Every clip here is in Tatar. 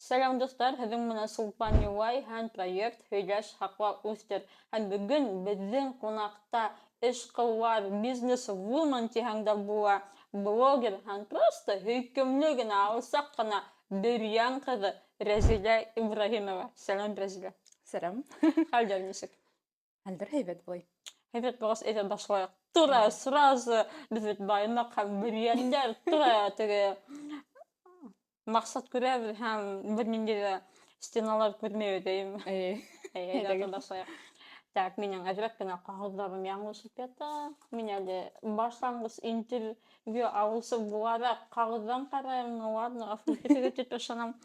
Selam dostlar, һеҙҙең менән Сулпан Юлай һәм проект «Һөйләш, һаҡла, үҫтер». Һәм бөгөн беҙҙең ҡунаҡта эшҡыуар, бизнес-вумен тиһәң дә була, блогер һәм просто һөйкөмлө генә, алсаҡ ҡына Бөрйән ҡыҙы Рәзилә Ибраһимова. Сәлам, Рәзилә. Сәлам. Хәлдәр нисек? Хәлдәр һәйбәт булай. Һәйбәт булғас, әйҙә башлайыҡ. Тура, сразу беҙ бит Баймаҡ һәм Бөрйәндәр тура теге маҡсат күрәбеҙ һәм бер ниндәй ҙә стеналар күрмәйбеҙ, әйеме? Әйҙә Әйҙәгеҙ. башлайыҡ. Так, минең әҙерәк кенә ҡағыҙҙарым яңылышып ята. Мин әле башланғыс интервью алыусы булараҡ ҡағыҙҙан ҡарайым. Ну ладно, ғәфү итегеҙ тип ышанам.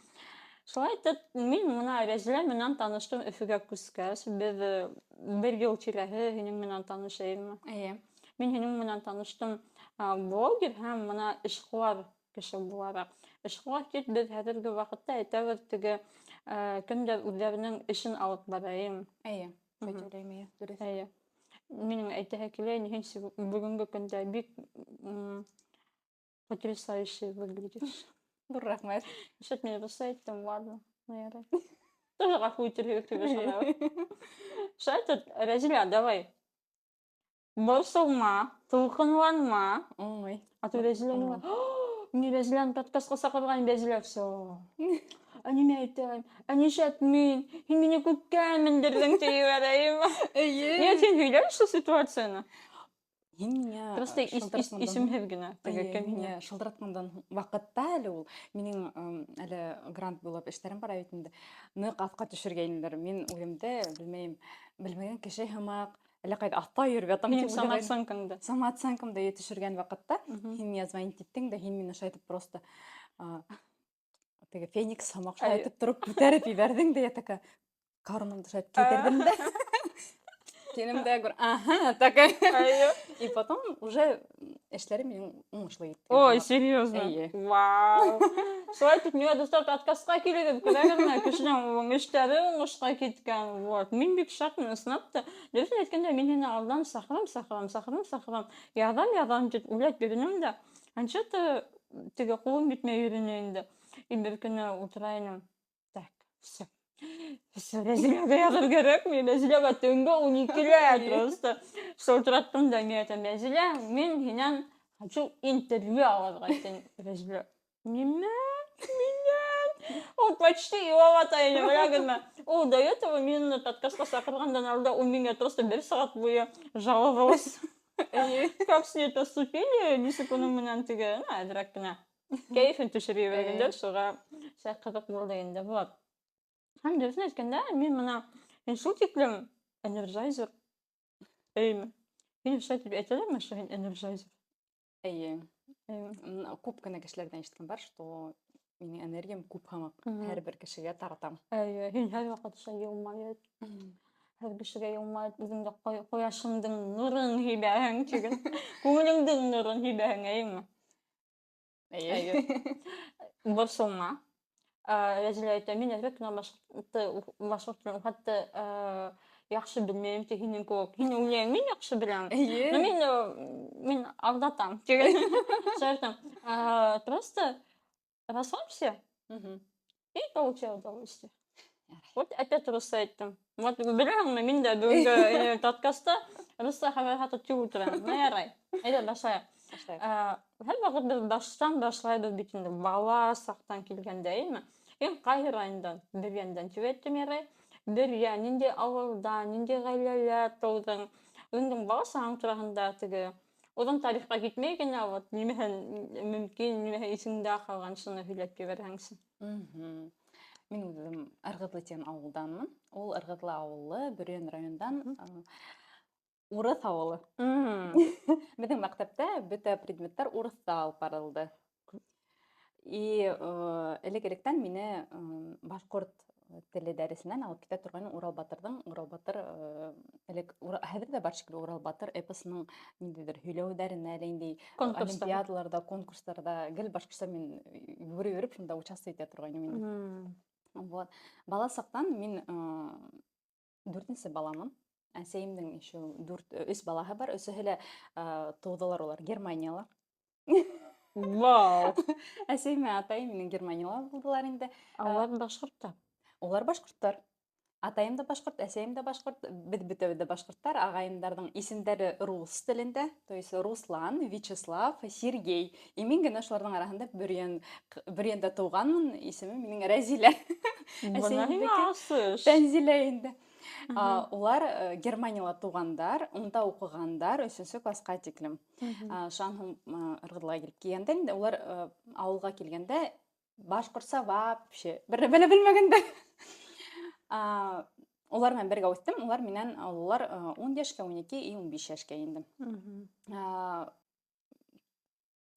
Шулай итеп, мин бына Рәзилә менән таныштым Өфөгә күскәс. Беҙ бер йыл тирәһе һинең менән танышайыммы? Эйе. Мин һинең менән таныштым блогер һәм бына эшҡыуар кеше булараҡ. Эшҡыуар тип беҙ хәҙерге ваҡытта әйтәбеҙ теге кемдәр үҙҙәренең эшен алып барайым. Эйе. Көтөүләйем, эйе. Дөрөҫ. Әйе. Минең әйтәһе килә, һин бөгөнгө көндә бик потрясающе выглядишь. Ҙур рәхмәт. Что-то мне русса әйттем, ладно. Ну, ярай. Тоже ғәфү итергеҙ тип ышанабыҙ. Шайтат, Рәзилә, давай. Борсолма, тулҡынланма. Ой. А то Рәзилә миңә: «Мин Рәзиләне подкастҡа саҡырған, Рәзилә всё. Ә нимә әйтәм? Ә нишләп мин? Һин мине күккә мендерҙең тип ебәрәйемме?» Эйе. Нет, һин һөйлә шул ситуацияны. Һин миңә Просто исемһеҙ генә. Теге кем һиңә? Миңә шылтыратҡандан ваҡытта әле ул минең әле грант булып эштәрем бара бит инде. Ныҡ аҫҡа төшөргәйнеләр. Мин үҙемде белмәгән кеше һымаҡ, әллә ҡайҙа аҫта йөрөп ятам Һинең тип уйлағайным. самооценкаңды. Самооценкамды төшөргән ваҡытта һин миңә звонить иттең дә һин мине шайтып просто теге феникс һымаҡ шайтып тороп күтәреп ебәрҙең дә я такая карманды шайтып китерҙем дә. Кинем дә гөр, ага, такая. И потом уже эшләрем минең уңышлы китте. Ой, серьезно? Әйе. Вау. Шулай итеп, миңә достар подкастҡа килегеҙ, күрәгеҙме, кешенең эштәре уңышҡа киткән. Вот. Мин бик шатмын, ысынлап та. Дөрөҫөн әйткәндә, мин һине алдан саҡырам. Яҙам тип уйлап йөрөнөм дә. Что-то теге ҡулым етмәй йөрөнө инде. И бер көнө ултыра инем. Так, всё. Рәзиләгә яҙыр кәрәк. Мин Рәзиләгә төнгө 12-лә просто шылтыраттым да мин әйтәм: «Рәзилә, мин һинән хочу интервью алырға тиң». Рәзилә: «Нимә? Минән?» Ул почти илап ята ине, беләгеҙме? Ул до этого мине подкастҡа саҡырғандан алда ул миңә просто 1 сәғәт буйы жаловалась. Как с ней поступили, нисек уның менән теге, әҙерәк кенә кәйефен төшөрә ебәргәндәр, шуға ҡыҙыҡ булды инде. Вот. Һәм дөрөҫөн әйткәндә, мин бына шул тиклем энерджайзер. Әйеме? Һин шайтып әйтәләрме, что һин энерджайзер? Эйе. Күп кенә кешеләрҙән ишеткән бар, что минең энергиям күп һымаҡ. Һәр бер кешегә таратам. Әйе, һин һәр ваҡыт йылмайып, һәр кешегә йылмайып, үҙеңдә ҡояшыңдың нурын һибәһең, тиген. Күңелеңдең нурын һибәһең, әйеме? Эйе. Борсолма. Рәзилә әйтә, мин әҙерәк кенә башҡорт телен хатта яҡшы белмәйем ти һинең кеүек. Һин уйлайың, мин яҡшы беләм. Но мин алдатам, тиген. Шайтам. Просто расслабься и получай удовольствие. Вот опять русса әйттем. Вот беләһеңме, мин дә бөгөнгө подкастта русса хәбәр һатып тип ултырам. Ну ярай. Әйҙә башлайыҡ. Һәр ваҡыт беҙ баштан башлайбыҙ бит инде, бала саҡтан килгәндә, әйеме? Һин ҡайһы райондан? Бөрйәндән тип әйттем, ярай. Бөрйән, ниндәй ауылдан, ниндәй ғаиләлә тыуҙың? Үҙеңдең бала сағың тураһында теге оҙон тарихҡа китмәй генә, вот нимәһе мөмкин, нимәһе исеңдә ҡалған, шуны һөйләп ебәрһәңсе. Мин үҙем Ырғыҙлы тигән ауылданмын. Ул Ырғыҙлы ауылы, Бөрйән райондан урыҫ ауылы. Беҙҙең мәктәптә бөтә предметтар урыҫта алып барылды. И элек-электән мине башҡорт теле дәресенән алып китә торған Урал Батырҙың, Урал Батыр хәҙер дә бар шикелле Урал Батыр эпосының ниндәйҙер һөйләүҙәренә, әле олимпиадаларда, конкурстарда гел башҡортса мин йөрөп, шунда участвовать итә торғайным инде. Бала саҡтан мин 4-нсе баламын. Әсәйемдең еще 3 балаһы бар. Өсөһө лә тыуҙылар улар Германияла. Вау! Әсәйем мен атайым минең Германияла булдылар инде. Алар башкорт. Олар башкорттар. Атайым да башкорт, әсәйем дә башкорт, бит бөтәбез дә башкорттар. Агайымдарның исемдәре рус телендә, то есть Руслан, Вячеслав, Сергей. И мин генә шуларның арасында Бөрьәндә туганмын, исемем минең Рәзилә. Бына һиңа Әсәемдеке асыш. Тәнзилә инде. Улар Германияла тугандар, унда укыгандар, 3нче класска тиклем. Шуан һуң ыргыдыларга килеп килгәндә инде улар авылга килгәндә башкортса вообще берне белә белмәгәндә. Улар менән бергә үстем. Улар миннән олылар 10 яшькә, 12 и 15 яшькә инде.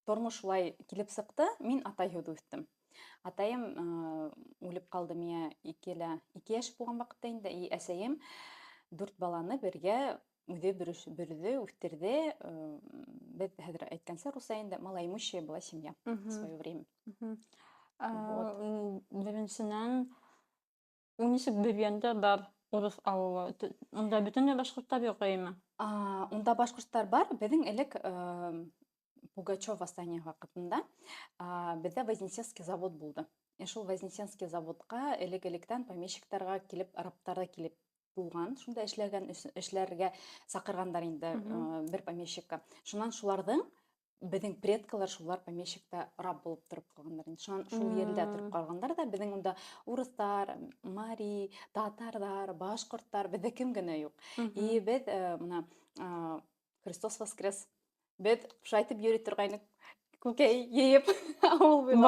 Тормыш шулай килеп сыкты. Мин атайһыҙ үстем. Атайым үлеп калды миңа 2 яшь булган вакытта инде. И әсәйем 4 баланы бергә үзе бөрүдө, үстерде. Без хәзер әйткәнсә русча инде малоимущая была семья в свое время. Беренченән, нисек Бөрьәндә бар урыс авылы? Унда бөтенләй башкорттар юк әйме? Унда башкорттар бар. Безнең элек Пугачев восстание вакытында бездә Вознесенский завод булды. Шул Вознесенский заводка элек-электән помещиктарга килеп, арабтар да килеп булган. Шунда эшләргә сакыргандар инде бер помещикка. Шуннан шуларның безнең предкалар шулар помещикта раб булып торып калганнар. Шуннан шул ердә торып калгандар да безнең унда урыстар, мари, татарлар, башкорттар, бездә кем генә юк. И без мына Христос воскрес. Без шайтып йөри торгайнык. Күкәй йыеп авыл буйлап.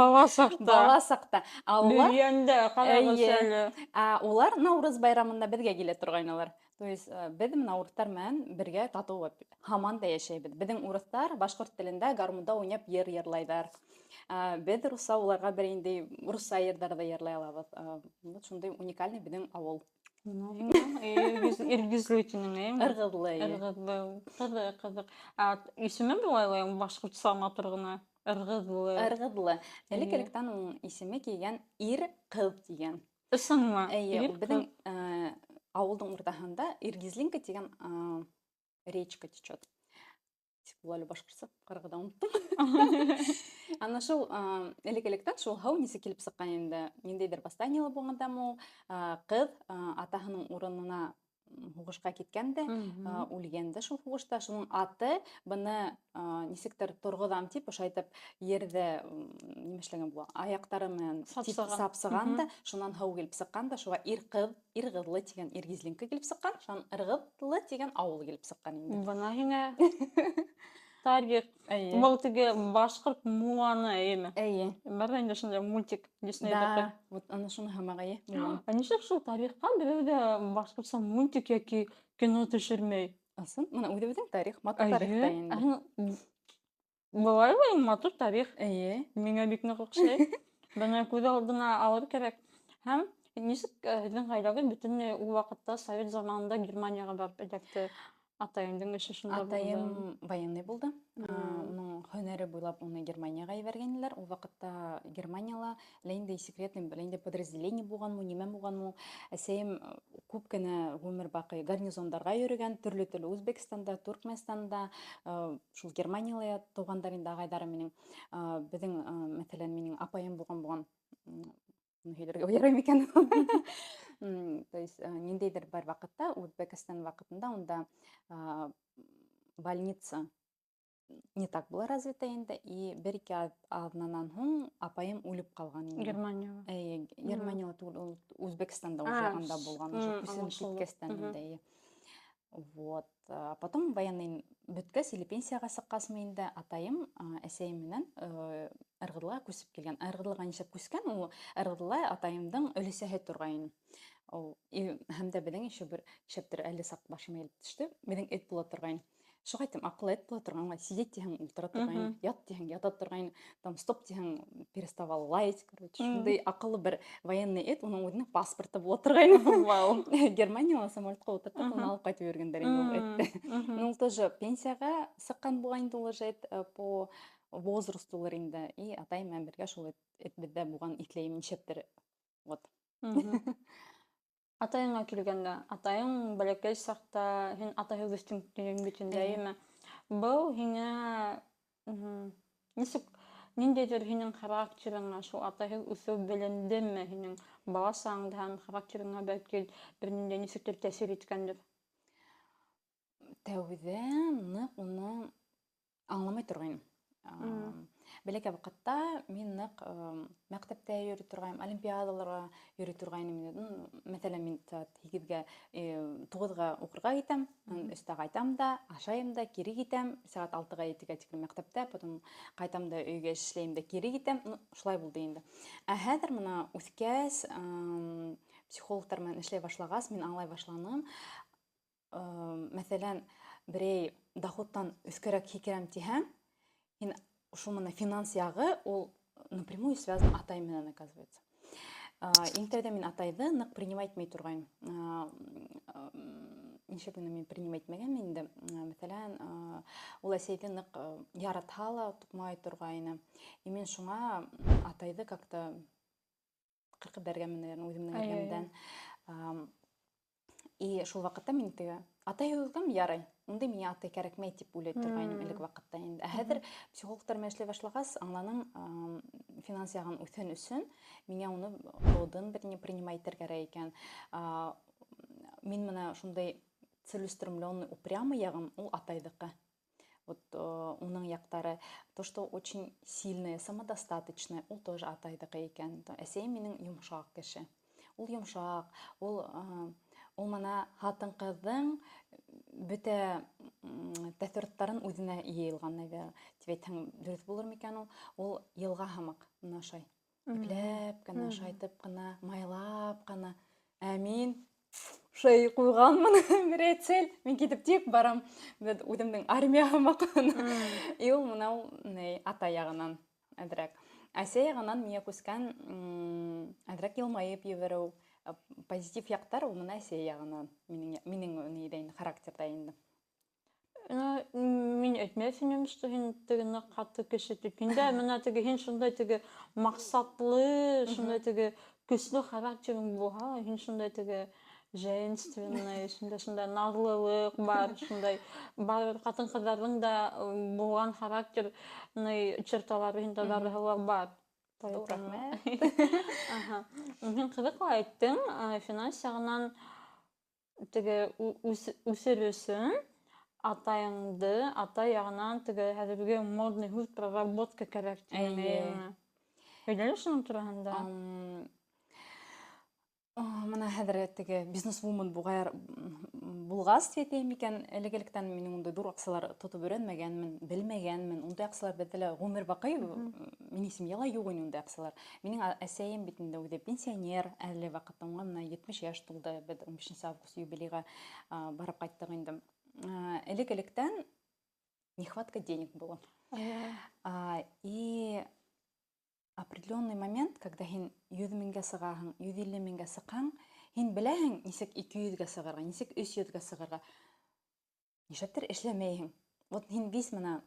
Бала сакта. Бөрьәндә карагыз әле. Улар Наурыз байрамында безгә килә торгайнылар. То есть без менә урыстар менән бергә тату һаман да яшәйбез. Безнең урыстар башкорт телендә гармунда уйнап йыр йырлайдар. Без русса уларга бер инде русса йырларда йырлай алабыз. Шундый уникальный безнең авыл. Иргизле тинең, Ыргызлы. Кызык. Исеме булайлы башкортча торгына. Ыргызлы. Элек-электән уның исеме килгән ир кыз дигән. Исемме? Безнең авылдың уртаһында Иргизлинка дигән речка течет. Булалы башкортча каргыда уныттым. Ана шул элек-электән шул һау нисек килеп сыккан инде. Ниндәйдер восстаниелар булгандамы, кыз атаһының урынына һугышка киткәндә, үлгәндә шул һугышта, шуның аты быны нисектер торгыдан тип ошайтып ердә нимәшләгән була. Аяктары менән сапсыганда, шуннан һау килеп сыкканда, шуга Иргызлы дигән Иргизлинка килеп сыккан, шуннан Ыргызлы дигән авыл килеп сыккан инде. Бына һиңа тарих. Бу теге башкорт Муланы әйме? Бар инде шундай мультик Диснейдә. Вот аны шуны һәмәгәе. Ничек шул тарихка берәү дә башкортча мультик яки кино төшермәй? Асын, моны үзе тарих, матур тарихта инде. Булай матур тарих. Миңа бик нык охшый. Бына күз алдына алыр кирәк. Һәм ничек һезнең гаиләгә бөтенләй ул вакытта Совет заманында Германияга барып эләкте? Атайымдың эше шунда булды. Атайым военный булды. Уның һөнәре буйлап уны Германияга җибәргәннәр. Ул вакытта Германияла ләйнде секретный, ләйнде подразделение булганмы, нимә булганмы. Әсәем күп кенә гомер бакый гарнизондарга йөргән, төрле Үзбекстанда, Туркменстанда, шул Германияла тугандар инде агайлары минең. Безнең мәсәлән минең апаем булган һөйләргә ярый микән? То есть ниндәйдер бер вакытта Үзбекстан вакытында унда больница не так была развита инде, и бер-ике атнанан һуң апаем үлеп калган инде. Германияга. Германияда түгел, Үзбекстанда ушаганда булган, уже күсен киткәстән инде. Вот. Потом военный бөткәс, или пенсияга сыккасмы инде, атайым әсәем менән Ыргызлыга күсеп килгән. Ыргызлыга ничек күскән? Ул Ыргызлы атайымдың өлесәһе торган. Һәм дә безнең еще бер шәптер әле сак башыма килеп төште. Безнең эт була торган. Шуга әйтәм, акыллы эт була торган, сидеть дигән ултыра торган, ят дигән ята торган, там стоп дигән переставал лаять, короче. Шундый акыллы бер военный эт, уның үзенең паспорты була торган. Вау. Германияга самолетка утыртып, уны алып кайтып йөргәннәр инде ул этте. Ну тоже пенсияга сыккан булган инде ул уже по возрасту инде. И атайым менән бергә шул эт бездә булган итләйем шәптер. Вот. Атайыңа килгәндә, атайың бәләкәй сакта, һин атайы үстең битендә әйме? Бу һиңа нисек Ниндейдер һинең характерыңа, шул атаһы үсеү белендеме һинең бала саңда һәм характерыңа бәлки бер ниндәй нисектер тәэсир иткәндер? Тәүҙән ныҡ уны аңламай торғайным. Бәләкәй ваҡытта мин ныҡ мәктәптә йөрөй торғайным, олимпиадаларға йөрөй торғайным. Мәҫәлән, мин саат 8-гә, 9-ға уҡырға китәм, өстә ҡайтам да, ашайым да, кире китәм, саат 6-ға 7-гә тиклем мәктәптә, потом ҡайтам да өйгә эшләйем дә, кире китәм. Шулай булды инде. Ә хәҙер мына үҫкәс, психологтар менән эшләй башлағас, мин аңлай башланым. Мәҫәлән, берәй доходтан өҫкәрәк һикерәм тиһәм, һин шул мына финанс яғы, ул напрямую связан атай менән, оказывается. Иң тәүҙә мин атайҙы ныҡ принимать итмәй торғайным. Нисә көнө мин принимать итмәгәнмен инде. Мәҫәлән, ул әсәйҙе ныҡ яратһа ла туҡмай торғайны. И мин шуңа атайҙы как-то ҡырҡып бәргәнмен, наверное, үҙемнең эргәмдән. И шул ваҡытта мин теге атай һүҙгәм ярай. Ундай миңә атай кәрәкмәй тип уйлай торғайным элек ваҡытта инде. Ә хәҙер психологтар менән эшләй башлағас, аңланым, финанс яғын үҫен өсөн миңә уны родын принимать итергә кәрәк икән. Мин менә шундай целеустремленный, упрямый яғым ул атайҙыҡы. Вот уның яҡтары, то, что очень сильное, самодостаточное, ул тоже атайҙыҡы икән. Әсәйем минең йомшаҡ кеше. Ул йомшаҡ, ул мына һатын-ҡыҙҙың бөтә тәьҫораттарын үҙенә йыйылған, наверное. Тип әйтһәң, дөрөҫ булыр микән ул? Ул йылға һымаҡ ашай. Ипләп кенә, шайтып ҡына, майлап ҡына. Ә мин шәй ҡуйғанмын, берәй цель, мин китеп тик барам, үҙемдең армия һымаҡ. И ул мынау атай яғынан әҙерәк. Әсәй яғынан миңә күскән әҙерәк йылмайып ебереү, позитив яҡтар ул мына әсәй яғынан, минең характерҙа инде. Мин әйтмәҫ инем, что һин теге ныҡ ҡаты кеше тип. Һиндә менә теге һин шундай теге маҡсатлы, шундай теге көслө характерың булһа, һин шундай теге женственный, шундай наҙлылыҡ бар, шундай барыбер ҡатын-ҡыҙҙарҙың да булған характерный черталары һиндә барыһы ла бар. Рәхмәт. Һин ҡыҙыҡ ла әйттең, финанс яғынан теге үсер өсөн атайыңды, атай яғынан теге хәҙерге модный һүҙ проработка кәрәк тиңме? Һөйләле шуның тураһында. Мына хәҙер теге бизнес-вумен булғас, тиәйем икән, элек-электән минең ундай ҙур аҡсалар тотоп өйрәнмәгәнмен, белмәгәнмен. Ундай аҡсалар беҙҙә лә ғүмер баҡый, минең семьяла юҡ ине ундай аҡсалар. Минең әсәйем бит инде үҙе пенсионер, әле ваҡытта уға менә 70 йәш тулды. Беҙ 15 август юбилейға барып ҡайттыҡ инде. Элек-электән нехватка денег было. И определенный момент, когда һин 100 меңгә сығаһың, 150 меңгә сыҡһаң, һин беләһең, нисек 200-гә сығырға, нисек 300-гә сығырға. Нишләптер эшләмәйһең. Вот һин вис менә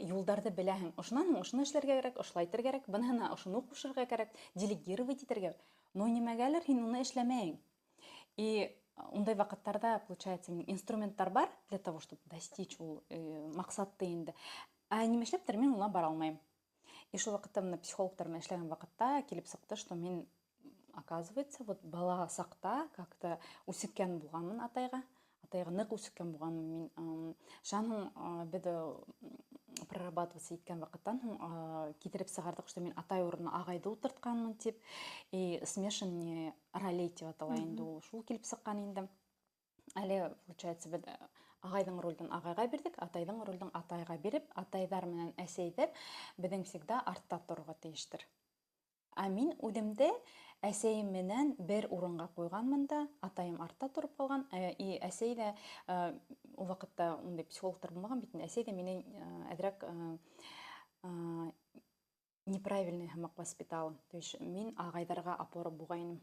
юлдарҙы беләһең. Ошонан һуң ошоно эшләргә кәрәк, ошолай итергә кәрәк, быныһына ошоно ҡушырға кәрәк, делегировать итергә. Но нимәгәлер һин уны эшләмәйһең. И ундай ваҡыттарҙа, получается, инструменттар бар для того, чтобы достичь ул маҡсатты инде. Ә нимәшләптер мин уна бара алмайым. И шул ваҡытта менә психологтар менән эшләгән ваҡытта килеп сыҡты, что мин, оказывается, вот бала саҡта как-то үсеккән булғанмын атайға. Атайға ныҡ үсеккән булғанмын мин. Шунан һуң беҙ прорабатываться иткән ваҡыттан һуң китереп сығарҙыҡ, что мин атай урынына ағайҙы ултыртҡанмын тип. И смешанные ролей тип атала инде ул. Шул килеп сыҡҡан инде. Әле, получается, беҙ ағайҙың ролден ағайға бирҙек, атайҙың ролден атайға биреп, атайҙар менән әсәйҙәр беҙҙең всегда артта торорға тейештер. Ә мин үҙемде әсәйем менән бер урынға ҡуйғанмын да, атайым артта тороп ҡалған, и әсәй ҙә ул ваҡытта ундай психологтар булмаған бит, әсәй ҙә мине әҙерәк неправильный һымаҡ воспитала. То есть мин ағайҙарға опора булғайным.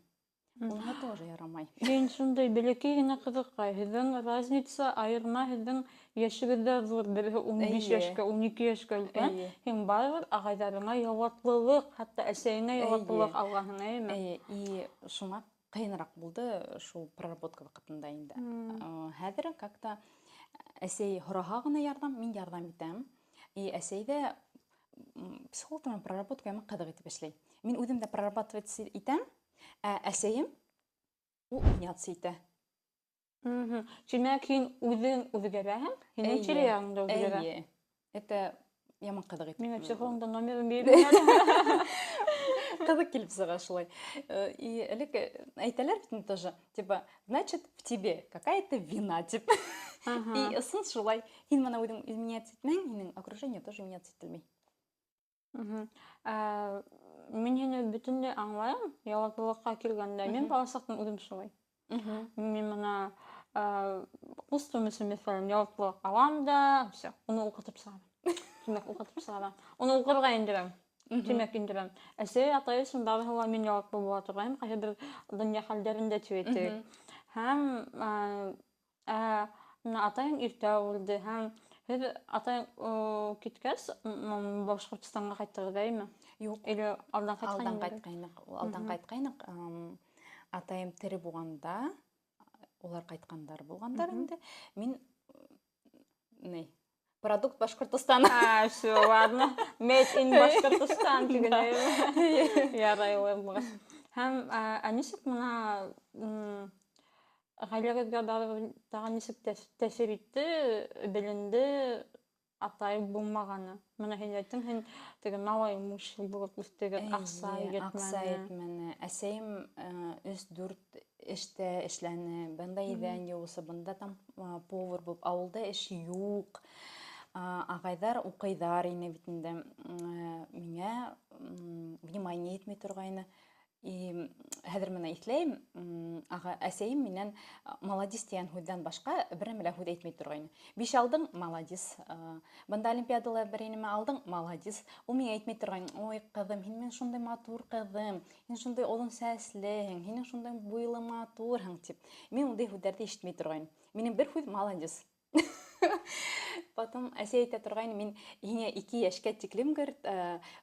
Уныһы тоже ярамай. Һин шундай бәләкәй генә ҡыҙыҡай. Һеҙҙең разница, айырма һеҙҙең йәшегеҙҙә ҙур. Береһе 15 йәшкә, 12 йәшкә өлкән. Һин барыбер ағайҙарыңа яуаплылыҡ, хатта әсәйеңә яуаплылыҡ алғанһың, әйме? И шуңа ҡыйыныраҡ булды шул проработка ваҡытында инде. Хәҙер как-то әсәй һораһа ғына ярҙам, мин ярҙам итәм. И әсәй ҙә психологтармен проработка яма кыдык итеп эшлей. Мин үзем дә прорабатывать итәм, әсәем ул униатсы итә. Тимәк, һин үҙең үҙгәрәһең, һинең тирә-яғыңда үҙгәрә. Әйе. Это яман кыдык итеп. Миңә психологдан номерын бирмә әле. Кыдык килеп сыга шулай. И элек әйтәләр бит инде тоже, типа, значит, в тебе какая-то вина, тип. И сын шулай. Һин моны үҙең изменяться итмәң, һинең окружение тоже изменяться ителмәй. Мин һине бөтөнләй аңлайым, яуаплылыкка килгәндә. Мин баласактан үҙем шулай. Мин моны устым өсөн мисалын яуаплылык алам да, все, уны укытып сығарам. Тимәк, укытып сығарам. Уны укырға индерәм. Тимәк, индерәм. Әсәй, атай өсөн барыһы мин яуаплы була торғайым, ҡайһы бер донъя хәлдәрендә тип. Һәм атайың иртә үлде, һәм һеҙ атайың киткәс, Башҡортостанға ҡайттығыҙ, Юҡ. Или алдан ҡайтҡайныҡ. Атайым тере булғанда, улар ҡайтҡандар булғандар инде. Мин продукт Башҡортостана. Все, ладно. Made in Башҡортостан тигән. Ярай, улар. Һәм нисек мына ғаиләгеҙгә тағы нисек тәьсир итте, беленде атай булмағаны. Мына һин әйттең, һин теге малай муж булып үҫтегеҙ, аҡса етмәне. Әсәйем 3-4 эштә эшләне. Бында иҙән йыуысы, бында там повар булып, ауылда эш юҡ. Ағайҙар уҡыйҙар ине бит инде. Миңә внимание етмәй торғайны. И хәҙер менә иҫләйем, әсәйем минән молодец тигән һүҙҙән башҡа бер нәмә лә һүҙ әйтмәй торғайны. 5 алдың, молодец. Бында олимпиадала бер нәмә алдың, молодец. Ул миңә әйтмәй торғайны: "Ой, ҡыҙым, һин шундай матур ҡыҙым, һин шундай оҙон сәслеһең, һин шундай буйлы матурһың" тип. Мин ундай һүҙҙәрҙе ишетмәй торғайным. Минең бер һүҙ молодец. Потом әсәй әйтә торғайны, мин һиңә 2 йәшкә тиклем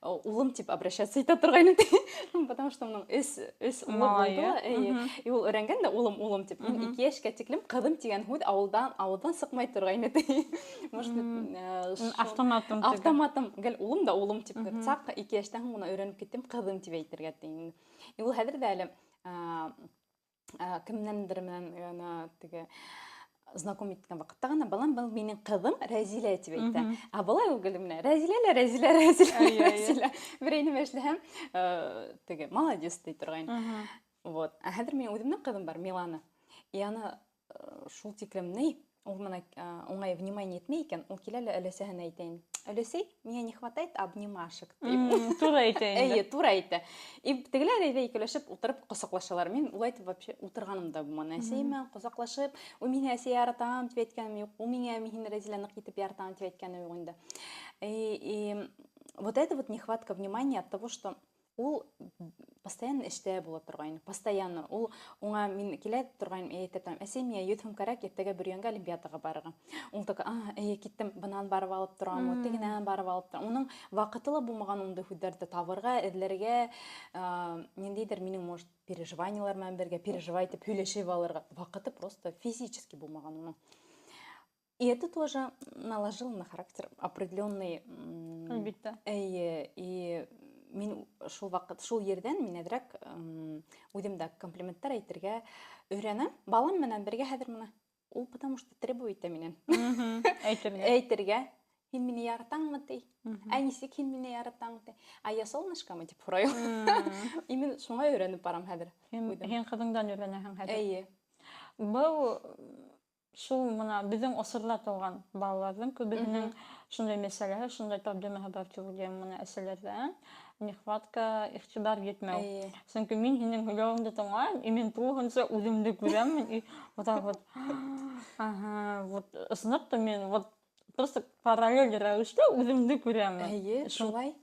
улым тип обращаться итә торғайны. Потому что уның 3 улы булды. И ул өйрәнгән дә улым тип. Мин 2 йәшкә тиклем ҡыҙым тигән һүҙ ауылдан сыҡмай торғайны. Автоматым. Гел улым да улым тип. Саҡ 2 йәштән һуң уны өйрәнеп киттем, ҡыҙым тип әйтергә тиң. И ул хәҙер дә әле кемнәндер менән теге знаком иткән ваҡытта ғына балам, был минең ҡыҙым Рәзилә тип әйтә. Ә былай ул гел менә Рәзилә. Берәйнем эшләһәм, теге молодец дей торғайны. Вот. Ә хәҙер минең үҙемнең ҡыҙым бар, Милана. И аны шул тиклем ул менә уңай внимание етмәй икән, ул килә лә өләсәһенә әйтә: "Өләсәй, миңә не хватает обнимашек" дип. Тура әйтә инде. Әйе, тура әйтә. И тегеләр әйҙә икеләшеп ултырып ҡосаҡлашалар. Мин улай итеп вообще ултырғаным да булманы. Әсәй менән ҡосаҡлашып, "Ой, мин әсәй яратам" тип әйткәнем юҡ. Ул миңә мин Рәзилә ныҡ итеп яратам тип әйткәне юҡ инде. И вот это вот нехватка внимания от того, что ул постоянно эштә була торғайны. Постоянно. Ул уңа мин килә торғайным, әйтә торам: "Әсәй, миңә 100 һум кәрәк, иртәгә Бөрйәнгә олимпиадаға барырға." Ул такой: "Әйе, киттем, бынан барып алып торам, тегенән барып алып торам." Уның ваҡыты ла булмаған ундай һүҙҙәрҙе табырға, эҙләргә, ниндәйҙер минең, может, переживаниелар менән бергә переживай итеп һөйләшеп алырға. Ваҡыты просто физически булмаған уның. И это тоже наложило на характер определенный... Әлбиттә. И мин шул ваҡыт, шул ерҙән мин әҙерәк үҙемдә комплименттар әйтергә өйрәнәм. Балам менән бергә хәҙер менә. Ул потому что требует итә минән. Әйтергә. Һин мине яратаңмы ти? Ә нисек һин мине яратаң ти? А я солнышкамы тип һорайым. И мин шуңа өйрәнеп барам хәҙер. Һин ҡыҙыңдан өйрәнәһең хәҙер. Әйе. Был шул мына беҙҙең осорҙа тыуған балаларҙың күбеһенең шундай мәсьәләһе, шундай проблемаһы бар тип уйлайым мына әсәләрҙә. Нехватка, иғтибар етмәү. Сөнки мин һинең һөйләүеңде тыңлайым, и мин тулыһынса үҙемде күрәм, и вот так вот. Вот ысынлап та мин вот просто параллель рәүештә үҙемде күрәм. Әйе, шулай.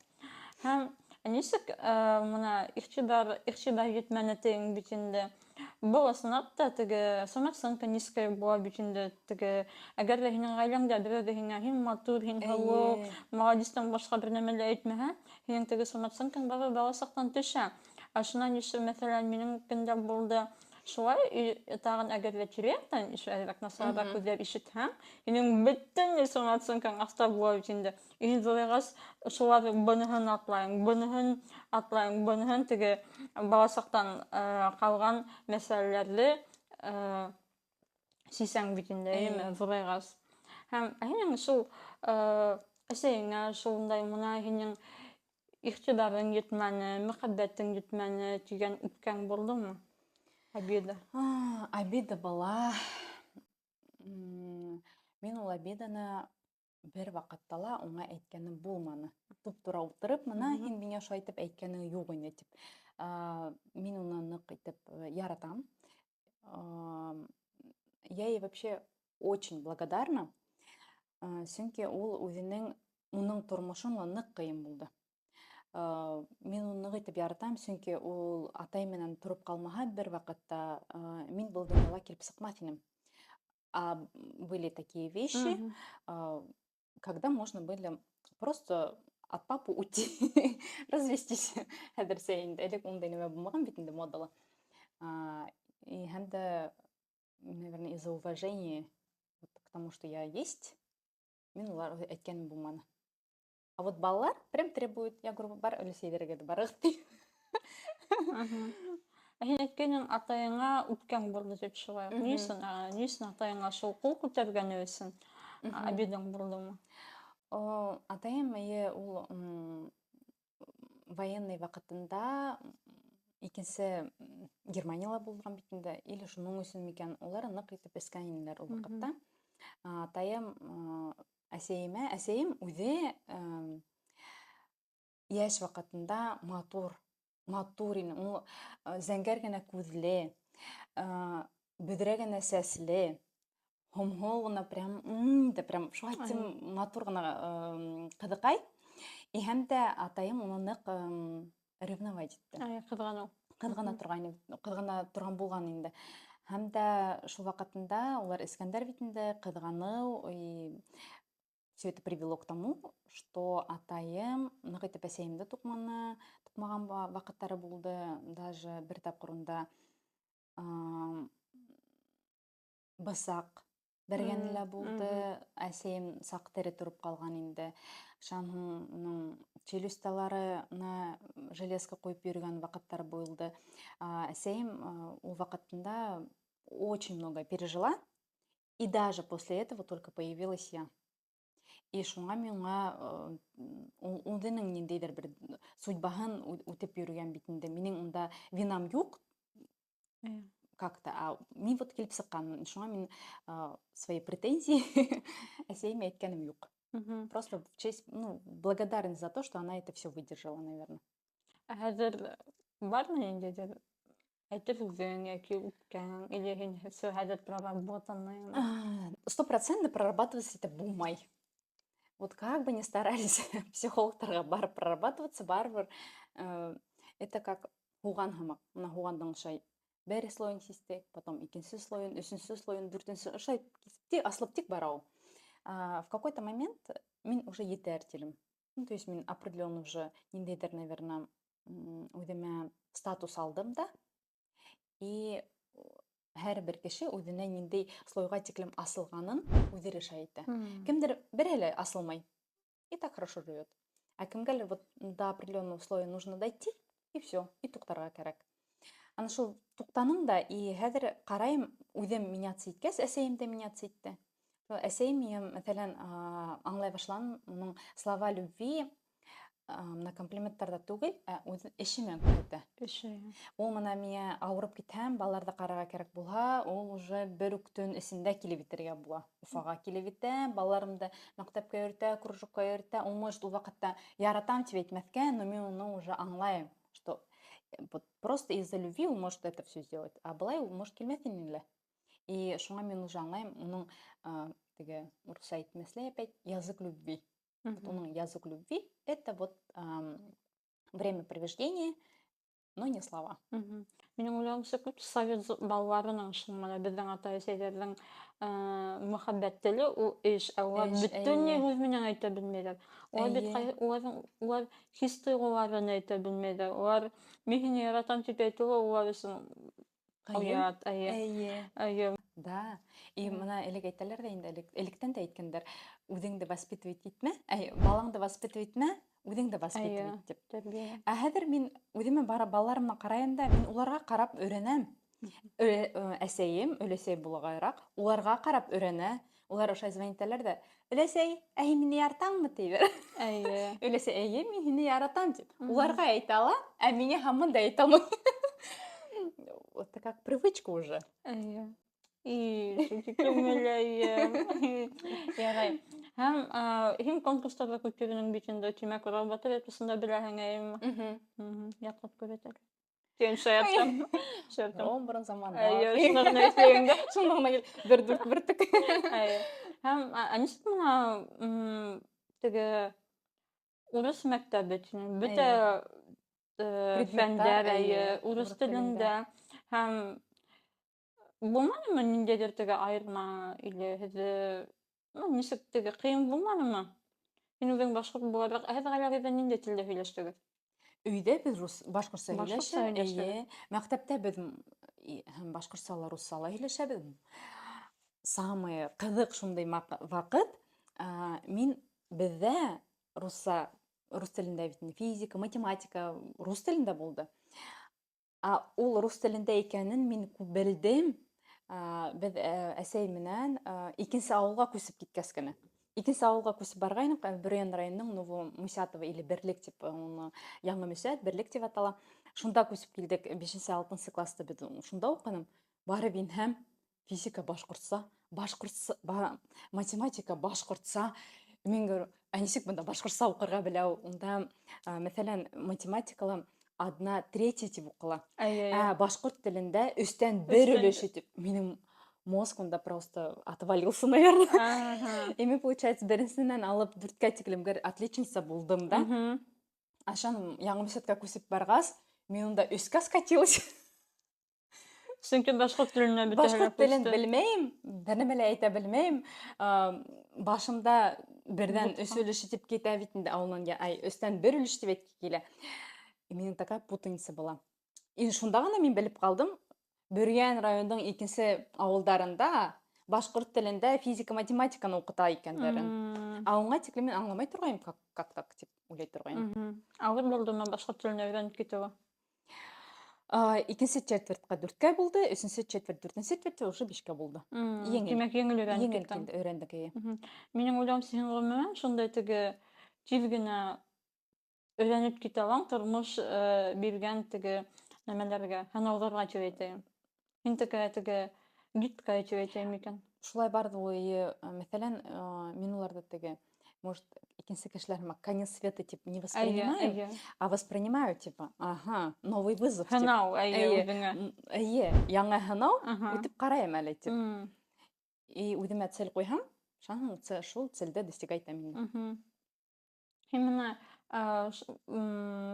Һәм нисек мына иғтибар етмәне тиң бит инде. Был ысынлап та теге самооценка низкая була бит инде. Теге әгәр ҙә һинең ғаиләңдә берәү ҙә һиңә һин матур, һин һылыу, молодецтан башҡа бер нәмә лә әйтмәһә, һинең теге самооценкаң бала саҡтан төшә. Шунан нише мәҫәлән минең көндә булды. Шулай тагын әгәр вечеряктан ишәлек насарда күзәп ишетһәң, һинең бөтен информацияң аста була бит инде. Инде шулар быныһын атлайың, быныһын теге баласактан калган мәсьәләләрне сисәң бит инде, әйеме, зурайгас. Һәм һинең шул әсәйеңә шулай мына һинең игътибарың етмәне, мөхәббәтең етмәне дигән үпкәң булдымы? Обида. Обида была. Мен ул обиданы бер вакытта ла уңа әйткәнем булманы. Туп-тура утырып, мына һин миңа шулай итеп әйткәнең юк ине дип. Мин уны нык итеп яратам. Я ей вообще очень благодарна. Сөнки ул үзенең уның тормышын нык кыен булды. Мин уны нык итеп яратам, сөнки ул атай менән турып калмаһа бер вакытта мин был дөньяга килеп сыкмас инем. Были такие вещи, когда можно было просто от папы уйти, развестись. Хәдерсә инде элек ундай нәмә булмаган бит инде модалы. И һәм дә, наверное, из-за уважения к тому, что я есть, мин улар әйткәнем булманы. А вот балалар прям требуют, я говорю, бар өлесәйләргә дә барыгыз ди. Һин әйткәнең атайыңа үпкәң булды дип шулай. Нишләп атайыңа шул кул күтәргәне өчен обидаң булдымы? Атайым ул военный вакытында икенче Германияда булган бит инде, или шуның өчен микән, улар нык итеп эскән инеләр ул вакытта. Атайым әсәем үзе яшь вакытында матур ине. Ул зәңгәр генә күзле, бөдрә генә сәсле, һомһол гына прям шулай тим матур гына кызыкай. И һәм дә атайым уны нык ревновать итте. Кызгана торган булган инде. Һәм дә шул вакытында улар эскәндәр бит инде, кызгану, и все это привело к тому, что атайым нык итеп әсәемде тукмаган вакыттары булды. Даже бер тапкырында бысак бергәне лә булды. Әсәем сак тере турып калган инде. Шаның челюсталарына железка куеп йөргән вакыттары булды. Әсәем ул вакытында очень много пережила, и даже после этого только появилась я. И шуңа миңа үзенең ниндидер бер судьбаһын үтеп йөргән бит инде. Минең унда винам юк. Как-то, мин вот килеп сыккан. Шуңа мин свои претензии әсәйемә әйткәнем юк. Просто в честь, благодарность за то, что она это все выдержала, наверное. Хәзер бармы инде әйтеп үзең яки үпкәң, или һин хәзер проработанный? 100% прорабатываться это булмай. Вот как бы ни старались психологтарға барып прорабатываться, барбыр. Это как хуган һымак. Мына хугандың шай бер слоен систек, потом икенче слоен, өченче слоен, дүртенче шай асылып тик бара ул. В какой-то момент мин уже етәр тилем. То есть мин определенно уже ниндейдер, наверное, үземә статус алдым да. И һәрбер кеше үзенә ниндей слойга тиклем асылганын үзе решай итә. Кемдер бер әле асылмай, и так хорошо живет. А кемгәлер вот до определенного слоя нужно дойти, и все, и туктарга кирәк. Аны шул туктаным да, и хәзер карайым, үзем меняться иткәс, әсәем дә меняться итте. Әсәем миңа, мәсәлән, аңлай башлан, уның слова любви на комплименттарда түгел, үз эшенә күрсәтә. Ул мына миңа авырып китһәм, балаларда карарга кирәк булһа, ул уже бер үк төн эсендә килеп итәргә була. Уфага килеп итә, балаларымды мәктәпкә йөртә, кружокка йөртә. Ул может ул вакытта яратам дип әйтмәскә, но мин уны уже аңлайм, что вот просто из-за любви он может это все сделать, а былай ул может килмәс ине. И шуңа мин уже аңлайм, уның теге урысча әйтмәсләр опять язык любви. Вот уның язык любви это вот времяпровождение, но не слова. Минең уйлавымча, күп совет балаларының шул менә безнең ата-әсәләрнең мөхәббәт теле ул эш, алар бөтенләй үз менән әйтә белмәйләр. Улар хис тойгыларын әйтә белмәйләр. Улар мин һине яратам дип әйтүе улар өчен Оят, әйе. Әйе. Әйе. Да. И мына элек әйтәләр дә инде, электән дә әйткәндәр, үзеңде воспитывать итмә, балаңды воспитывать итмә, үзеңде воспитывать дип. Тәрбие. Ә хәзер мин үземә бара балаларыма караем да, мин уларга карап өйрәнәм. Әсәем, өләсәй булгаерак, уларга карап өйрәнә. Улар ошай звонитәләр дә, "Өләсәй, әй мине яратаңмы?" диләр. Әйе. Өләсәй, "Әйе, мин сине яратам" дип. Уларга әйтә ала, ә миңа һаман да әйтә алмый. Это как привычка уже. Әйе. И шутикамеләйем. Ярай. Һәм һин конкурстарга күпчегенең битендә тимәк роботы ретусында беләһең әйеме? Ятлап күрәтәләр. Сен шаяртам. Шаяртам. О, бурын заманда. Әйе, шуны гына эшләйем дә. Шундый гына бер дүрт бертек. Әйе. Һәм ничек мына теге урыс мәктәбе тине. Бөтә фәндәр, әйе, урыс телендә. Һәм булмадымы ниндәйдер теге айырма или һеҙҙе нисек теге ҡыйын булманымы? Һин үҙең башҡорт булараҡ, һеҙ ғаиләгеҙҙә ниндәй телдә һөйләштегеҙ? Өйдә без башҡортса Башҡортса һөйләшә, һөйләшәбеҙ. әйе. Мәктәптә беҙ һәм башҡортсала, руссала һөйләшәбеҙ. Самый ҡыҙыҡ шундай ваҡыт, мин беҙҙә рус телендә бит физика, математика рус телендә булды. Ул рус телендә икәнен мин белдем. Беҙ әсәй менән икенсе ауылға күсеп киткәс кенә. Икенсе ауылға күсеп барғайныҡ, Бөрйән районының Новомусятова или Берлек тип, Яңы Мөсәт, Берлек тип атала. Шунда күсеп килдек, 5-6 класста беҙ шунда уҡыным. Барып инһәм, физика башҡортса, математика башҡортса. Мин нисек бында башҡортса уҡырға белә? Унда, мәҫәлән, математикала 1/3 тип уҡыла. Башҡорт телендә 3/1 өлөшө тип. Минең мозг унда просто отвалился, наверное. И мы, получается, беренсенән алып 4-кә тиклемгә отличница булдым да. Ашан Яңы Мөсәткә күсеп барғас, мин унда 3-кә скатилась. Сөнки башҡорт теленә Башҡорт телен белмәйем, бер нәмә лә әйтә белмәйем. Башымда берҙән 3 өлөшө тип китә бит инде, ауылдан 3/1 өлөш тип әйткә килә. Минең такая путаница була. И шунда ғына мин белеп ҡалдым, Бөрйән райондың икенсе ауылдарында башҡорт телендә физика, математиканы уҡыта икәндәрен. Уңа тиклем мин аңламай торғайным, как так тип уйлай торғайным. Ауыр булдымы башҡорт теленә өйрәнеп китеүе? Икенсе четвертҡа 4-кә булды, өсөнсө четверт, 4-нсе четвертте уже 5-кә булды. Тимәк, еңел өйрәнеп киткән. Өйрәндек, эйе. Минең уйлауымса, һин ғөмүмән шундай теге тиҙ генә өйрәнеп китә алаң, тормош биргән теге нәмәләргә, һынауҙарға тип әйтәйем. Һин теге гидка тип әйтәйем икән. Шулай барды ул, мәҫәлән, мин уларҙы теге, может, икенсе кешеләр конец света тип не воспринимаю, а воспринимаю, типа, новый вызов. Һынау, әйе, үҙеңә. Әйе, яңы һынау, үтеп ҡарайым әле, тип. И үҙемә цель ҡуйһам, шул целде достигать итәм инде. Һин менә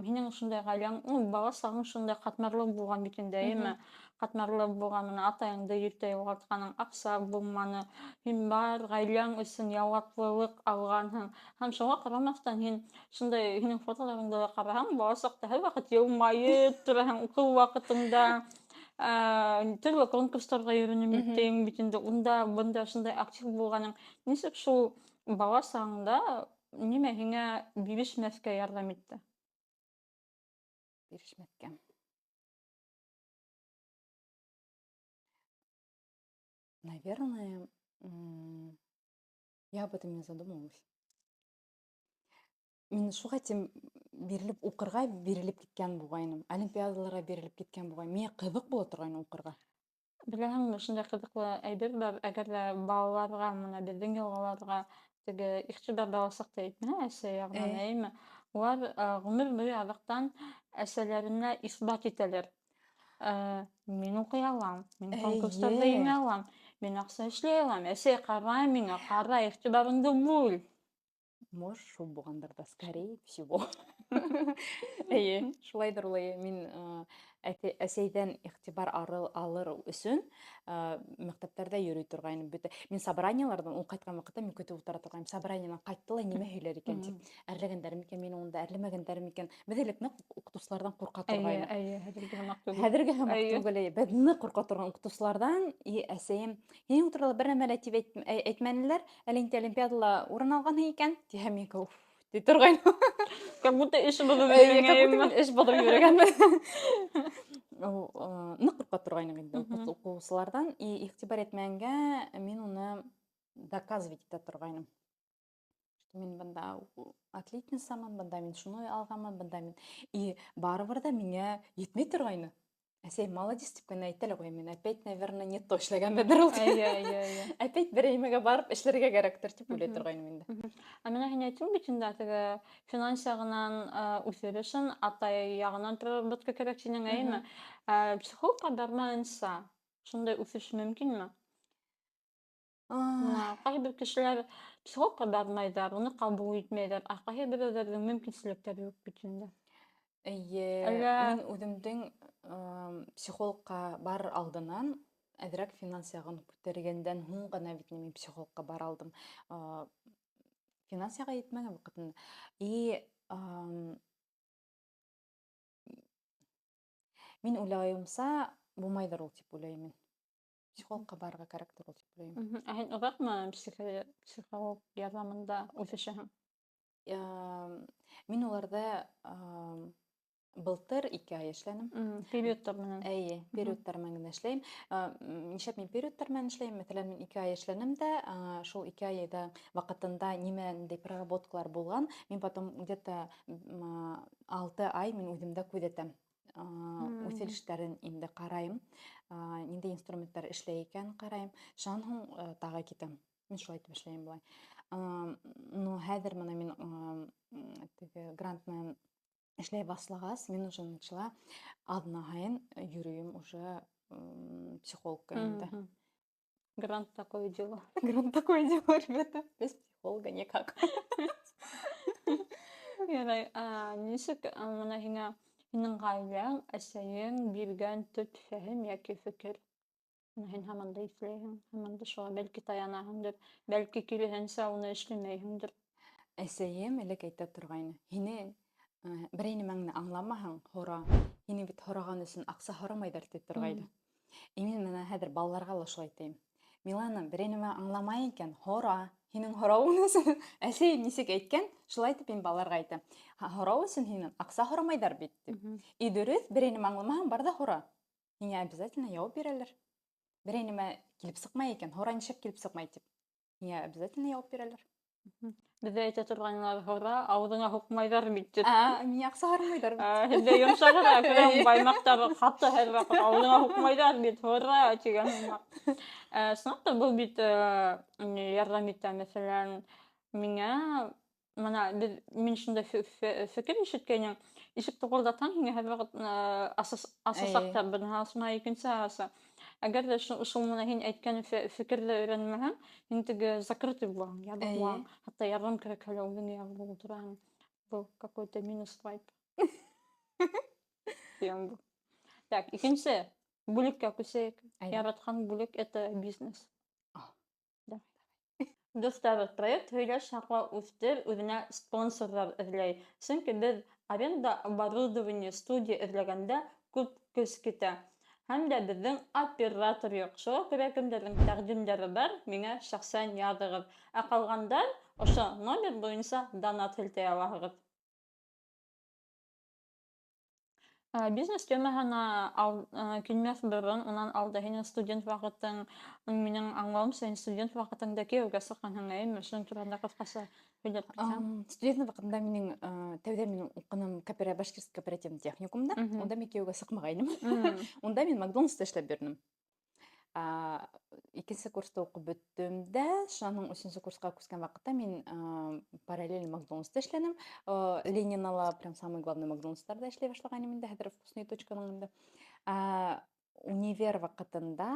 һинең шундай ғаиләң, бала сағың шундай ҡатмарлы булған бит инде, әйеме? Ҡатмарлы булған, менә атайыңды иртә юғалтҡаның, аҡса булманы. Һин бар ғаиләң өсөн яуаплылыҡ алғанһың. Һәм шуға ҡарамаҫтан һин шундай һинең фотоларыңды ҡараһаң, бала саҡта һәр ваҡыт йылмайып тораһың, уҡыу ваҡытында. Төрлө конкурстарға йөрөнөм иттең бит инде, унда-бында шундай актив булғаның. Нисек шул бала сағыңда нимә һиңә бирешмәҫкә ярҙам итте? Бирешмәҫкә. Наверное, я об этом не задумывалась. Мин шуға тим бирелеп уҡырға бирелеп киткән булғайным. Олимпиадаларға бирелеп киткән булғайным. Миңә ҡыҙыҡ була торғайны уҡырға. Беләһеңме, шундай ҡыҙыҡлы әйбер бар, әгәр ҙә балаларға, менә беҙҙең йылғаларға теге иғтибар бала саҡта итмә, әсә яғынан, әйеме? Улар ғүмер буйы аҙаҡтан әсәләренә исбат итәләр. Мин уҡый алам, мин конкурстарҙа еңә алам, мин аҡса эшләй алам, әсәй, ҡара миңә, ҡара, иғтибарыңды бүл. Может, шул булғандыр да, скорее всего. Эйе, шулайдыр ул. Мин әсәйдән игътибар алыр өчен мәктәптәрдә йөри торгайным бөтә. Мин собраниелардан ул кайткан вакытта мин көтеп утыра торгайным. Собраниенан кайттылар, ниме һөйләр икән дип. Әрләгәннәр микән мине унда, әрләмәгәннәр микән? Без элек нык укытучылардан курка торгайны. Әйе, хәзерге һымак түгел. Хәзерге һәм Әйе. түгел, бер нык курка торган укытучылардан, и әсәем, һин утырып бер нәмә лә әйтмәнеләр, әле инде олимпиадала урын алган икән, диһәм мин уф, ди торгайным. Как будто эш булып Как будто йөргәнмен. мен эш булып йөргәнмен. Нык курка торгайным инде укучылардан, и игътибар етмәгәнгә мин уны доказывать итә торгайным. Мин бында отличницамын, бында мин шуны алганмын, бында мин. И барыбер да миңа етмәй торгайны. Әсәй молодец дип кенә әйтәләр гой, мин опять, наверное, не то эшләгәнмендер ул. Әйе. Опять бер әймәгә барып эшләргә кирәктер дип уйлый торгайным инде. Ә менә һин әйттең бит инде теге финанс ягынан үсешен, атай ягынан торырга кирәк синең әйме? Психологка бармаенча шундай үсеш мөмкинме? Менә кайбер кешеләр психологка бармайдар, уны кабул итмәйдәр, ә кайберләрнең мөмкинчелекләре юк бит инде. Әйе, Әллә- мин үземдең психологка бар алдынан әзрәк финанс ягын күтәргәндән һуң гына бит мин психологка бар алдым. Финанс ягы етмәгән вакытында. И мин уйлавымса, булмайдыр ул дип уйлыйм мин. Психологка барырга кирәктер ул дип уйлыйм. Ә һин озакмы психолог ярдәмендә үсешәһең? Мин уларда былтыр 2 ай эшләнем. Периодтар менән. Әйе, периодтар менән эшләйм. Нишләп мин периодтар менән эшләйм? Мәсәлән, мин 2 ай эшләнем дә, шул 2 айда вакытында нимәндәй проработкалар булган, мин потом где-то 6 ай мин үземдә күзәтәм. Үсештәрен инде карайм. Нинди инструменттар эшләй икән карайм. Шуннан һуң тагы китәм. Мин шулай итеп эшләйм болай. Ну, хәзер менә мин теге грантны эшләй башлагас, мин уже начала аднагайын йөрим уже психологка инде. Грант такое дело. Грант такое дело, ребята. Без психолога никак. Ярай, нисек менә һинең гаиләң, әсәең биргән төп фәһем яки фикер? Менә һин һаман да эшләйһең, һаман да шуңа бәлки таянаһыңдыр, бәлки киреһенчә уны эшләмәйһеңдер. Әсәем элек әйтә торгайны. Һине берәй нәмәңне аңламаһаң, һора. Һине бит һораган өчен акча һорамайдыр дип торгайды. Мин менә хәзер балаларга ла шулай әйтәм. Милана, берәй нәмә аңламай икән, һора. Һинең һорауың өчен әсәем нисек әйткән, шулай итеп мин балаларга әйтәм. Һорау өчен һинең акча һорамайдыр бит дип. И дөрес, берәй нәмә аңламаһаң, бар да һора. Һиңа обязательно җавап бирәләр. Берәй нәмә килеп сыкмай икән, һора ничек килеп сыкмай дип. Һиңа обязательно җавап бирәләр. Бездә әйтә торганнар, һора, авызыңа һукмайдар бит дип. Миңа акча һорамайдыр бит. Һездә йомшаграк, баймактар хатта һәр вакыт авызыңа һукмайдар бит, һора дигән һымак. Сынап та был бит ярдәм итә, мәсәлән, миңа менә мин шундай фикер ишеткәнем, ишек тугылдатаң, һиңа һәр вакыт асасактар, берне асма, икенче аса. Әгәр дә шул менә һин әйткән фикерне өйрәнмәһәң, һин теге закрытый булаң, ябык. Хатта ярдәм кирәк хәле үзеңә ябык утыраң. Бу какой-то минус вайп. Так, икенче бүлеккә күсәк. Яраткан бүлек это бизнес. Достар, проект һөйләш һакла үстер, үзенә спонсорлар эзләй. Чөнки без аренда оборудование студия эзләгәндә күп көч китә. Һәм дә безнең оператор юк. Шуңа күрә кемдәрнең тәкъдимнәре бар, миңа шәхсән языгыз. Ә калгандар ошо номер буенча донат итә аласыз. Бизнес темаһына килмәс борын, унан алда һинең студент вакытың, минең аңлавымча, студент вакытыңда кияүгә сыкканһың, әйеме? Шуның турында кыскасы һөйләп китсәң. Студент вакытында минең тәүдә мин укыным Башкирский кооперативный техникумда. Онда мин кияүгә сыкмагайным. Онда мин Макдональдста эшләп бирдем. Икенче курста укып беттемдә, шуның 3нче курска күскән вакытта мин параллель Макдональдста эшләнем. Ленинала прям самый главный Макдональдстарда эшләй башлаганым инде, хәзер вкусный точканың инде. Универ вакытында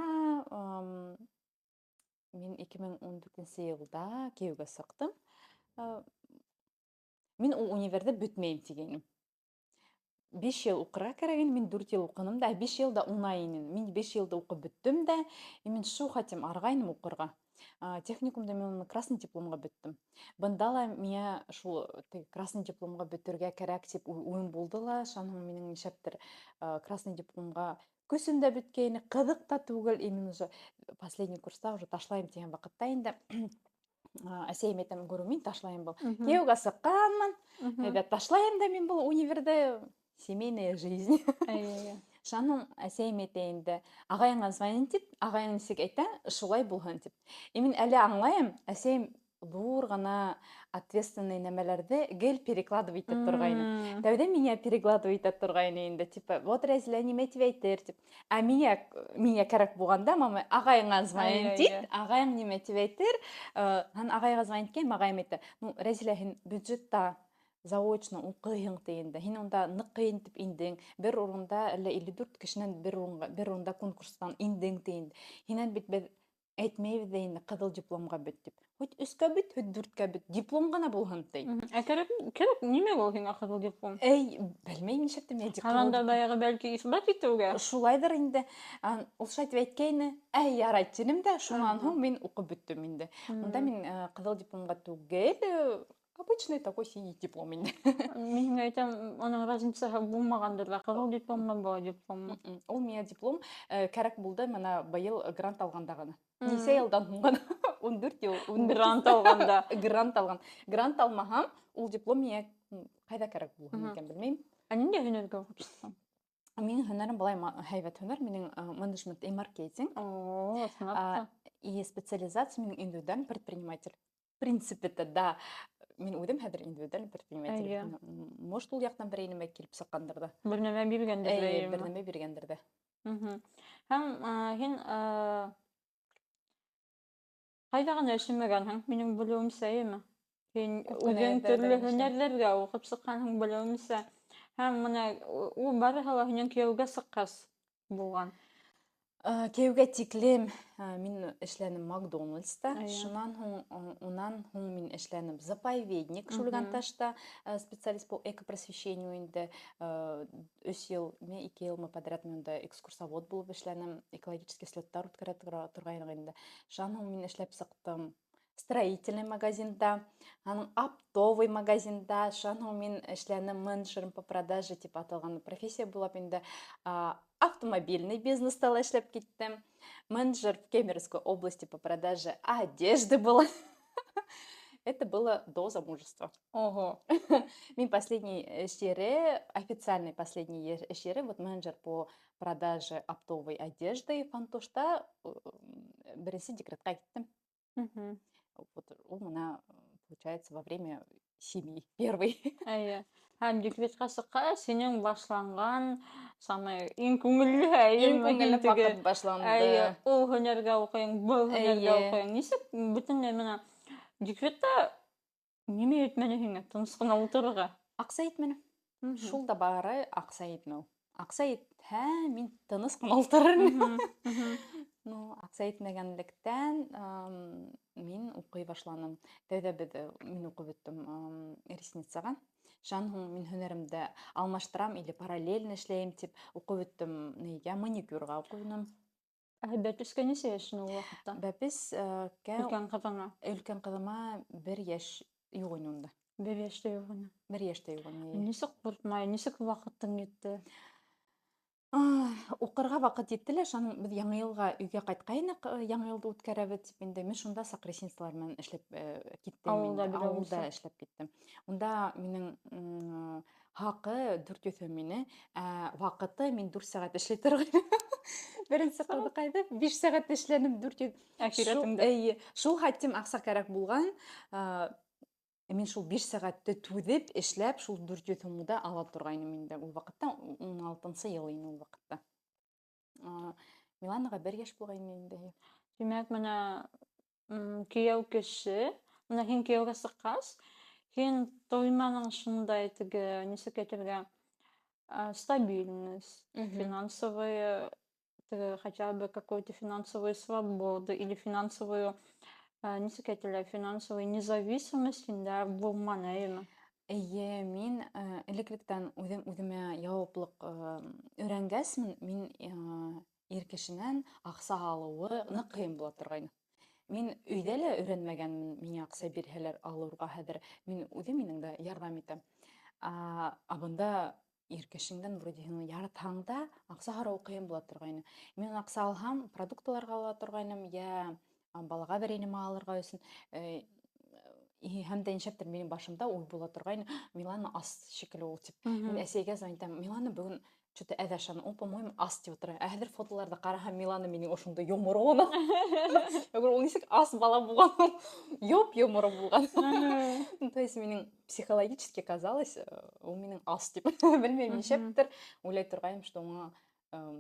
мин 2014 елда кияүгә сыктым. Мен ул универде бүтмейм дегенім. 5 жыл оқырға кереген, мен 4 жыл оқыным да, 5 жылда оңайынын. Мен 5 жылда оқып бүттім да, мен шу хотим арғайным оқырға. Техникумда мен красный дипломға бүттім. Бындала меня шул красный дипломға бүттірге керек деп ойым болдыла, шаның менің нешептір красный дипломға көсімді бүткені, қыдық та түгіл, именно уже последний курста уже ташлайым деген вақытта енді әсейім етім көру мен ташлайым бұл. Кеуға сыққанмын, ташлайым да мен бұл универде семейная жизнь. Шаның әсейім етейінді ағайыңа звонин деп, ағайың несек әйтті, шулай болған деп. Мен әлі аңлайым, әсейім лур ғана ответственный нәмәләрді гел перекладывать ет тұрғайны. Тәуде меня перекладывать ет тұрғайны енді, типа, вот Рәзилә неме тебе әйтер деп. А меня кәрәк болғанда, мама, ағайыңа звонин дейді, ағайың неме тебе әйтер, ағайға звонин кен, ағайым әйтті, ну, Рәзилә, хен бюджетта заочно оқиың дейінді. Хен онда нық қиын тіп индің, бір орында әлі 54 кішінен бір орында конкурстан индің дейінді. Хенен бит бәд әйтмейбі дейінді қыдыл дипломға бүт деп. Хоть үсқа бүт, хоть дүртқа бүт. Диплом ғана болған дейін. Керек неме ол хенға қыдыл диплом? Білмеймін шепті мен диплом. Қаранда баяғы бәлкі исбат етуге? Шулайдыр енді. Ол шайтып әйткейні, ярайт женім де, шуңан хоң мен оқы бүттім енді. Онда мен қыдыл дипломға түгел, обычный такой синий диплом енді. Мен айтам, оның разницаға болмағандыр, қыдыл диплом ма, бұл диплом ма? Ол меня диплом кәрәк болды, мана байыл грант алғандағаны. Несе елдан ғана? 14 ел. Грант алғанда. Грант алмағам, ол диплом меня қайда кәрәк болған екен білмеймін. Ненде hünерге оқып шыққан? Менің hünерім былай хайват hünер, менің менеджмент и маркетинг. Сынапты. И специализация менің индивидуальный предприниматель. В принципе-то, да. Мен өйдім әдір индивидуальный предприниматель. Может, ол яқтан бір енеме келіп саққандырды. Бірнеме бергендірді. Бірнеме бергендірді. Хен қайдаған өшімеген, менің білуім сәйімі? Хен өген түрлі hünерлерге оқып сыққан білуім сәй. Мұна, ол бары қала хенен кеуге сыққас болған. Кеуге тиклем мен эшләнем Макдональдста, шунан онан мен эшләнем заповедник Шульганташта, специалист по экопросвещению инде 3 ел, 2 елмы подряд менде экскурсовод булып эшләнем, экологический слеттар үткәрә торгайны инде. Шунан мен эшләп сыктым строительный магазинда, оптовый магазинда, шунан мен эшләнем менеджером по продаже, типа аталган профессия булып инде. Автомобильный бизнес стала эшләп киттем. Менеджер в Кемеровской области по продаже одежды была. Это было до замужества. Ого. Min последний эшере, официальный последний эшере, вот менеджер по продаже оптовой одежды Фантошта, бірінші декретқа киттем. Вот у меня получается во время семьи первый. Һәм декретқа сыққа сенің башланған самай ең көңілі әйім вақыт башланды. Ол hünерге оқиың, бұл hünерге оқиың. Несіп бүтін мені декретта неме етмені хеңе тынысқына отырға? Ақса етмені. Шул да бары ақса етмеу. Ақса ет, мен тынысқына отырырын. Ақса етмегенліктен мен оқи башланым. Тәуді мен оқы бүттім ресницаға. Шанғын мен hünерімді алмаштырам или параллельно эшлейм деп оқы бүттім маникюрға оқы бүттім. Бәпіс кәнесе ешін ол уақытта? Бәпіс үлкен қыдыңа? Үлкен қыдыма 1 яш юғын онда. 1 яшта юғын? 1 яшта юғын. Несік құртмай, несік вақыттың етті? Оқырға вақыт еттілі, шаның біз яңы елға үйге қайтқайынық, яңы елді өткәрәбет, мен шында сақресинсылармен эшлеп кеттім. Ауылда эшлеп кеттім. Онда менің хақы 4 өтімені, вақыты мен 4 сағат эшлей тұрғын. Бірінші қылды қайды, 5 сағат эшленім 4 өтімді. Шул хаттем ақса кәрәк болған, мен шул 5 сағатты түдіп, эшләп, шул 4 өтімді ала тұрғайны менде. Ол вақытта 16-сы елейін ол вақытта. Миланаға 1 яш болғайны менде. Демек, мына кеяу кеші, мына хен кеяуға сыққас, хен тойманың шындай тігі, несі кетірге стабильность, финансовые, хотя бы какую-то финансовую свободу или финансовую финансовой независимости, да, болманы. Әйе, мин элеклектән үҙемә яуаплык өйрәнгәсмен, мин ир кешенән аҡса алыуы ныҡ ҡыйын була торғайны. Мин өйҙә лә өйрәнмәгәнмен, миңә аҡса бирһәләр алырға хәҙер. Мин үҙем минең дә ярҙам итәм. Бында ир кешеңдән вроде һин яратһаң да аҡса һорау ҡыйын була торғайны. Мин аҡса алһам, продуктыларға ала торғайным, йә балаға бер нәмә алырға өсөн. Һәм дә нишәптер минең башымда уй була торғайны, Милана ас шикелле ул тип. Мин әсәйгә звонить итәм, Милана бөгөн что-то әҙәшән, ул, по-моему, ас тип утыра. Ә хәҙер фотоларда ҡараһам, Милана минең ошонда йомро. Я говорю, ул нисек ас бала булған? Йоп-йомро булған. То есть минең психологически казалось, ул минең ас тип. Белмәйем, нишәптер уйлай торғайным, что уңа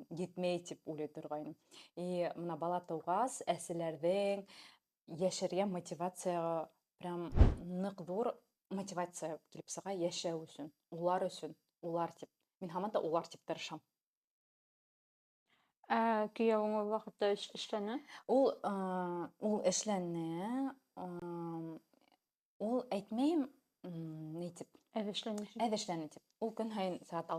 етмәй тип уйлай торғайным. И мына бала тыуғас, әсәләрҙең йәшәргә мотивацияға прям ныҡ ҙур мотивация килеп сыға йәшәү өсөн, улар тип. Мин һаман да улар тип тырышам. Кейәүең ул ваҡытта эшләне? Ул эшләне, ул әйтмәйем, ни тип, Әҙ эшләне. әҙ эшләне тип. Ул көн һайын сәғәт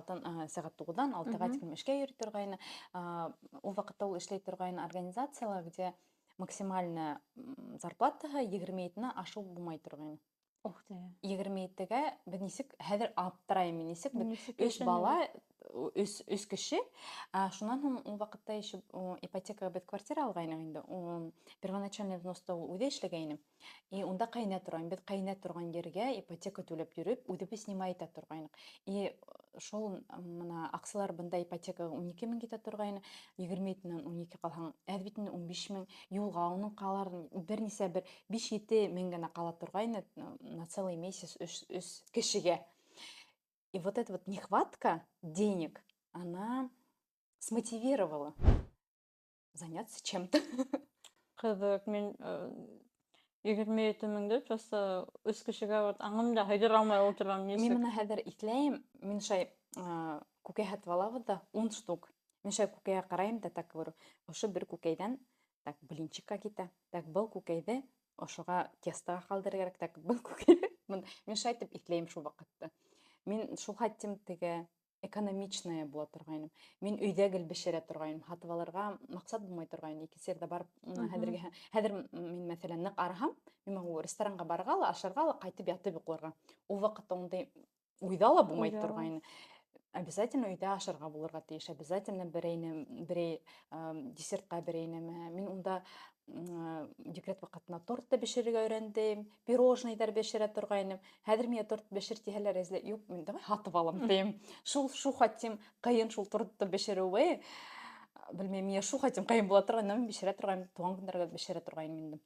9-дан 6-ға тиклем эшкә йөрөй торғайны. Ул ваҡытта ул эшләй торғайны организацияла, где максимальная зарплатаһы 20 ашыу булмай торғайны. Ух ты. 20-гә бер нисек хәҙер аптырайым, нисек өс бала, өс кеше. Шунан һуң ул ваҡытта еще ипотекаға беҙ квартира алғайныҡ инде. Первоначальный взноста ул үҙе эшләгәйне. И унда ҡайнә торғайны. Беҙ ҡайнә торған ергә ипотека түләп йөрөп, үҙебеҙ снимай итә торғайныҡ. И шул мына аҡсалар бында ипотекаға 12 мең китә торғайны. 20-нән 12 ҡалһаң, әҙ бит 15 мең юлға, уның ҡалар бер нисә бер 5-7 мең генә ҡала торғайны на целый месяц өс кешегә. И вот эта вот нехватка денег, она смотивировала заняться чем-то. Ҡыҙыҡ, мин 27 меңде просто өс кешегә аңымда һыйдыра алмай ултырам. Мин бына хәҙер иҫләйем, мин шай күкәй һатып алабыҙ да 10 штук. Мин шай күкәйгә ҡарайым да, так говорю, ошо бер күкәйҙән так блинчикка китә, так был күкәйҙе ошоға тестаға ҡалдырыр кәрәк, так был күкәйҙе. Мин шай итеп иҫләйем шул ваҡытта. Мин шул хаттим теге экономичная була торғайным. Мин өйҙә гел бешерә торғайным. Һатып алырға маҡсат булмай торғайны. Икенсе ерҙә барып, хәҙер мин мәҫәлән ныҡ арыһам, мин могу ресторанға барырға ла, ашарға ла, ҡайтып ятып йоҡларға. Ул ваҡытта ундай уйҙа ла булмай торғайны. Обязательно өйҙә ашарға булырға тейеш. Обязательно берәй десертҡа берәй нәмә. Мин унда декрет ваҡытына торт та бешерергә өйрәндем, пирожныйҙар бешерә торғайным. Хәҙер миңә торт бешер тиһәләр, юҡ, мин давай һатып алам тием. Шул хатим ҡыйын шул тортты бешереүе. Белмәйем, миңә шул хатим ҡыйын була торғайны, мин бешерә торғайным, туған көндәргә бешерә торғайным инде.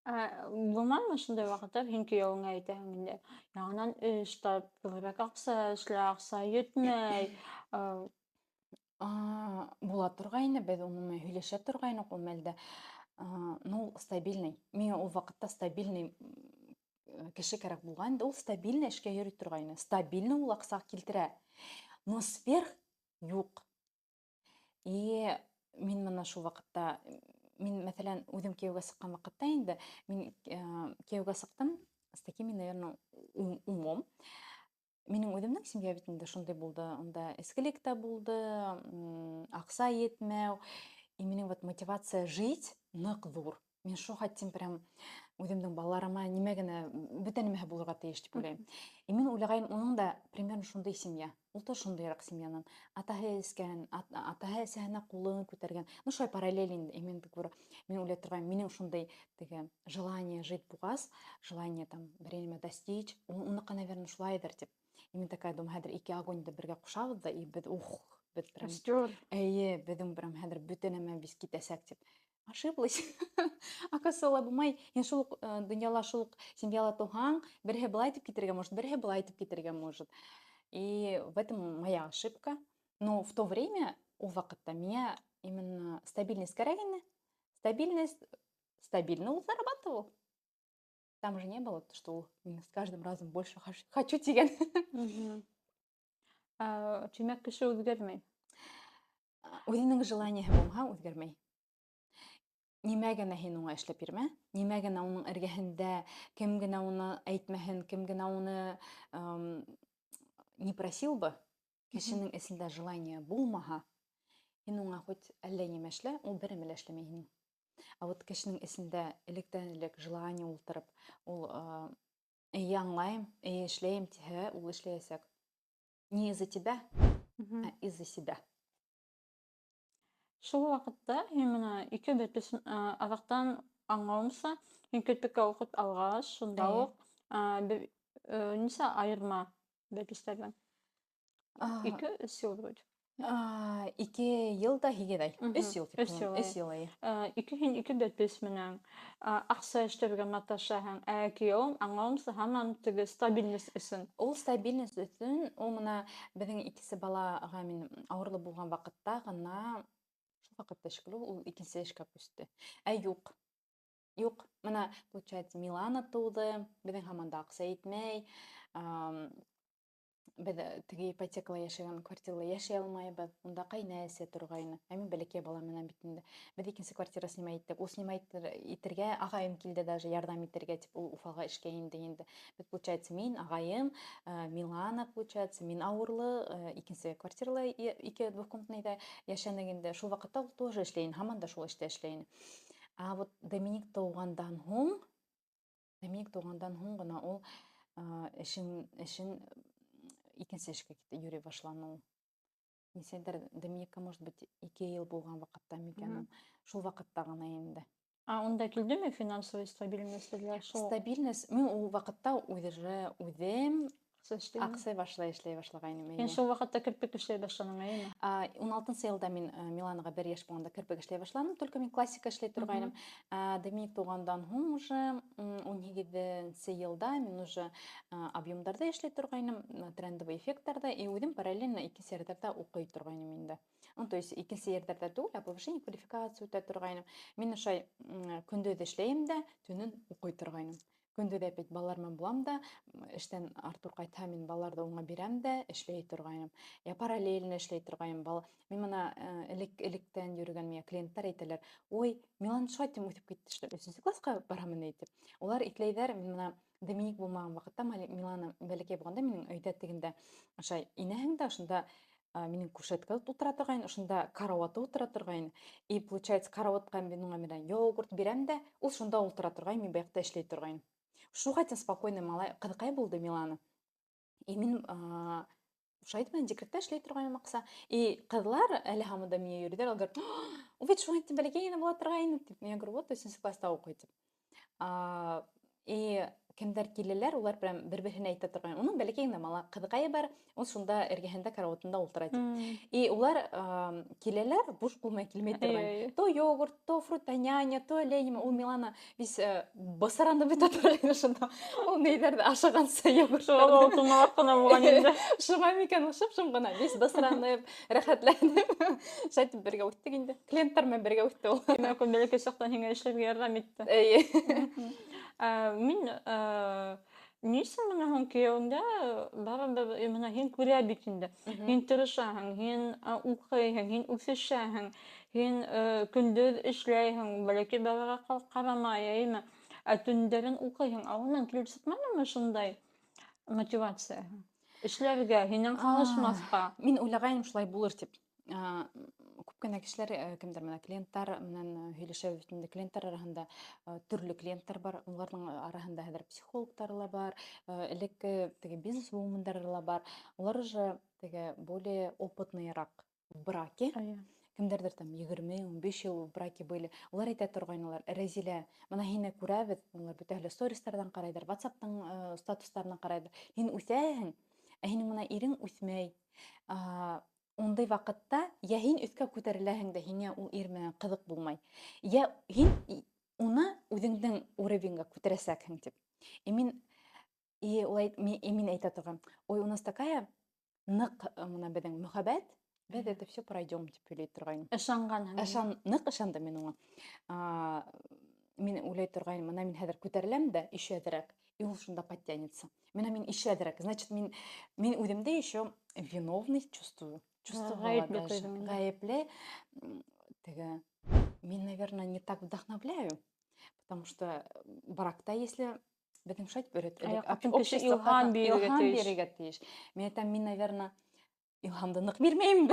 Булмаймы шундай ваҡыттар, һин кейәүеңә әйтәһең инде, яңынан эш тап, күберәк аҡса эшлә, аҡса етмәй. Була торғайны, беҙ уны һөйләшә торғайныҡ ул мәлдә. Ну, стабильный. Миңә ул ваҡытта стабильный кеше кәрәк булған. Ул стабильный эшкә йөрөй торғайны. Стабильный ул аҡса килтерә. Но сверх юҡ. И мин мына шул ваҡытта, мин, мәҫәлән, үҙем кейәүгә сыҡҡан ваҡытта инде, мин кейәүгә сыҡтым с такими, наверное, умом. Минең үҙемнең семья бит инде шундай булды. Унда эскелек тә булды, аҡса етмәү. И минең вот мотивация жить ныҡ ҙур. Мин шул хаттим прям үҙемдең балаларыма нимә генә, бөтә нәмәһе булырға тейеш тип уйлайым. И мин уйлағайным, уның да примерно шундай семья. Ул да шундайыраҡ семьянан. Атаһы эскән, атаһы әсәһенә ҡулын күтәргән. Ну, шулай параллель инде. Мин уйлай торғайным, минең шундай теге желание жить булғас, желание там бер нәмә достичь, уныҡы, наверное, шулайҙыр тип. И мин такая думаю, хәҙер ике огоньды бергә ҡушабыҙ да, и беҙ прям... Әйе, беҙҙең прям хәҙер бөтә нәмә без китәсәк тип. Ошиблась. Оказывается, ла булмай. Һин шул донъяла, шул семьяла тыуһаң, береһе былай итеп китергә может, береһе былай итеп китергә может. И в этом моя ошибка. Но в то время, ул ваҡытта, миңә именно стабильность кәрәк ине. Стабильно ул зарабатывал. Там же не было, что с каждым разом больше хочу тигән. Тимәк, кеше үҙгәрмәй. Үҙенең желаниеһы булһа, үҙгәрмәй. Нимә генә һин уңа эшләп йөрмә, нимә генә уның эргәһендә, кем генә уны әйтмәһен, кем генә уны не просил бы, кешенең эсендә желание булмаһа, һин уңа хоть әллә нимә эшлә, ул береме лә эшләмәй һинең. А вот кешенең эсендә электән-элек желание ултырып, ул әйе аңлайым, әйе эшләйем тиһә, ул эшләячәк. Не из-за тебя, а из-за себя. Шул вакытта һин менә ике бетүсен аҙаҡтан аңлауымса, һин көтөккә уҡып алғас, шунда Эйе. уҡ нисә айырма бәпестәрҙән? 2-3 йыл вроде. 2 йыл да 8 ай. 3 йыл тип 3 йыл, 3 йыл эйе. Һин ике бәпес менән аҡса эшләргә маташаһың, ә кейәүең аңлауымса һаман теге стабильность өсөн. Ул стабильность өсөн, ул менә беҙҙең икенсе балаға мин ауырлы булған ваҡытта ғына, шул ваҡытта шикелле ул икенсе эшкә күсте. Ә юҡ. Юҡ, менә, получается, Милана тыуҙы, беҙҙең һаман да аҡса етмәй, беҙ теге ипотекала йәшәгән квартирала йәшәй алмайбыҙ, унда ҡәйнә-әсә торғайны. Ә мин бәләкәй бала менән бит инде. Беҙ икенсе квартира снимай иттек. Ул снимай итергә ағайым килде даже ярҙам итергә тип, ул Уфаға эшкә инде инде. Беҙ, получается, мин, ағайым, Милана, получается, мин ауырлы, икенсе квартирала 2 двухкомнатныйҙа йәшәнек инде. Шул ваҡытта ул тоже эшләй, һаман да шул эштә эшләй. А вот Доминик тыуғандан һуң ғына ул эшен икенсе эшкә йөрөй башланы ул. Нисәдер, Доминикка, может быть, 2 йыл булған ваҡытта микән, шул ваҡытта ғына инде. Унда килдеме финансовый стабильность для шул? Стабильность, мин ул ваҡытта үҙем аҡса эшләй башлағайным. Һин шул ваҡытта кирпек эшләй башланың, әйеме? 16 йылда мин Миланаға 1 йәш булғанда кирпек эшләй башланым, только мин классика эшләй торғайным. Доминик тыуғандан һуң уже 18 йылда мин уже объемдарда эшләй торғайным, трендовый эффекттарда, и үҙем параллельно икенсе ерҙәрҙә уҡый торғайным инде. То есть икенсе ерҙәрҙә түгел, а повышение квалификация үтә торғайным. Мин ошай көндөҙ эшләйем дә, төнөн уҡый торғайным. Көндөҙ әпәт балалар менән булам да, эштән Артур ҡайтһа, мин балаларҙы уңа бирәм дә, эшләй торғайным. Я параллельно эшләй торғайным. Мин бына электән йөрөгән миңә клиенттар әйтәләр: "Ой, Милан шулай тип үҫеп китте, 3-нче классҡа барамын" әйтеп. Улар итләйҙәр, мин бына Доминик булмаған ваҡытта, Милана бәләкәй булғанда, минең өйҙә тегендә ошай инәһең дә, ошонда минең кушетка ултыра торғайны, ошонда карауаты ултыра торғайны. И, получается, карауатҡа мин уға менән йогурт бирәм дә, ул шунда ултыра торғайны, мин баяҡта эшләй торғайным. Шуға тиң спокойный малай, ҡыҙыҡай булды Милана. И мин ошайтып менән декретта эшләй торғайным аҡса. И ҡыҙлар әле һаман да миңә йөрөйҙәр, ул говорит: "Ул бит шулай тип бәләкәй генә була торғайны" тип. Я говорю: "Вот 3-нче класста уҡый" тип. И кемдәр киләләр, улар прям бер-береһенә әйтә торғайны. Уның бәләкәй генә мала ҡыҙыҡайы бар, ул шунда эргәһендә карауатында ултыра тип. И улар киләләр, буш булмай килмәй торғайны. То йогурт, то фрутоняня, то ләйнеме. Ул Милана вис бысранып бөтә торғайны шунда. Ул нейҙәрҙе ашағансы йогурт. Шуға тумалаҡ ҡына булған инде. Шуға микән ул шып-шым ғына, вис бысранып, рәхәтләнеп, шайтып бергә үттек инде. Клиенттар менән бергә үтте ул. Демәк, ул бәләкәй саҡтан һиңә эшләргә ярҙам итте. Эйе. Мин нисә менән һуң кейәүеңдә барыбер менә һин күрә бит инде. Һин тырышаһың, һин уҡыйһың, һин үҫешәһең, һин көндөҙ эшләйһең, бәләкәй балаға ҡарамай, әйеме? Ә төндәрен уҡыйһың. Унан килеп сыҡманымы шундай мотивацияһы? Эшләргә, һинән ҡалышмаҫҡа. Мин уйлағайным шулай булыр тип. Күп кенә кешеләр, кемдер менән клиенттар менән һөйләшә бит инде. Клиенттар араһында төрлө клиенттар бар. Уларҙың араһында хәҙер психологтар ла бар, элекке теге бизнес-вумендары ла бар. Улар уже теге более опытныйыраҡ в браке. Кемдәрҙер там 20-15 йыл в браке были. Улар әйтә торғайнылар: "Рәзилә, бына һине күрәбеҙ." Улар бөтәһе стористарҙан ҡарайҙар, WhatsApp-тың статустарынан ҡарайҙар. Һин үҫәһең, ә һинең менән ирең үҫмәй. Ундай ваҡытта йә һин өҫкә күтәреләһең дә, һиңә ул ир менән ҡыҙыҡ булмай, йә һин уны үҙеңдең уровеньға күтәрәсәкһең тип. Мин әйтә торғайным: "Ой, у нас такая ныҡ беҙҙең мөхәббәт, беҙ это все пройдем" тип һөйләй торғайным. Ышанғанһың. Ныҡ ышандым мин уға. Мин уйлай торғайным, мына мин хәҙер күтәреләм дә, ишәҙерәк, и ул шунда подтянется. Мин ишәҙерәк, значит, мин үҙемде еще виновный чувствую. Гаепле. Теге Мен, наверное, не так вдохновляю, потому что бракта, если беден шать берет, Атын кеше общество илһам катна бирергә илһам тейеш. береге тиеш. Мен айтам, мен, наверное, илһамды нык бирмәйм.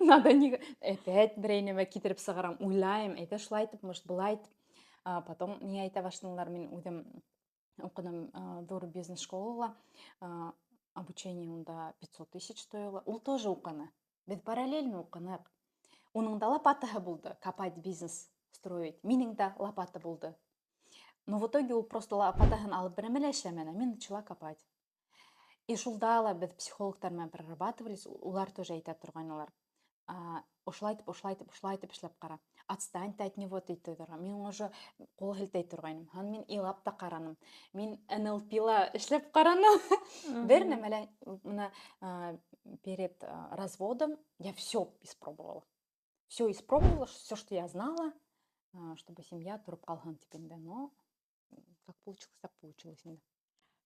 Надо не опять берәйнеме китереп сыгарам, уйлайм, әйдә шулай итеп, может, былай итеп. Потом не айта башлыйлар, мен үдем укыдым Дор бизнес школала, обучение унда 500 тысяч стоило. Ул тоже укыны. Бед параллельно укынык. Уның да лопатаһы булды, копать бизнес строить. Минең дә лопата булды. Но в итоге ул просто лопатаһын алып берәмәлә эшләмәне, мин начала копать. И шулда ла бед психологтар менән прорабатывались, улар тоже әйтә торганнар. Ушулай итеп эшләп кара. Отстань от него дейт торган. Мин уже кул һелтәй торгайным. Һәм мин илап та караным. Мин NLP-ла эшләп караным. Бер нәмәлә менә перед разводом я все испробовала. Все испробовала, все, что я знала, чтобы семья торып калган типендә. Но как получилось, так получилось инде.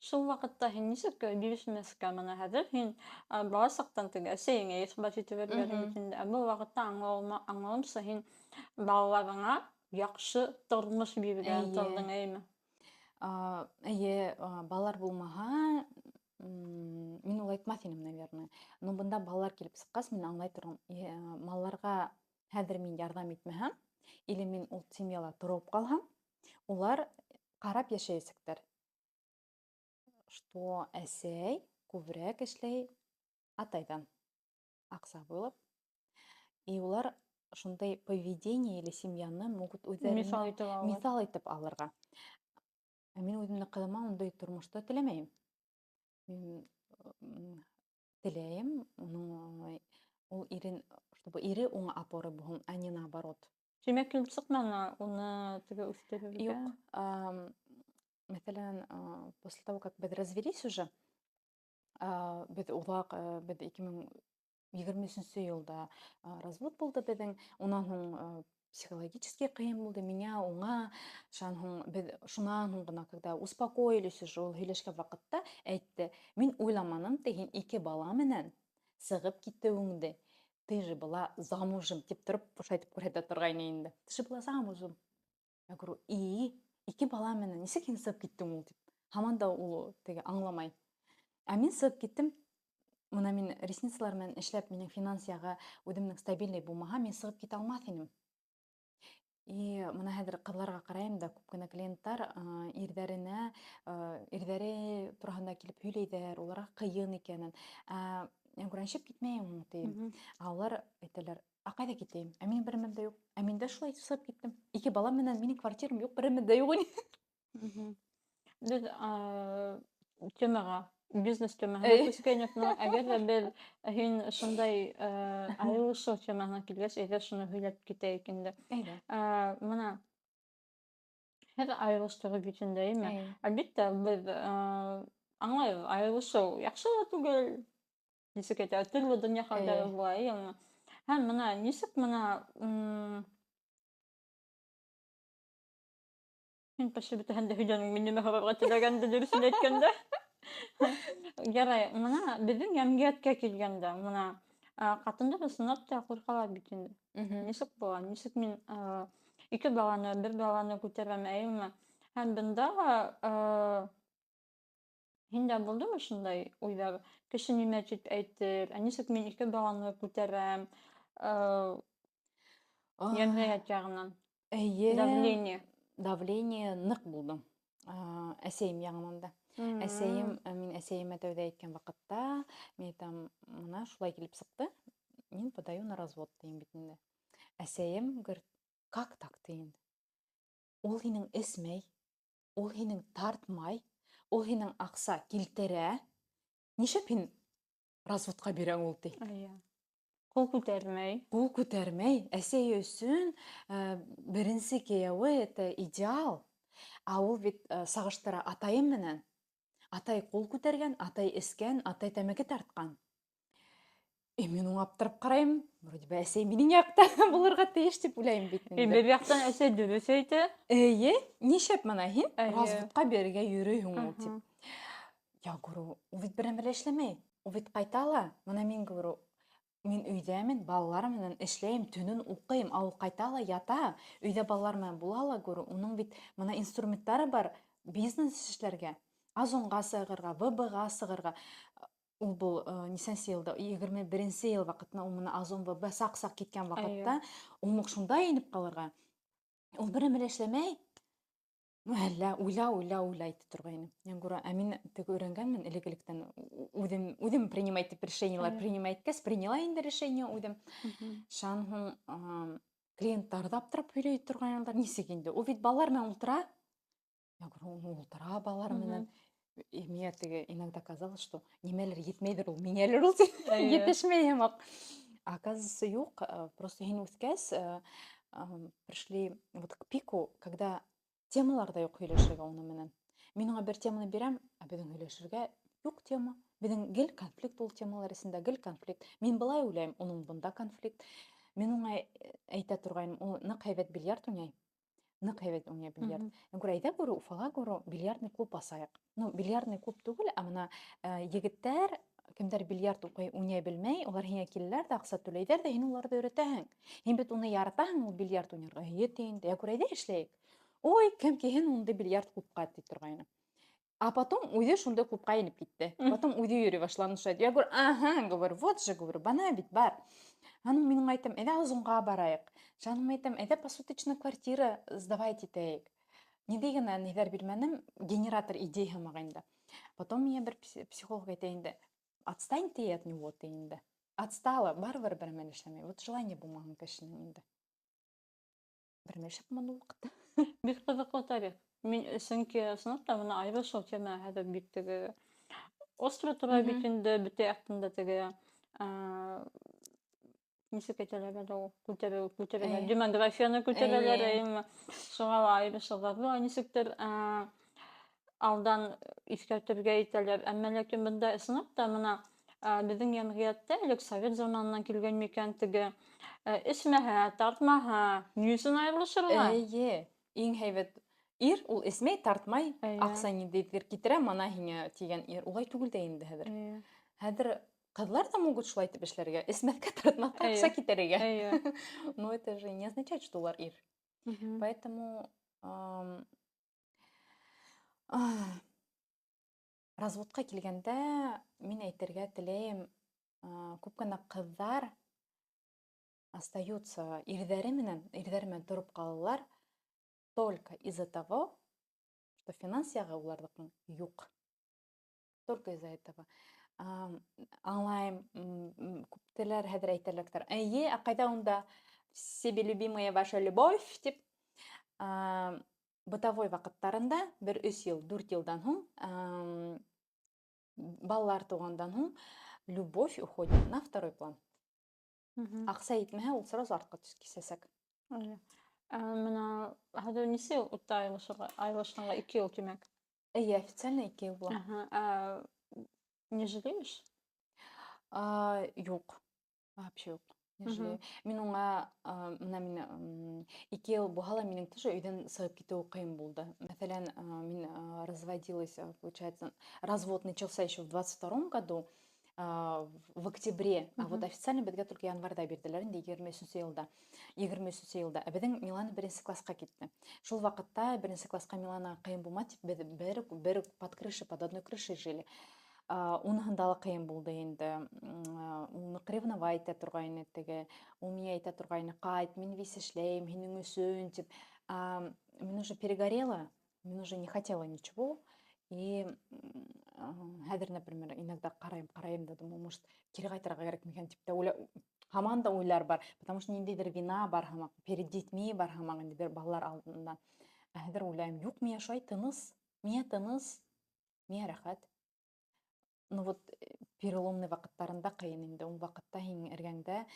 Шул вакытта һин нисек бизнеска менә хәзер һин бала сактан теге сәеңә исбат итеп биргән бит инде. Бу вакытта аңлавымча һин балаларыңа яхшы тормыш биргән Әйе. тордың, әйме? Әйе, балалар булмаһа, мин ул әйтмәс инем, наверное. Но бында балалар килеп сыккас, мин аңлай торам, малларга хәзер мин ярдәм итмәһәм, или мин ул семьяла торып калһам, улар карап яшәячәктәр. Что әсәй күбрәк эшләй атайдан акса булып. И улар шундай поведение или семьяны могут Мисал үзләренә итеп алып. мисал итеп алырга. Мин үземне кызыма ундай тормышта теләмәйм. Мин теләйм, ул ирен, чтобы ире уңа опоры булһын, а не наоборот. Тимәк, килеп сыкманы уны теге үстерергә? Юк. Мәсәлән, после того, как бед развелись уже, бед улак, бед 2023 елда развод булды бедең. Унан һуң психологически кыен булды миңа, уңа. Шунан һуң гына, когда успокоились уже, ул һөйләшкән вакытта әйтте, мин уйламаным, тиһин 2 бала менән сыгып китүеңде. Ты же была замужем, тип торып, бушайтып күрһәтә торгайны инде. Ты же была замужем. Я говорю, 2 бала менән нисек һин сыгып киттең ул дип. Һаман да ул теге аңламай. Мин сыгып киттем. Мына мин ресницалар менән эшләп, минең финансиягә үҙемнең стабильный булмаһа, мин сыгып китә алмаҫ инем. И мына хәзер кызларга карайым да, күп кенә клиенттар ирҙәре тураһында килеп һөйләйҙәр, уларға ҡыйын икәнен. Я говорю, нисек китмәйем тием. Улар әйтәләр, ҡайҙа китәйем? Минең берәмәм дә юҡ. Мин дә шулай сыгып киттем. 2 бала менән минең квартирам юҡ, берәмә дә юҡ. Беҙ темаға, бизнес темаһына күскәйнек, но әгәр ҙә беҙ һин шундай айырылышыу темаһына килгәс, әйҙә шуны һөйләп китәйек инде. Әйҙә. Мына һеҙ айырылыштығыҙ бит инде, әйме? Әлбиттә, беҙ аңлайбыҙ, айырылышыу яҡшы ла түгел. Нисек әйтә, төрлө донъя хәлдәре була, эйеме? Һәм мына нисек мына һин почти бөтәһен дә һөйләнең, мин нимә һорарға теләгәнде, дөрөҫөн әйткәндә. Ярай, мына беҙҙең йәмғиәткә килгәндә, мына ҡатындар ысынлап та ҡурҡалар бит инде. Нисек була? Нисек мин 2 баланы, 1 баланы күтәрәм, әйеме? Һәм бында һиндә булдымы шундай уйҙар? Кеше нимә тип әйтер? Нисек мин 2 баланы күтәрәм? Йәмғиәт яғынан. Эйе. Давление ныҡ булды. Әсәйем яғынан да. Мин әсәйемә тәүҙә әйткән ваҡытта, мин әйтәм, мына шулай килеп сыҡты, мин подаю на развод тием бит инде. Әсәйем говорит, как так тиен? Ул һинең эсмәй, ул һинең тартмай, ул һинең аҡса килтерә. Нишәп һин разводҡа бирәң ул ти? Ҡул күтәрмәй. Ҡул күтәрмәй. Әсәй өсөн беренсе кейәүе это идеал. Ул бит сағыштыра атайым менән. Атай ҡул күтәргән, атай эскән, атай тәмәке тартҡан. Мин уға аптырап ҡарайым. Вроде бы әсәй минең яҡта булырға тейеш тип уйлайым бит инде. Бер яҡтан әсәй дөрөҫ әйтә. Эйе, нишәп мына һин разводҡа бирергә йөрөйһөң ул тип. Я говорю, ул бит берәмә лә эшләмәй. Ул бит ҡайта ла. Мына мин говорю, Мен өйдәмен, балалар менен эшләйм, төнün укыйм, ал кайтала ята. Өйдә балалар менен булала күрү. Уның бит мына инструменттары бар бизнес эшләргә. Озонга сыгырга, ВБга сыгырга. Ул бул нисәнче елда, 21-нче ел вакытында ул мына Озон ВБ сак-сак киткән вакытта, ул шунда инеп калырга. Ул берәм белән эшләмәй, әллә уйла итеп торгайны. Мен күрә, мин теге өйрәнгәнмен элек-электән үзем принимать итеп решениелар принимать иткәс, приняла инде решение үзем. Шан һуң клиентлар да аптырап һөйләй торганнар, нисек инде? Ул бит балалар менән утыра. Я говорю, ул утыра балалар менән. И мне теге иногда казалось, что нимәлер етмәйдер ул, миңәлер ул етешмәй һәм. Оказывается, юк, просто һин үскәс, пришли вот к пику, когда темалар да юк һөйләшергә уның менән. Мин аңа бер теманы бирәм, безнең һөйләшергә юк тема. Безнең гел конфликт ул темалар арасында, гел конфликт. Мин былай уйлайм, уның бунда конфликт. Мин аңа әйтә торгайным, ул нык һәйбәт бильярд уйнай. Нык һәйбәт уйнай бильярд. Мен күрә, әйдә күрү, Уфага күрү, бильярдный клуб асайык. Ну, бильярдный клуб түгел, ә мына егеттәр, кемдер бильярд уйнай белмәй, улар һиңа киләләр дә, акча түләйҙәр дә, һин уларҙы өйрәтәһең. Һин бит уны яратаһың, ул бильярд уйнарга. Инде. Я күрә, әйдә эшләйек. Ой, кем киһен унда бильярд клубка ди торгайны. А потом үзе шунда клубка инеп китте. Потом үзе йөри башланы шулай. Я говорю, ага, говорю, вот же, говорю, бана бит бар. Аның минең әйтәм, әйдә Озонга барайык. Жаным әйтәм, әйдә посуточная квартира сдавать итәйек. Ни дигән ниләр бирмәнем, генератор идея магында. Потом мне бер психолог әйтә инде, отстань ты от него ты инде. Отстала, барыбер бер мәл эшләмәй. Вот желание булмаган кешенең инде. Бер мәл шапман вакытта. Бик кызыклы тарих. Мин сөнки сыныпта мына айбы шул тема хәзер бик теге остро тора бит инде бите яктында теге нисек әйтәләр ул күтәрәләр демографияны күтәрәләр әйме шуңа айбы шуларны нисектер алдан искәртергә итәләр. Әмма ләкин бында сыныпта мына безнең җәмгыятьтә элек совет заманынан килгән микән теге эсмәһә, тартмаһа, ни өчен аерылышырга? Әйе, иң һәйбәт ир ул эсмәй, тартмай, акча ниндидер китерә, мана һиңа тигән ир. Улай түгел дә инде хәзер. Хәзер кызлар да могут шулай итеп эшләргә, эсмәскә, тартмаска акча китерергә. Но это же не означает, что улар ир. Поэтому разводка килгәндә мин әйтергә теләйем, күп кенә кызлар остаются ирҙәре менән тороп калалар только из-за того, что финанс ягы уларҙыҡың юҡ. Только из-за этого. Аңлайым, күптеләр хәҙер әйтәләктәр. Әйе, ә ҡайҙа унда себе любимая ваша любовь тип. Бытовой ваҡыттарында бер 3 йыл, 4 йылдан һуң, балалар тыуғандан һуң, любовь уходит на второй план. Аҡса етмәһә, ул сразу артҡа кисәсәк. Мына хәзер нисә йыл утта айырылышҡанға? 2 йыл тимәк. Әйе, официально 2 йыл була. Не жалеешь? Юҡ. Вообще юҡ. Не жалею. Мин уңа, мына 2 йыл булһа ла минең тоже өйҙән сығып китеү ҡыйын булды. Мәҫәлән, мин разводилась, получается, развод начался еще в 22 году, в октябре, а вот официально беҙгә только январда бирделәр, инде 23 йылда. 23 йылда. Ә беҙҙең Милана 1-нче класска китте. Шул ваҡытта 1-нче класска Милана ҡыйын булмай тип, беҙ бер под крышей, под одной крышей жили. Уныһында ла ҡыйын булды инде. Ул ныҡ ревновать итә торғайны теге. Ул миңә әйтә торғайны, ҡайт, мин вис эшләйем, һинең өсөн тип. Мин уже перегорела, мин уже не хотела ничего. И хәҙер, например, иногда ҡарайым да думаю, может, кире ҡайтырға кәрәк микән тип тә һаман да уйлар бар. Потому что ниндәйҙер вина бар һымаҡ, перед детьми бар һымаҡ, инде балалар алдында. Ә хәҙер уйлайым, юҡ, миңә шулай тыныс, миңә рәхәт. Ну вот переломный ваҡыттарында ҡыйын инде. Ул ваҡытта һин эргәңдә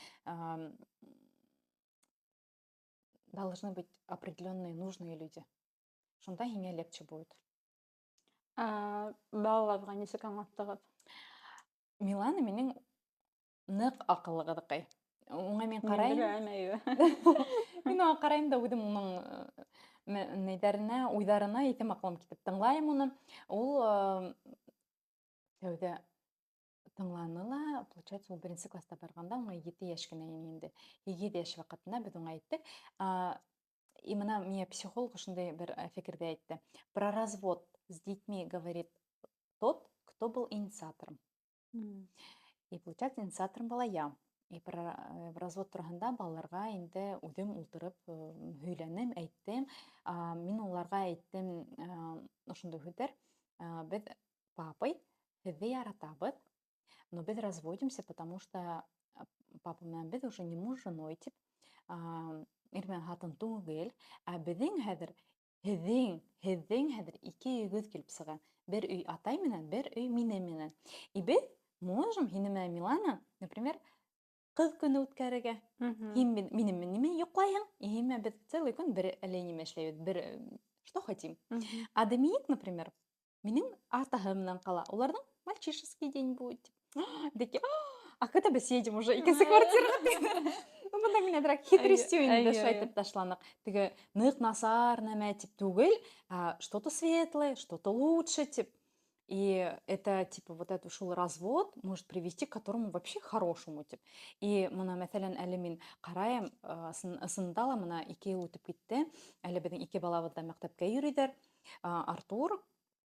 должны быть определенные нужные люди. Шунда һиңә легче будет. Балаларға нисек аңлаттығыҙ? Милана минең ныҡ аҡыллы ҡыҙыҡай. Уңа мин ҡарайым. Мин уға ҡарайым да үҙем уның уйҙарына итем аҡылым китеп тыңлайым уны. Ул тәүҙә тыңланыла, получается, ул беренче класста барганда, уңа 7 яшь кенә инде. 7 яшь вакытында без уңа әйттек. И мына мне психолог ушундай бер фикерде әйтте. Про развод с детьми говорит тот, кто был инициатором. И получается, инициатором была я. И про развод турында балаларга инде үдем ултырып һөйләнем, әйттем. Мин уларга әйттем, ошондой һүҙҙәр. Без папой һеҙҙе яратабыҙ, но без разводимся, потому что папа менән без уже не муж с женой тип. Ир менән хатын түгел, беҙҙең хәҙер һеҙҙең хәҙер 2 өйгөҙ килеп сыға. Бер өй атай менән, бер өй мине менән. И без можем, һине менән Милана, например, ҡыҙ көнө үткәрергә. Һин минең нимә йоҡлайһың? Һин без целый көн бер әллә нимә эшләйбеҙ, бер что хотим. А Доминик, например, минең атаһы менән ҡала. Уларҙың мальчишеский день будет. Такие, а когда біз едем уже икенсе квартираға? Бында мин әҙерәк хитростью инде шайтып ташланыҡ. Теге ныҡ насар нәмә тип түгел, что-то светлое, что-то лучше тип. И это, типа, вот это шул развод может привести к которому вообще хорошему, тип. И мына, мәҫәлән, әле мин ҡарайым, ысында ла мына 2 йыл үтеп китте. Әле беҙҙең 2 балабыҙ да мәктәпкә йөрөйҙәр. Артур,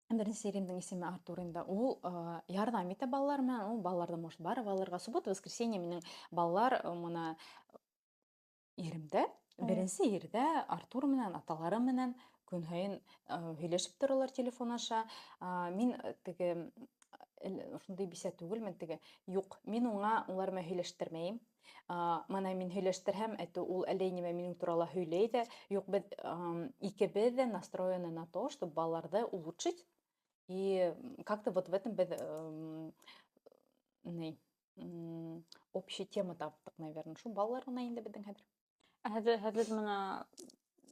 беренсе иремдең исеме Артур инде. Ул ярҙам итә балалар менән, ул балаларҙы может барып алырға. Суббота, воскресенье минең балалар мына иремдә, беренсе ирдә Артур менән, аталары менән көн һайын һөйләшеп торалар телефон аша. Мин теге ошондай бисә түгелмен, теге юҡ, мин уңа улар менән һөйләштермәйем. Мына мин һөйләштерһәм, ул әллә нимә минең турала һөйләй ҙә. Юҡ, беҙ икебеҙ дә настроены на то, чтобы балаларҙы улучшить. И как-то вот в этом беҙ общий тема таптыҡ, наверное. Шул балалар ғына инде беҙҙең хәҙер. Хәҙер мына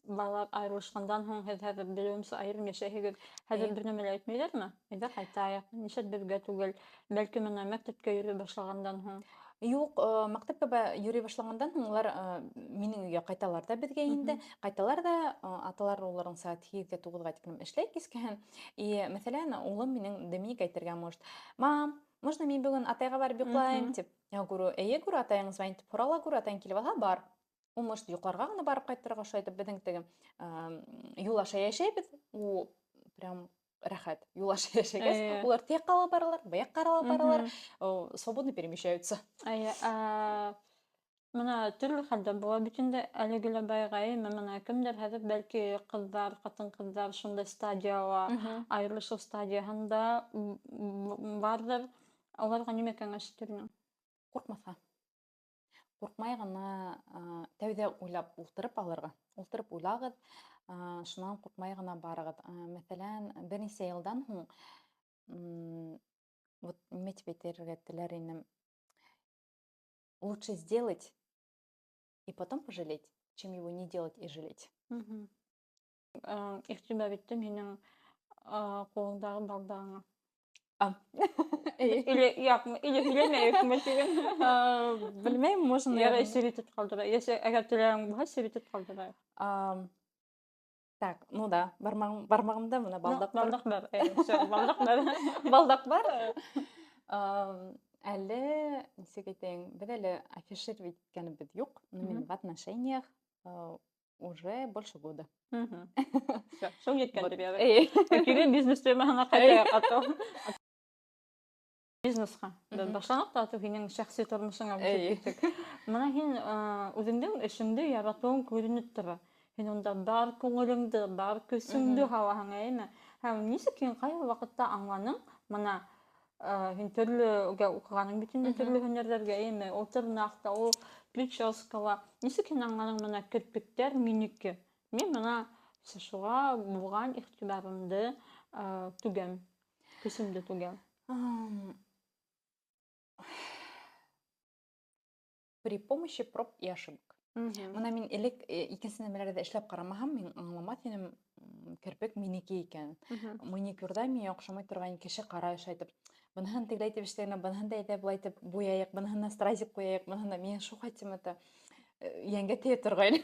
балалар айырылышҡандан һуң һеҙ хәҙер белеүемсә айырым йәшәйһегеҙ. Хәҙер бер нәмә лә әйтмәйҙәрме? Әйҙә ҡайтайыҡ, нишләп беҙгә түгел? Бәлки мына мәктәпкә йөрөй башлағандан һуң. Юҡ, мәктәпкә йөрөй башлағандан һуң улар минең өйгә ҡайталар да беҙгә инде. Ҡайталар да, аталар уларың саат 8-гә 9-ға тиклем эшләй кискеһен. И мәҫәлән, улым минең Доминик әйтергә может: "Мам, можно мин бөгөн атайға барып йоҡлайым?" тип. Я говорю: "Эйе, гүр, атайың звонит тип һорала, гүр, атайың килеп алһа, бар." Ул может йоҡларға ғына барып ҡайтырға шайтып, беҙҙең теге юл аша йәшәйбеҙ. Ул прям рәхәт. Юл аша йәшәгәс, улар тияҡҡа ла баралар, быяҡҡа ла баралар, свободно перемещаются. Мына төрлө хәлдә була бит инде әлеге лә байғайым, мына кемдер хәҙер бәлки ҡыҙҙар, ҡатын-ҡыҙҙар шундай стадияла, айырылышыу стадияһында барҙыр. Уларға нимә кәңәш итерһең? Ҡурҡмаҫҡа. Ҡурҡмай ғына тәүҙә уйлап ултырып алырға. Ултырып уйлағыҙ, шунан ҡурҡмай ғына барығыҙ. Мәҫәлән, бер нисә йылдан һуң, вот нимә тип әйтергә теләр инем, лучше сделать и потом пожалеть, чем его не делать и жалеть. Иғтибар иттем һинең ҡулыңдағы балдағыңа. Или һөйләмәйекме тиген? Белмәйем, можно... Ярай, сөйләтеп ҡалдырайыҡ. Әгәр теләгең булһа, сөйләтеп ҡалдырайыҡ. Так, ну да, бармағымда мына балдаҡ бар. Балдаҡ бар. Балдаҡ бар. Балдаҡ бар. Әле, нисек әйтәйем, беҙ әле афишировать иткәнебеҙ юҡ. Мин в отношениях уже больше года. Шул еткәндер ярай. Кире бизнес темаһына ҡайтайыҡ атау. Бизнесҡа. Башланыҡ та атыу һинең шәхси тормошоңа күсеп киттек. Мына һин үҙеңдең эшеңде яратыуың күренеп тора. Һин унда бар күңелеңде, бар көсөңдө һалаһың, әйме? Һәм нисек һин ҡайһы ваҡытта аңланың? Мына һин төрлөгә уҡығаның бит инде төрлө һөнәрҙәргә, әйме? Ул тырнаҡта, ул прическала. Нисек һин аңланың мына керпектәр минеке? Мин мына шуға булған иғтибарымды түгәм, көсөмдө түгәм. При помощи проб и ошибок. Мына мин элек икенсе нәмәләрҙә эшләп ҡарамаһам, мин аңламаҫ инем керпек минеке икән. Маникюрҙа миңә оҡшамай торған кеше ҡарай шайтып, быныһын тегеләй итеп эшләгән, быныһын да әйҙә былай итеп буяйыҡ, быныһына стразик ҡуяйыҡ, быныһына мин шул хәтим это йәнгә тейә торғайны.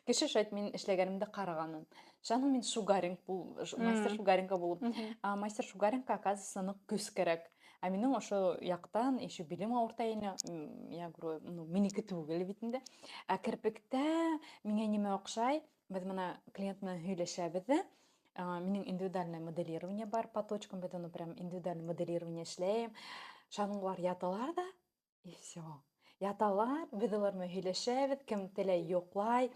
Кеше шайт мин эшләгәнемде ҡарағанын. Шуның мин шугаринг, мастер шугаринга булып. Мастер шугарингка, оказывается, ныҡ көс кәрәк. А минең ошо яктан еще билим авыртайына, я говорю, ну, минеке түгел бит инде. Ә кирпектә миңа нимә охшай? Без моны клиент менән һөйләшәбез дә. Минең индивидуальное моделирование бар, по точкам бит аны прям индивидуальное моделирование эшләйм. Шанлар яталар да, и все. Яталар, без алар менән һөйләшәбез, кем теләй йоклай.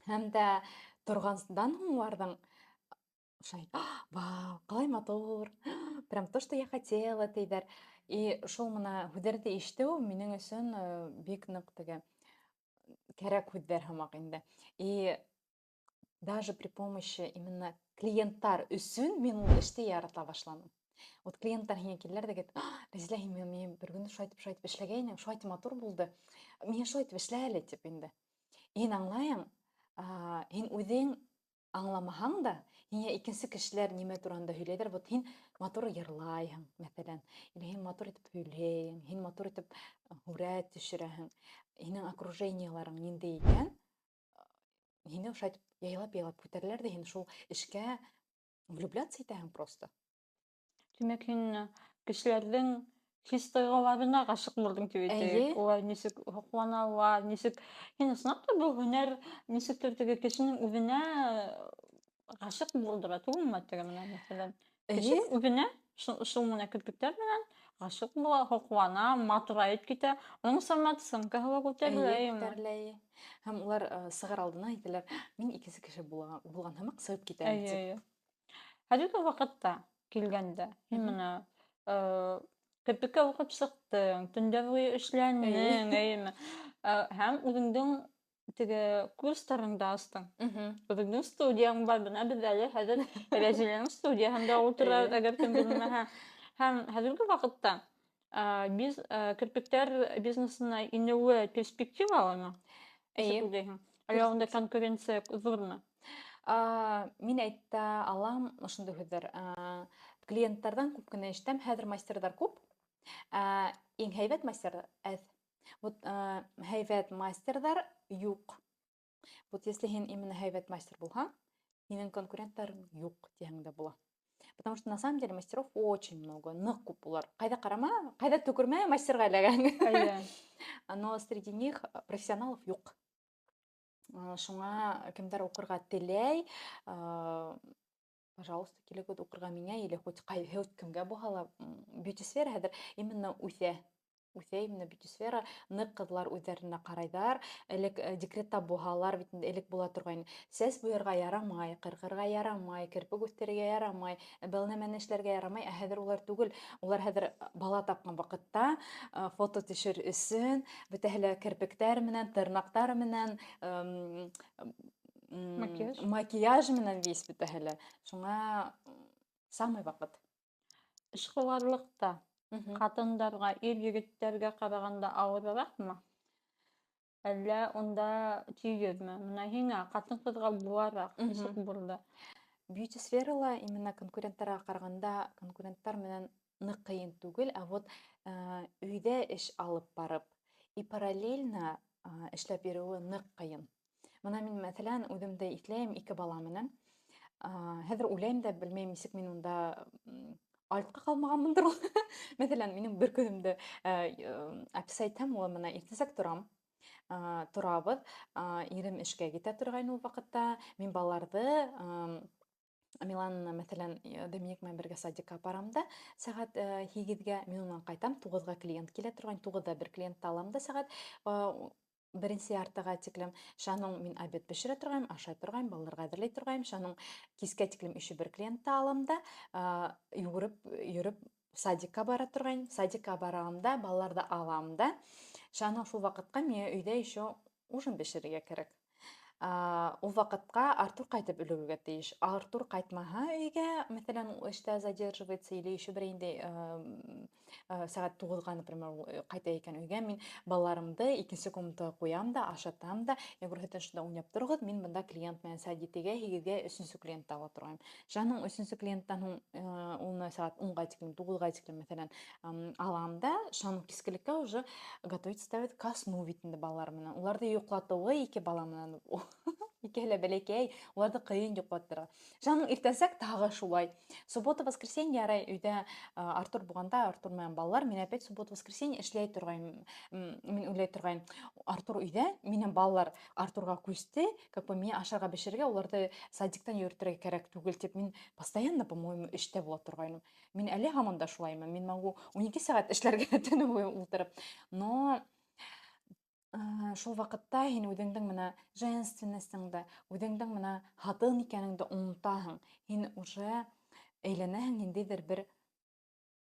Һәм дә торгандан һуң уларның ошай, вау, калай матур, прям то, что я хотела, тейдер. И шул мына һүҙҙәрҙе ишетеү минең өсөн бик ныҡ теге кәрәк һүҙҙәр һымаҡ инде. И даже при помощи именно клиенттар өсөн мин ул эште ярата башланым. Вот клиенттар һиңә киләләр дә әйтә, Рәзилә, һин миңа бер көн шулай итеп эшләгәйнең, шулай итеп матур булды. Миңа шулай итеп эшлә әле тип инде. Һин аңлайың, һин үҙең аңламаһаң да, һиңә икенсе кешеләр нимә турында һөйләйҙәр, вот һин матур йырлайһың, мәҫәлән, или һин матур итеп һөйләйһең, һин матур итеп һүрәт төшөрәһең, һинең окружениеларың ниндәй икән, һине ошо итеп яйлап күтәрәләр дә һин шул эшкә влюбляться итәһең просто. Тимәк, һин кешеләрҙең хис-тойғоларына ғашиҡ булдың тип әйтәйек. Улар нисек һоҡланалар, нисек... Һин ысынлап та был һөнәр нисектер теге кешенең үҙенә ғашиҡ булдыра түгелме теге менән, мәҫәлән. Кеше үҙенә шул менән кирпектәр менән ғашиҡ була, һоҡлана, матурайып китә. Уның самооценкаһы ла күтәрелә. Күтәрелә. Һәм улар сығыр алдына әйтәләр, мин икенсе кеше булған һымаҡ сығып китәм тип. Хәҙерге ваҡытта килгәндә, һин менә кирпеккә уҡып сыҡтың, төндә буйы эшләнең, әйеме? Һәм үҙеңдең теге курстарыңды астың. Үҙеңдең студияң бар, бына беҙ әле хәҙер Рәзиләнең студияһында ултырабыҙ, әгәр кем белмәһә. Һәм хәҙерге ваҡытта кирпектәр бизнесына инеүе перспективалымы? Әллә унда конкуренция ҙурмы? Мин әйтә алам ошондай һүҙҙәр. Клиенттарҙан күп кенә ишетәм, хәҙер мастерҙар күп. Иң һәйбәт мастерҙар әҙ. Вот һәйбәт мастерҙар юҡ. Вот если һин именно һәйбәт мастер булһаң, һинең конкуренттарың юҡ тиһәң дә була. Потому что на самом деле мастеров очень много, ныҡ күп булар. Ҡайҙа ҡарама, ҡайҙа төкөрмә, мастерға эләгәң. Но среди них профессионалов юҡ. Шуңа кемдәр уҡырға теләй, пожалуйста, килегеҙ уҡырға миңә, или хоть кемгә булһа ла, бьюти сфера хәҙер именно үҫә. Үҫә именно бьюти сфера, ныҡ ҡыҙлар үҙҙәренә ҡарайҙар. Элек декретта булһалар, бит инде элек була торғайны. Сәс буйырға ярамай, ҡырҡырға ярамай, кирпек үҫтерергә ярамай, был нәмәне эшләргә ярамай. Ә хәҙер улар түгел. Улар хәҙер бала тапҡан ваҡытта фото төшөр өсөн бөтәһе лә кирпектәр менән, тырнаҡтар менән, макияж менән весь бөтәһе лә. Шуңа самый ваҡыт. Эшҡыуарлыҡта ҡатындарға ир егеттәргә ҡарағанда ауырыраҡмы? Әллә унда тигеҙме? Менә һиңә ҡатын-ҡыҙға булараҡ нисек булды? Бьюти сферала именно конкуренттарға ҡарағанда конкуренттар менән ныҡ ҡыйын түгел, а вот өйҙә эш алып барып и параллельно эшләп йөрөүе ныҡ ҡыйын. Мына мин мәҫәлән үҙемде иҫләйем 2 бала менән. Хәҙер уйлайым да, белмәйем нисек мин унда артҡа ҡалмағанмындыр ул. Мәҫәлән, минең бер көнөмдө описать-һәм, ул мына иртәнсәк торабыҙ, ирем эшкә китә торғайны ул ваҡытта, мин балаларҙы Милана, мәҫәлән, Доминик менән бергә садикка апарам да, сәғәт 8-гә, мин унан ҡайтам, 9-ға клиент килә торғайны, 9-да бер клиентты алам да сәғәт 1-нсе яртыға тиклем. Шаның мин обед бешерә торғайым, ашай торғайым, балаларға әҙерләй торғайым. Шаның кискә тиклем еще бер клиентты алам да, йөрөп садикка бара торғайым. Садикка барам да, балаларҙы алам да. Шаның шул ваҡытҡа миңә өйҙә еще ужин бешерергә кәрәк. Ул ваҡытҡа Артур ҡайтып өлгөрөргә тейеш. Артур ҡайтмаһа өйгә, мәҫәлән, эштә задерживается, или еще бер инде сәғәт 9-ға, например, ҡайта икән өйгә, мин балаларымды икенсе комнатаға ҡуям да, ашатам да, я говорю, һеҙ шунда уйнап тороғоҙ, мин бында клиент менән сәғәт 7-гә, 8-гә 3-нсе клиентты ала торғайым. Шаның 3-нсе клиенттан һуң уны сәғәт 10-ға тиклем, 9-ға тиклем, мәҫәлән, алам да, шаның кискелеккә уже готовить ставить ко сну бит инде балалар менән. Уларҙы йоҡлатыуы 2 бала менән Икеһеле бәләкәй, уларда кыйын йоклаттыра. Жаның иртәнсәк тагы шулай. Суббота, воскресенье ярай өйдә Артур булганда, Артур менән балалар, мин опять суббота, воскресенье эшләй торгайным. Мин уйлай торгайным, Артур өйдә, минем балалар Артурга күсте, как бы мин ашарга бешерергә, уларды садиктан йөртергә кирәк түгел дип, мин постоянно, по-моему, эштә була торгайным. Мин әле һаман да шулаймын. Мин могу 12 сәгать эшләргә төне буе утырып. Но шул вакытта һин үҙеңдең менә женственностьыңды, үҙеңдең менә хатын икәнеңде онотаһың. Һин уже әйләнәһең ниндәйҙер бер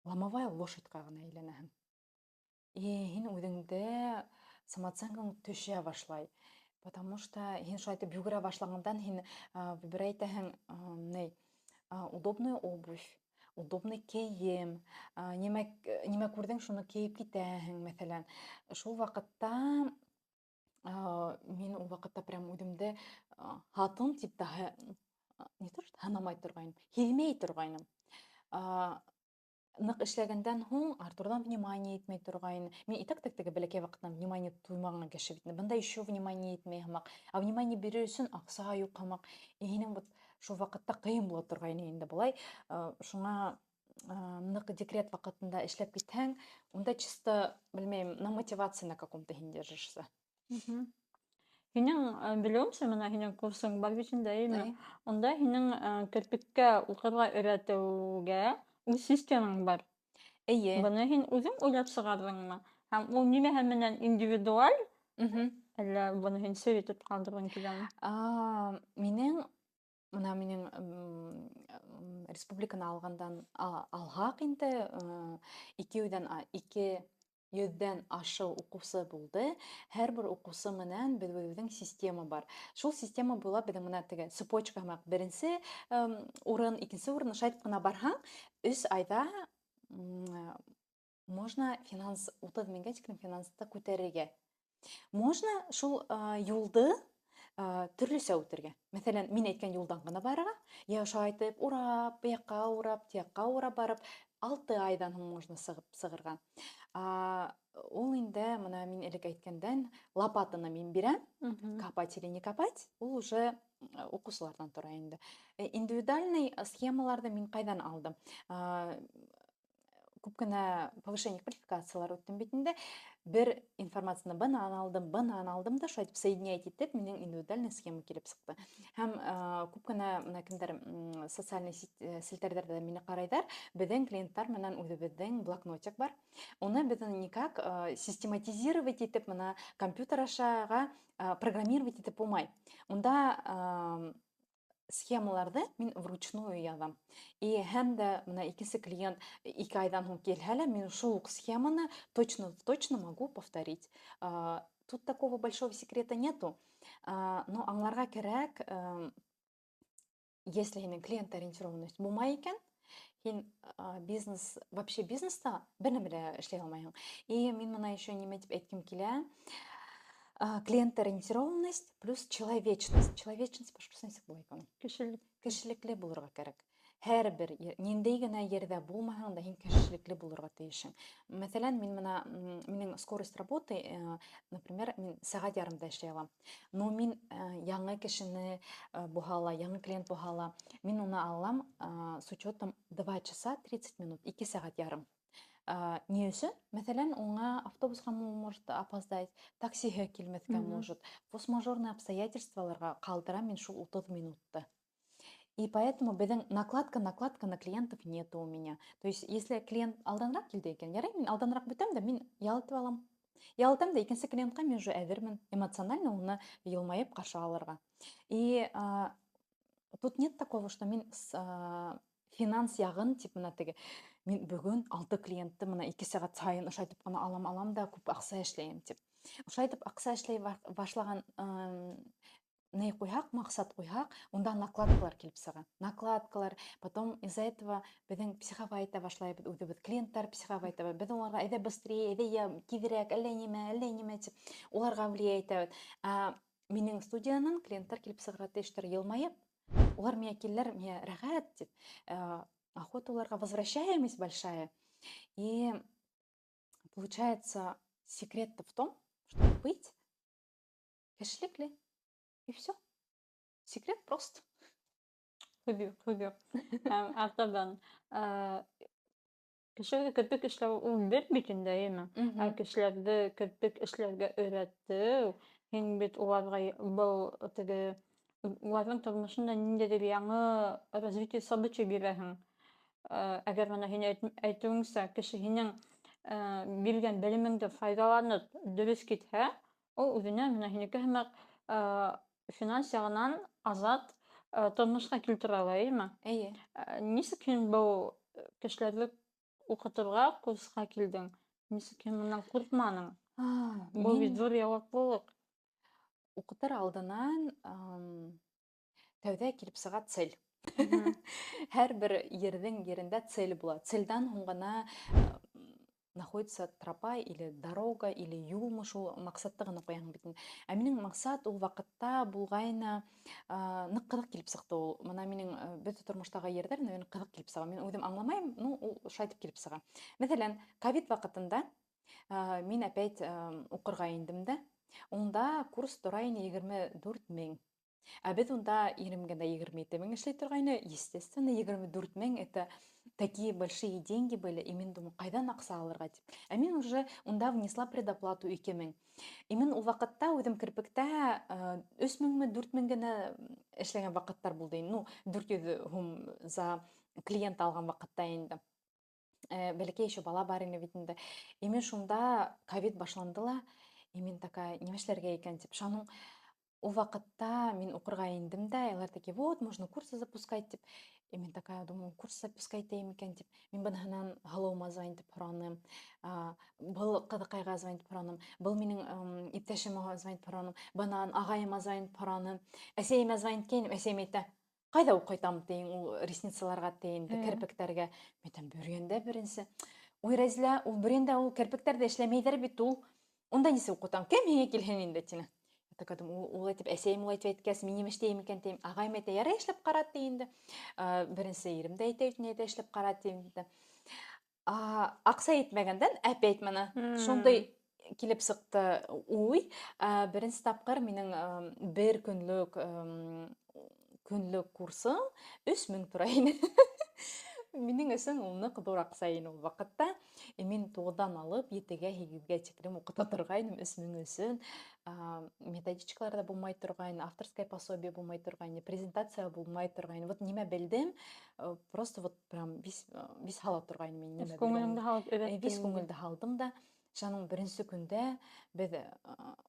ломовая лошадька гына әйләнәһең. Һин үҙеңдә самооценкаң төшә башлай. Потому что һин шулай итеп йүгерә башлагандан һин бер әйтәһең, удобная обувь, удобный кейем, нимә күрдең, шуны кейеп китәһең, мәҫәлән. Шул ваҡытта мин ул ваҡытта прям үҙемде хатын тип тә не то что һанамай торғайным, һиҙмәй торғайным. Ныҡ эшләгәндән һуң Артурҙан внимание итмәй торғайны. Мин и так теге бәләкәй ваҡытынан внимание туймаған кеше бит. Бында еще внимание итмәй һымаҡ. Внимание бирер өсөн аҡса юҡ һымаҡ. Һинең вот шул ваҡытта ҡыйын була торғайны инде былай. Шуңа ныҡ декрет ваҡытында эшләп китһәң, унда чисто, белмәйем, на мотивации на каком-то һин держишься. Һинең, белеүемсә, менә һинең курсың бар бит инде, әйеме? Унда һинең керпеккә уҡырға өйрәтеүгә үҙ системаң бар. Эйе. Быны һин үҙең уйлап сығарҙыңмы? Һәм ул нимәһе менән индивидуаль, әллә быны һин сер итеп ҡалдырғың киләме? Минең республиканы алғандан алһаҡ инде 200-дән ашыу уҡыусы булды. Һәр бер уҡыусы менән беҙҙең система бар. Шул система буйлап беҙҙең менән теге цепочка һымаҡ, беренсе урын, икенсе урын, ошо итеп ҡына барһаң, 3 айҙа можно 30 меңгә тиклем финансты күтәрергә. Можно шул юлды төрлөсә үтергә. Мәҫәлән, мин әйткән юлдан ғына барырға, я ошо айтып, урап, бияҡҡа урап, тияҡҡа урап барып, 6 айдан һуң можно сығырға. Ул инде, мына мин элек әйткәндән, лопатаны мин бирәм, копать или не копать, ул уже уҡыусыларҙан тора инде. Индивидуальный схемаларҙы мин ҡайҙан алдым? Күп кенә повышение квалификациялар үттем бит инде. Бер информацияны бынан алдым да, шулай итеп соединять итеп, минең индивидуальный схема килеп сыҡты. Һәм күп кенә кемдәр социальный селтәрҙәрҙә мине ҡарайҙар, беҙҙең клиенттар менән үҙебеҙҙең блокнотик бар. Уны беҙ никак систематизировать итеп, мына компьютер ашаға программировать итеп булмай. Унда схемаларҙы мин вручную яҙам. Һәм дә мына икенсе клиент 2 айҙан һуң килһә лә, мин шул уҡ схеманы точно могу повторить. Тут такого большого секрета нету. Но аңларға кәрәк, если һинең клиент-ориентированность булмай икән, һин вообще бизнеста бер нәмә лә эшләй алмайһың. Мин мына еще нимә тип әйткем килә, клиент-ориентированность плюс человечность. Человечность башҡаса нисек була икән? Кешелекле булырға кәрәк. Һәр бер ниндәй генә ерҙә булмаһаң да, һин кешелекле булырға тейешең. Мәҫәлән, мин мына минең скорость работы, например, мин сәғәт ярымда эшләй алам. Но мин яңы кешене булһа ла, яңы клиент булһа ла, мин уны алам с учетом 2 часа 30 минут, 2 сәғәт ярым. Ни өсөн? Мәҫәлән, уңа автобусҡа может опоздать, таксиһы килмәҫкә может. Форс-мажорный обстоятельстволарға ҡалдырам мин шул 30 минутты. И поэтому беҙҙең накладка на клиентов нету у меня. То есть, если клиент алданыраҡ килде икән, ярай, мин алданыраҡ бөтәм дә, мин ял итеп алам. Ял итәм дә, икенсе клиентҡа мин уже әҙермен, эмоционально уны йылмайып ҡаршы алырға. И тут нет такого, что мин финанс яғын, тип мына теге, мин бөгөн 6 клиентты мына 2 сәғәт сайын ошо итеп ҡына алам да, күп аҡса эшләйем тип. Ошо итеп аҡса эшләй башлаған ней ҡуйһаҡ, маҡсат ҡуйһаҡ, унда накладкалар килеп сыға. Накладкалар, потом из-за этого беҙҙең психовать итә башлайбыҙ, үҙебеҙ клиенттар психовать итәбеҙ. Беҙ уларға әйҙә быстрее, әйҙә тиҙерәк, әллә нимә тип, уларға влиять итәбеҙ. Минең студиянан клиенттар килеп сығырға тейештәр йылмайып, улар миңә киләләр, миңә рәхәт тип, охота уларға возвращаемость большая. И получается, секрет в том, чтобы быть кешелекле. И все. Секрет прост. Хубив. Артабан. Кешелерге кирпик эшләү ул бер бит инде, әйеме? Мгм. Кешеләрде кирпик эшләргә өйрәтү, һин бит уларга был теге уларның тормышында ниндидер яңы развитие событий бирәһең. Әгәр менә һин әйтүеңсә, кеше һинең биргән белемеңде файдаланып дөрес китһә, ул үзенә менә һинеке һымак финанс ягынан азат тормышка килтерә ала, әйеме? Әйе. Нисек һин был кешеләрне укытырга курска килдең? Нисек һин моннан куркманың? Бу бит Мин зур яуаплылык. укытыр алдынан тәүҙә килеп сыға цель. Мгм. Һәр бер ерендә цель була. Цельдан һуң гына находится тропа или дорога или юлмы шул маҡсатты ғына ҡуяһың бит инде. Ә минең маҡсат ул ваҡытта булғайны ныҡ ҡыҙыҡ килеп сыҡты ул. Мына минең бөтә тормоштағы ерҙәр, наверное, ҡыҙыҡ килеп сыға. Мин үҙем аңламайым, ну, ул шулай итеп килеп сыға. Мәҫәлән, ковид ваҡытында мин опять уҡырға индем дә. Унда курс тора ине 24 000. Ә беҙ унда 20 000 эшләй торғайны. Естественно, 24 000 это такие большие деньги были, и мин думаю, ҡайҙан аҡса алырға тип. Ә мин уже унда внесла предоплату 2000. И мин ул ваҡытта үҙем кирпектә 3000-ме, 4000 генә эшләгән ваҡыттар булды. Ну, 400 һум за клиент алған ваҡытта инде. Бәләкәй еще бала бар ине бит инде. И мин шунда ковид башланды ла, и мин такая, нимә эшләргә икән тип. Шуның ул ваҡытта мин уҡырға индем дә, алар такие, вот, можно курсы запускать тип. И мин такая думаю, курс запускать итәйем икән тип. Мин быныһынан һылыуыма звонить итеп һораным, был ҡыҙыҡайға звонить итеп һораным, был минең иптәшемә звонить итеп һораным, бынан ағайыма звонить итеп һораным. Әсәйемә звонить иткәйнем, әсәйем әйтә, ҡайҙа уҡытам тиң ул ресницаларға тиң, керпектәргә. Мин әйтәм, Бөрйәндә беренсе. Ой, Рәзилә, ул Бөрйәндә ул керпектәрҙе эшләмәйҙәр бит ул. Унда нисек уҡытам? Кем һиңә килһен инде тине. Так думаю, ул әйтеп, әсәйем улай итеп әйткәс, мин нимә эшләйем икән тием. Ағайым әйтә, ярай эшләп ҡара ти инде. Беренсе ирем дә әйтә, эшләп ҡара ти инде. Аҡса етмәгәндән, әпәйт менә. Шундай килеп сыҡты уй. Беренсе тапҡыр минең бер көнлөк курсым 3000 тора ине. Минең өсөн ул ныҡ ҙур аҡса ине ул ваҡытта. Мин 9-дан алып 7-гә, 8-гә тиклем уҡыта торғайным 3000 өсөн. Методичкалар да булмай торғайны, авторское пособие булмай торғайны, презентация булмай торғайны. Вот нимә белдем, просто вот прям вис һала торғайным мин нимә Күңелеңде белгәнемде. һалып өйрәттең. Вис күңелде һалдым да. Шуның беренсе көндә беҙ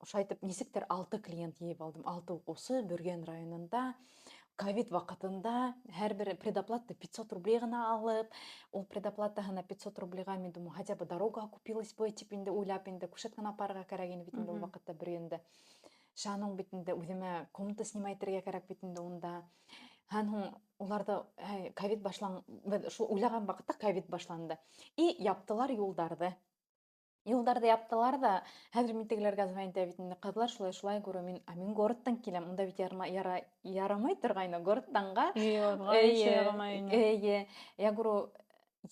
ошайтып нисектер 6 клиент йыйып алдым. 6 уҡыусы Бөрйән районында. Ковид ваҡытында һәр бер предоплата 500 рублей ғына алып, ул предоплатаһына 500 рублейға мин думаю, хотя бы дорога окупилась бы тип инде уйлап инде, күшәткән апарырға кәрәк ине бит инде ул ваҡытта Бөрйәндә. Шаның бит инде үҙемә комната снимать итергә кәрәк бит инде унда. Һәм һуң уларда ковид беҙ шул уйлаған ваҡытта ковид башланды. И яптылар юлдарҙы. Юлдарҙы яптылар да, хәҙер мин тегеләргә звонить итә бит инде. Ҡыҙлар, шулай күрә, мин городтан киләм. Унда бит ярамай торғайны городтанға. Эйе. Я говорю,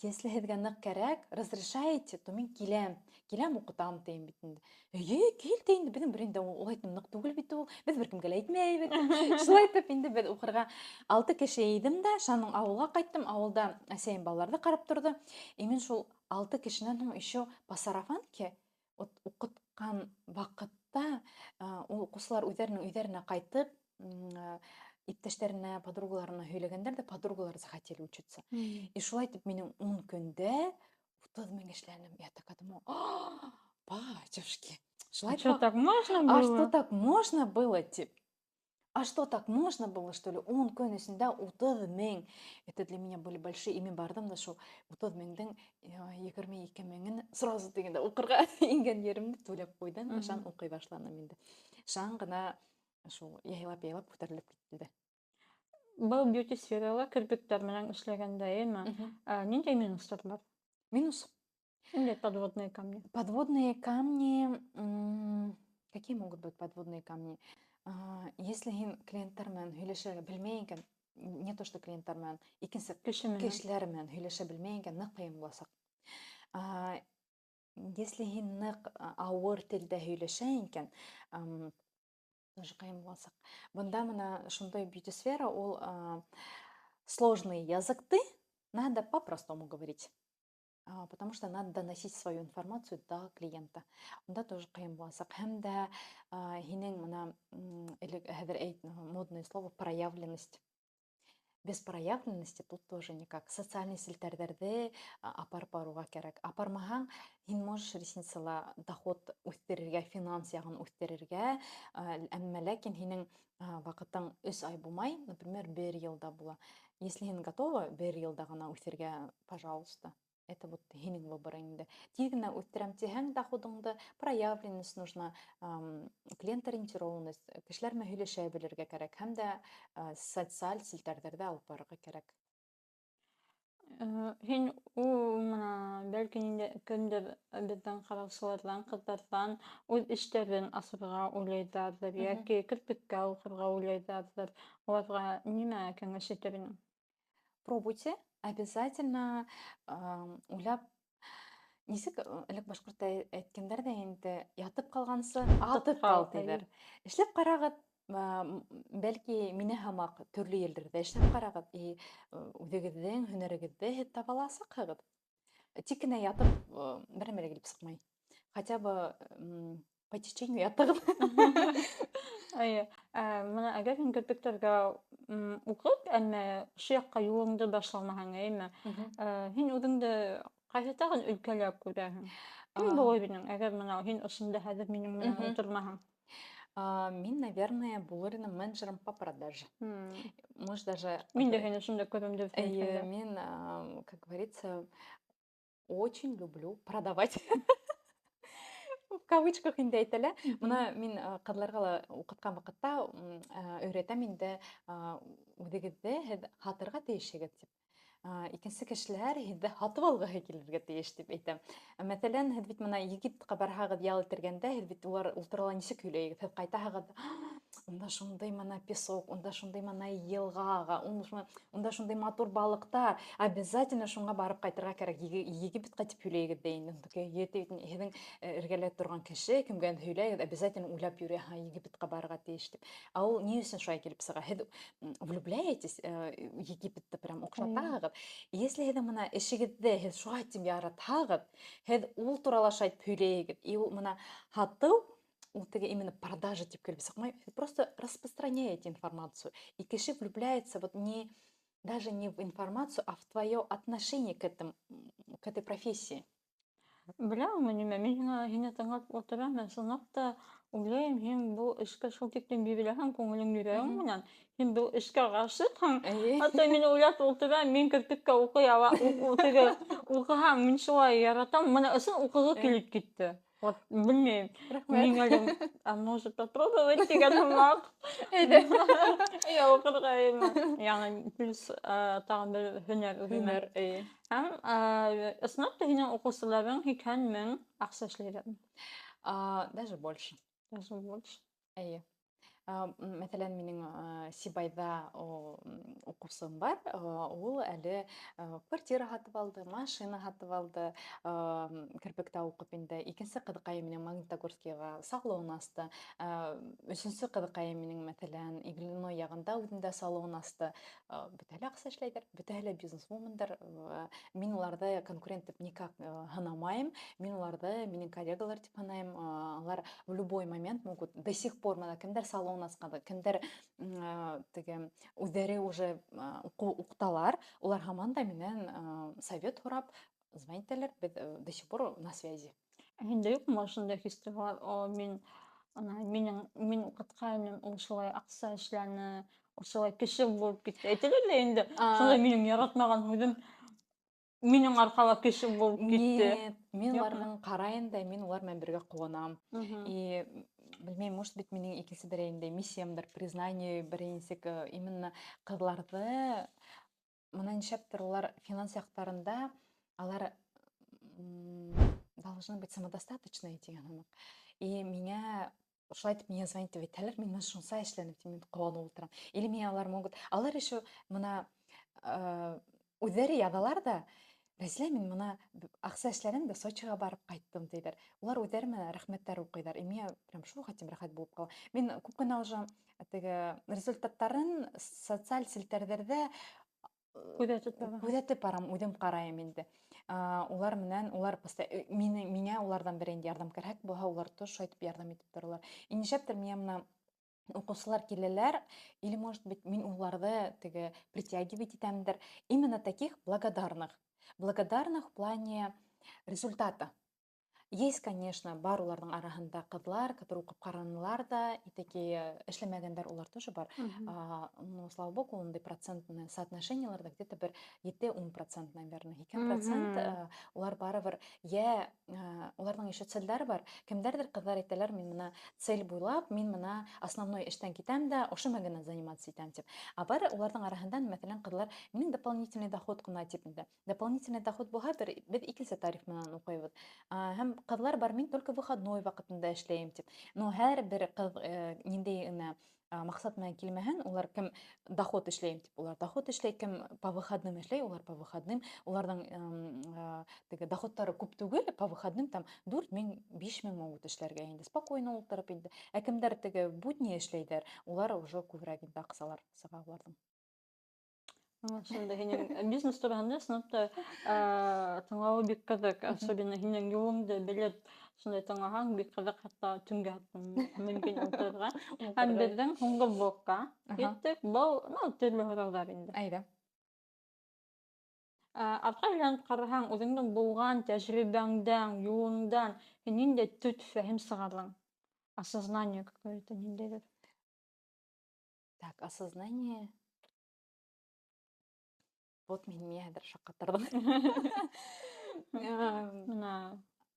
если һеҙгә ныҡ кәрәк, разрешаете, то мин киләм. Киләм уҡытам тием бит инде. Эйе, кил ти инде. Беҙҙең Бөрйәндә улай ныҡ түгел бит ул. Беҙ бер кемгә лә әйтмәйбеҙ. Шулай итеп инде беҙ уҡырға 6 кеше йыйҙым да, шаның ауылға ҡайттым. Ауылда әсәйем балаларҙы ҡарап торҙо. Мин шул 6 кешенән һуң еще по сарафанке уҡытҡан ваҡытта ул уҡыусылар үҙҙәренең өйҙәренә ҡайтып, иптәштәренә, подругаларына һөйләгәндәр дә, подругалар захотели учиться. И шулай итеп минең 10 көндә 30 000 эшләнем. Я такая думаю, батюшки, шулай Что, так можно А что было? так можно было, тип? А что, так можно было, что ли? 10 көн эсендә 30 000. Это для меня были большие. И мин бардым да шул 30 000-дән 22 000-ен сразу дигәндә уҡырға ингән еремде түләп ҡуйҙым. Шан уҡый башланым инде. Шан ғына шул яйлап күтәрелеп китте. Был бьюти сферала кирпектәр менән эшләгәндә, әйеме? Ниндәй минустар бар? Минус. Ниндәй подводные камни? Подводные камни. Какие могут быть подводные камни? Если һин клиенттар менән һөйләшергә белмәй икән, не то что клиенттар менән, икенсе кешеләр менән һөйләшә белмәй икән, ныҡ ҡыйын буласаҡ. Если һин ныҡ ауыр телдә һөйләшә икән, тоже кайым болсак. Бында мына шундай бьюти-сфера, ол сложные языкты надо по-простому говорить. Потому что надо доносить свою информацию до клиента. Онда тоже кайым болсак. Һәм дә һинең мына хәзер модное слово проявленность. Без проявленности тут тоже никак. Социальный селтәрдәрҙе апарып баруга кәрәк. Апармаһаң, һин можешь ресницала доход үҫтерергә, финанс яғын үҫтерергә, әммә ләкин һинең ваҡытың 3 ай булмай, например, 1 йылда була. Если һин готова 1 йылда ғына үҫергә, пожалуйста. Это вот һинең выбор инде. Тиҙ генә үҫтерәм тиһәң доходыңды, проявленность нужна, клиент-ориентированность, кешеләр менән һөйләшә белергә кәрәк һәм дә социаль селтәрҙәрҙә алып барырға кәрәк. Һин мына бәлки инде кемдер беҙҙең ҡараусыларҙан, ҡыҙҙарҙан үҙ эштәрен асырға уйлайҙарҙыр, йәки кирпеккә уҡырға уйлайҙарҙыр. Уларға нимә кәңәш итер инең? Пробуйте, обязательно уйлап, нисек элек башҡортта әйткәндәр ҙә инде, ятып ҡалғансы атып ҡал тиҙәр. Эшләп ҡарағыҙ, бәлки мине һамаҡ төрлө елдәрҙә эшләп ҡарағыҙ, и үҙегеҙҙең һөнәрегеҙҙе һеҙ таба аласаҡһығыҙ. Тик кенә ятып бер нәмә лә килеп сыҡмай. Хотя бы по течению ятығыҙ. Мына әгәр һин кирпектәргә уҡып, әммә ошо яҡҡа юлыңды башламаһаң, әйме, һин үҙеңде ҡайһы тағын өлкәлә күрәһең? Кем булыр инең, әгәр мына һин ошонда хәҙер минең менән ултырмаһаң? Мин, наверное, булыр инем менеджером по продаже. Может, даже... Мин дә һине шунда күрәм дип Мин, как говорится, очень люблю продавать. В кавычках инде әйтәлә. Мына мин ҡыҙларға ла уҡытҡан ваҡытта өйрәтәм инде, үҙегеҙҙе һеҙ һатырға тейешһегеҙ тип. Икенсе кешеләр һеҙҙе һатып алғыһы килергә тейеш дип әйтәм. Мәҫәлән, һеҙ бит мына Египетҡа барһағыҙ ял итергәндә, һеҙ бит улар ултырала нисек һөйләйегеҙ? Һеҙ ҡайтаһығыҙ, унда шундай мына песок, унда шундай мына йылға, унда шундай матур балыҡтар. Обязательно шуңа барып ҡайтырға кәрәк. Египетҡа тип һөйләйегеҙ дә инде. Һеҙҙең эргәлә торған кеше, кемгә һөйләйегеҙ, обязательно уйлап йөрөй, Египетҡа барырға тейеш дип. Ул ни өсөн шулай килеп сыға? Һеҙ влюбляетесь, Египетте прям оҡшатаһығыҙ. Если һеҙ мына эшегеҙҙе һеҙ шуға тип яратһағыҙ, һеҙ ул турала шайтып һөйләйегеҙ, и ул мына һатыу, ул теге именно продажа тип килеп сыҡмай, һеҙ просто распространяете информацию. И кеше влюбляется вот даже не в информацию, а в твое отношение к этой профессии. Беләңме нимә, мин һине тыңлап ултырам, ысынлап та уйлайым, һин был эшкә шул тиклем биреләһең күңелең йөрәгең менән, һин был эшкә ғашиҡһың. Хатта мин уйлап ултырам, мин кирпеккә уҡыһам, мин шулай яратам, мына ысын уҡығы килеп китте. Вот, белмәйем, ниңәлер, может попробовать тигән һымаҡ. Уҡырға яғни плюс тағын бер һөнәр. Һәм ысынлап та һинең уҡыусыларың 80,000 аҡса эшләйҙәр. Даже больше. Даже больше. Мәҫәлән, минең Сибайҙа уҡыусым бар, ул әле квартира һатып алды, машина һатып алды, кирпектә уҡып инде. Икенсе ҡыҙыҡайым минең Магнитогорскиға салон асты. Өсөнсө ҡыҙыҡайым минең, мәҫәлән, Иглиной яғында үҙендә салон асты. Бөтәһе лә аҡса эшләйҙәр, бөтәһе лә бизнесвумендар. Мин уларҙы конкурент тип никак һынамайым. Мин уларҙы минең коллегалар тип һынайым. Алар в любой момент могут, до сих пор, кемдәр салон асҡан, кемдәр үҙҙәре уже уҡталар, улар һаман да минән совет һорап звонителәр, беҙ до сих пор на связи. Һиндә юҡмы ошондай хистәр? Мин уҡытҡайным, ул шулай аҡса эшләне, ул шулай кеше булып китте. Әйтелер лә инде, шулай минең яратмаған һүҙем минең арҡала кеше булып китте. Нет, мин уларҙың ҡарайым да, мин улар менән бергә ҡыуанам. И белмәйем, может быть, минең икенсе берәйендә миссиямдыр, признание берәйенсек, именно ҡыҙларҙы, мына нишәптер улар финанс яҡтарында, алар должны быть самодостаточные тигән һымаҡ. И миңә шулай итеп миңә звонить итеп әйтәләр, мин шунса эшләнем, мин ҡыуанып ултырам. Или алар еще мына үҙҙәре яҙалар да, Рәзилә, мин моны акча эшләрен дә Сочига барып кайттым диләр. Улар үҙләре менән рәхмәттәр укыйлар. Миңа прям шул хәтим рәхәт булып кала. Мин күп кенә уже теге результаттарын социаль селтәрҙәрҙә Күҙәтеп тора. күҙәтеп барам, үҙем ҡарайым инде. Улар менән, улар миңә уларҙан бер инде ярҙам кәрәк булһа, улар тоже шайтып ярҙам итеп торалар. И нишләптер миңа менә укыусылар киләләр, или, может быть, мин уларҙы теге притягивать итәмдер. Именно таких благодарных. Благодарных в плане результата. Есть, конечно, бар уларның араһында ҡыҙлар, которые уҡып ҡаранылар да, и такие эшләмәгәндәр улар тоже бар. Ну, слава богу, ундай процентное соотношениеларда где-то бер 7-10%, наверное. 2% улар барыбер, уларның еще целдәре бар. Кемдәрҙер ҡыҙҙар әйтәләр, мин мына цель буйлап, мин мына основной эштән китәм дә, ошо мәгенә заниматься итәм тип. Бары уларның араһында, мәҫәлән, ҡыҙлар, минең дополнительный доход ҡына тип инде. Дополнительный доход булһа, беҙ икенсе тариф менән уҡыйбыҙ. Һәм ҡыҙлар бар, мин только выходной ваҡытында эшләйем тип. Но һәр бер ҡыҙ ниндәй генә маҡсат менән килмәһен, улар кем доход эшләйем тип, улар доход эшләй, кем по выходным эшләй, улар по выходным. Уларҙың теге доходтары күп түгел, по выходным там 4,000-5,000 могут эшләргә инде, спокойно ултырып инде. Кемдәр теге будни эшләйҙәр, улар уже күберәк инде аҡсалар сыға уларҙың. Шунда һинең бизнес тураһында сыныпта тыңлауы бик ҡыҙыҡ. Особенно һинең юлыңды белеп, шундай тыңлаһаң, бик ҡыҙыҡ, хатта төнгә мөмкин ултырырға. Һәм беҙҙең һуңғы блокка киттек. Был төрлө һорауҙар инде. Әйҙә. Артҡа әйләнеп ҡараһаң, үҙеңдең булған тәжрибәңдән, юлыңдан һин ниндәй төт фәһем сығарҙың? Осознание какое-то ниндәйҙер? Так, осознание. Вот миңә хәҙер шаҡҡатырҙың.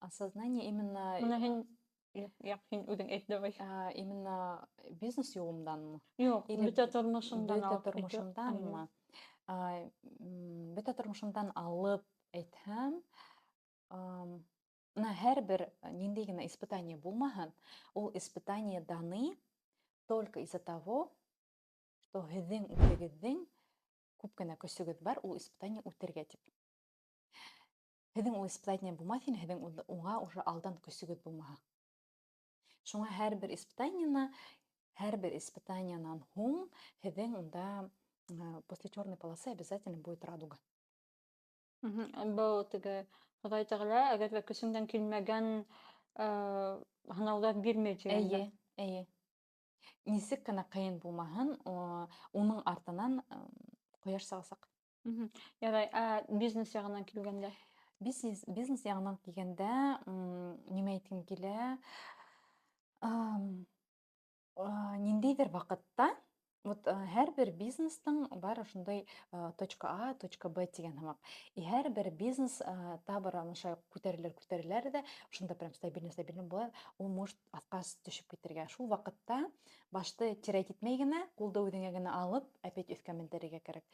Осознание именно... Бына һин үҙең әйт, давай. Именно бизнес юлымданмы? Юҡ, бөтә тормошомдан Бөтә тормошомданмы? Бөтә тормошомдан алып әйтһәм, һәр бер ниндәй генә испытание булмаһын, ул испытание даны только из-за того, что һеҙҙең үҙегеҙҙең күп кенә көсөгөҙ бар, ул испытание үтергә тип. Һеҙҙең ул испытание булмаҫ ине, һеҙҙең уға уже алдан көсөгөҙ булмаһа. Шуңа һәр бер испытаниянан һуң һеҙҙең унда после черной полосы обязательно будет радуга. Был теге Хоҙай Тәғәлә әгәр ҙә көсөңдән килмәгән һынауҙар бирмәй тигәндә. Эйе. Нисек кенә ҡыйын булмаһын, уның артынан ҡояш сығасаҡ. Ярай, бизнес яғынан килгәндә? Бизнес яғынан килгәндә, нимә әйткем килә, ниндәйҙер ваҡытта, вот һәр бер бизнестың бар ошондай точка А, точка Б тигән һымаҡ. И һәр бер бизнес табыр анаша күтәрелер дә, ошонда прям стабильно була, ул может аҫҡа төшөп китергә. Шул ваҡытта башты терәйт итмәй генә, ҡулды үҙеңә генә алып, опять өҫкә мендерергә кәрәк.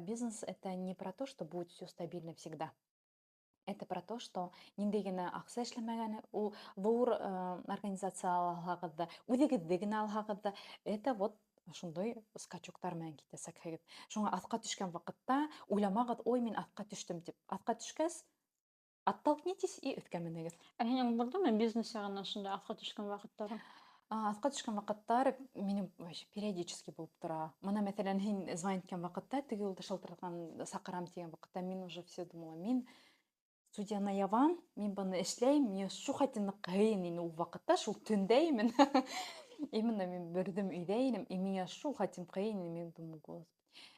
Бизнес — это не про то, что будет все стабильно всегда. Это про то, что ниндәй генә аҡса эшләмәгәне, ул ҙур организация алһағыҙ да, үҙегеҙҙе генә алһағыҙ да, это вот шундай скачоктар менән китәсәкһегеҙ. Шуңа аҫҡа төшкән ваҡытта уйламағыҙ, ой, мин аҫҡа төштөм тип. Аҫҡа төшкәс, оттолкнитесь и өҫкә менегеҙ. Һинең булдымы бизнес яғынан шундай аҫҡа төшкән ваҡыттарың? Аҫҡа төшкән ваҡыттар минең периодически булып тора. Мына, мәҫәлән, һин звонить иткән ваҡытта, теге юлды шылтыратҡан саҡырам тигән ваҡытта, мин уже все думала, мин судьяна Яван, мин быны эшләйем, мин шул хәтле ҡыйын ине ул ваҡытта, шул төндә именно мин бөрҙөм өйҙә инем, и миңә шул хәтле ҡыйын ине, мин думаю,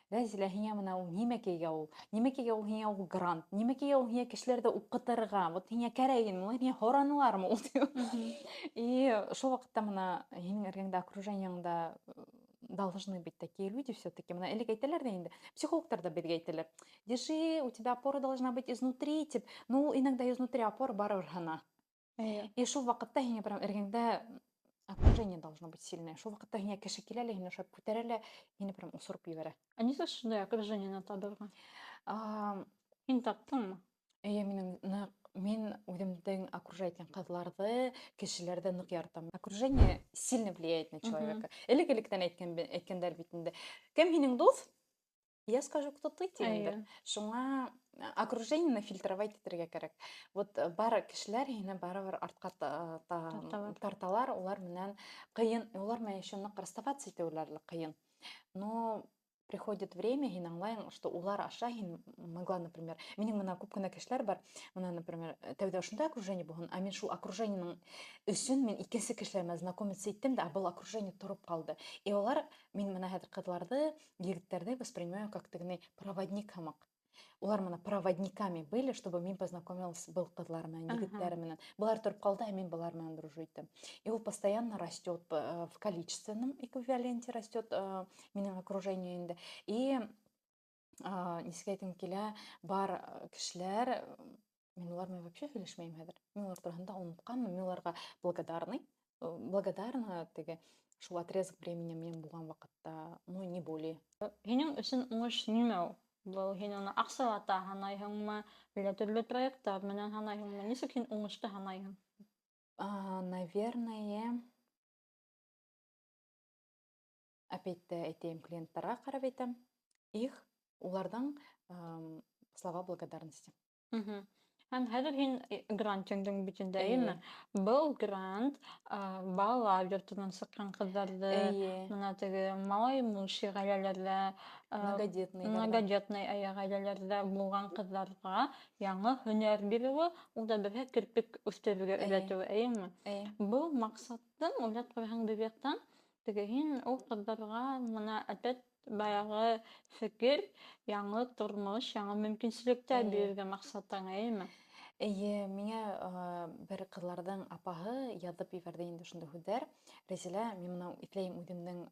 Рәзилә, һиңә мына ул нимәкәйгә ул? Нимәкәйгә ул һиңә ул грант? Нимәкәйгә ул һиңә кешеләрҙе уҡытырға? Вот һиңә кәрәк ине, улар һиңә һоранылармы ул? И шул ваҡытта мына һинең эргәңдә окружениеңдә должны быть такие люди все-таки. Мына элек әйтәләр дә инде, психологтар да беҙгә әйтәләр. Держи, у тебя опора должна быть изнутри, тип. Ну, иногда изнутри опора барыбер һына. И шул ваҡытта һиңә прям эргәңдә окружение должно быть сильное. Шул ваҡытта һиңә кеше килә лә, һине шап күтәрә лә, һине прям осороп ебәрә. Нисек шундай окружениены табырға? Һин таптыңмы? Эйе, мин үҙемдең окружать иткән ҡыҙларҙы, кешеләрҙе ныҡ яратам. Окружение сильно влияет на человека. Элек-электән әйткәндәр бит инде. Кем һинең дуҫ? Я скажу, кто ты дигәндер. Шуңа окружениене фильтровать итәргә кирәк. Вот бар кешеләр һине барыбер артка тарталар, улар менән кыен, улар менән еще нык расставаться итүләр кыен. Но приходит время, һин аңлайың, что улар аша һин могла, например, минең менә күп кенә кешеләр бар, менә, например, тәүдә шундай окружение булган, а мин шул окружениенең өчен мин икенче кешеләр белән знакомиться иттем дә, был окружение торып калды. И улар, мин менә хәзер кызларны, егетләрне воспринимаю как тегене проводник һымак. Улар менә проводниками были, чтобы мин познакомился был кызлар менән, егетләр менән. Булар торып калды, а мин булар менән дружу иттем. И ул постоянно растет в количественном эквиваленте растет минең окружение инде. И нисек әйтим килә, бар кешеләр, мин улар менән вообще һөйләшмәйм хәзер. Мин улар турында унытканмын, мин уларга благодарна теге шул отрезок времени мен булган вакытта, ну не более. Һинең өчен уңыш нимә ул? Был һин аны акчалата һанайһыңмы, әллә төрле проекттар менән һанайһыңмы? Нисек һин уңышты һанайһың? Наверное, опять әйтәм, клиенттарға карап әйтәм, их улардан слова благодарности. Һәм хәзер һин грантыңдың битендә, әйеме? Был грант балалар йортунан сыккан кызларды, менә теге малай мулчи гаиләләрдә, многодетный гаиләләрдә булган кызларга яңа һөнәр бирүе, ул да бер кирпек үстерүгә өйрәтүе, әйеме? Был максаттан уйлап куйган бебектан, теге һин ул кызларга менә опять баягы фикер, яңа тормыш, яңа мөмкинчелектәр бирергә максаттан, әйеме? Миңа бер кызлардан апаһы язып ебәрде инде шундый һүзләр. Рәзилә, мин моны итләйм үземнең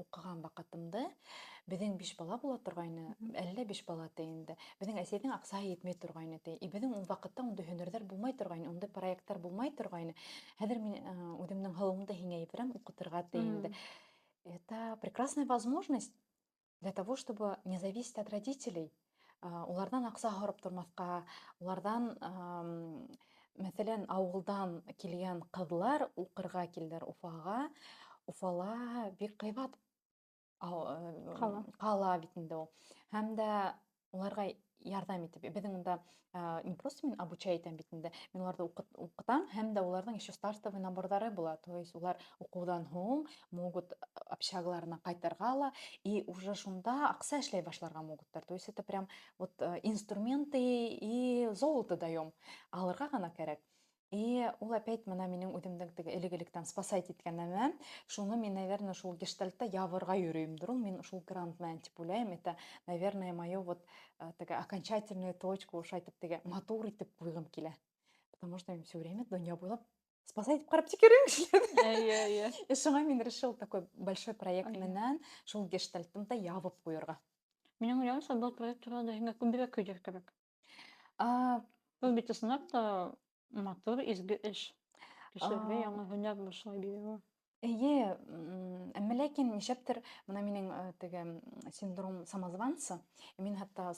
укыган вакытымда. Безнең 5 бала була торгайны, әллә 5 бала та инде. Безнең әсәйнең акчасы йетмәй торгайны та. И безнең ул вакытта унда һөнәрләр булмай торгайны, унда проекттар булмай торгайны. Хәзер мин үземнең хылымда һиңа ибрәм укытырга та инде. Это прекрасная возможность для того, чтобы не зависеть от родителей. Улардан акча һорап тормаска, улардан, мәсәлән, авылдан килгән кызлар укырга килдер Уфага. Уфала бик кыйбат кала бит инде ул. Һәм дә уларга ярдәм итеп, безнең да не просто мин обучать итәм бит инде, мин уларны укытам, һәм дә уларның еще стартовый наборлары була. То есть улар укудан һуң могут общагаларына кайтырга ала, и уже шунда акча эшләй башларга могуттар. То есть это прям вот инструменты и золото даем. Алырга гына кирәк. И ул опять менә минең үземдән теге элек-электән спасать иткән нәмәм. Шуны мин, наверное, шул гештальтта ябырга йөрөймдер. Ул мин шул грант менән дип уйлайм. Это, наверное, мое вот теге окончательную точку, уж әйтеп теге матур итеп куйгым килә. Потому что мин все время дөнья буйлап спасать итеп карап тикерим кешеләрне. И шуңа мин решил такой большой проект менән шул гештальтымда ябып куярга. Минең уйлавымча, был проект турында һиңа күбрәк көйдер кебек. Бу бит ысынлап та матур, изге эш. Кешеләргә яңа һөнәр башлай бирү. Әмма ләкин нишәптер менә минең теге синдром самозванца, мин хәтта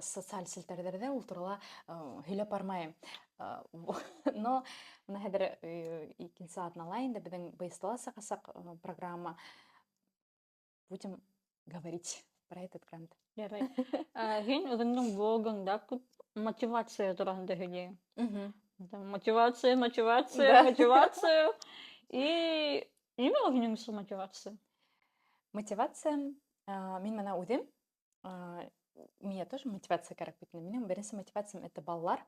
социаль селтәрләрдә ул турыла һөйләп бармайм. Но менә хәзер икенче атнала инде безнең БСТла сакасак программа. Будем говорить про этот грант. Ярый. Һин үзеңнең блогыңда күп мотивация турында һөйләйсең. Мотивация. И нимә ул һинең өчен мотивация? Мотивация, мин менә үзем, миңа тоже мотивация кирәк бит. Минең беренче мотивациям это балалар.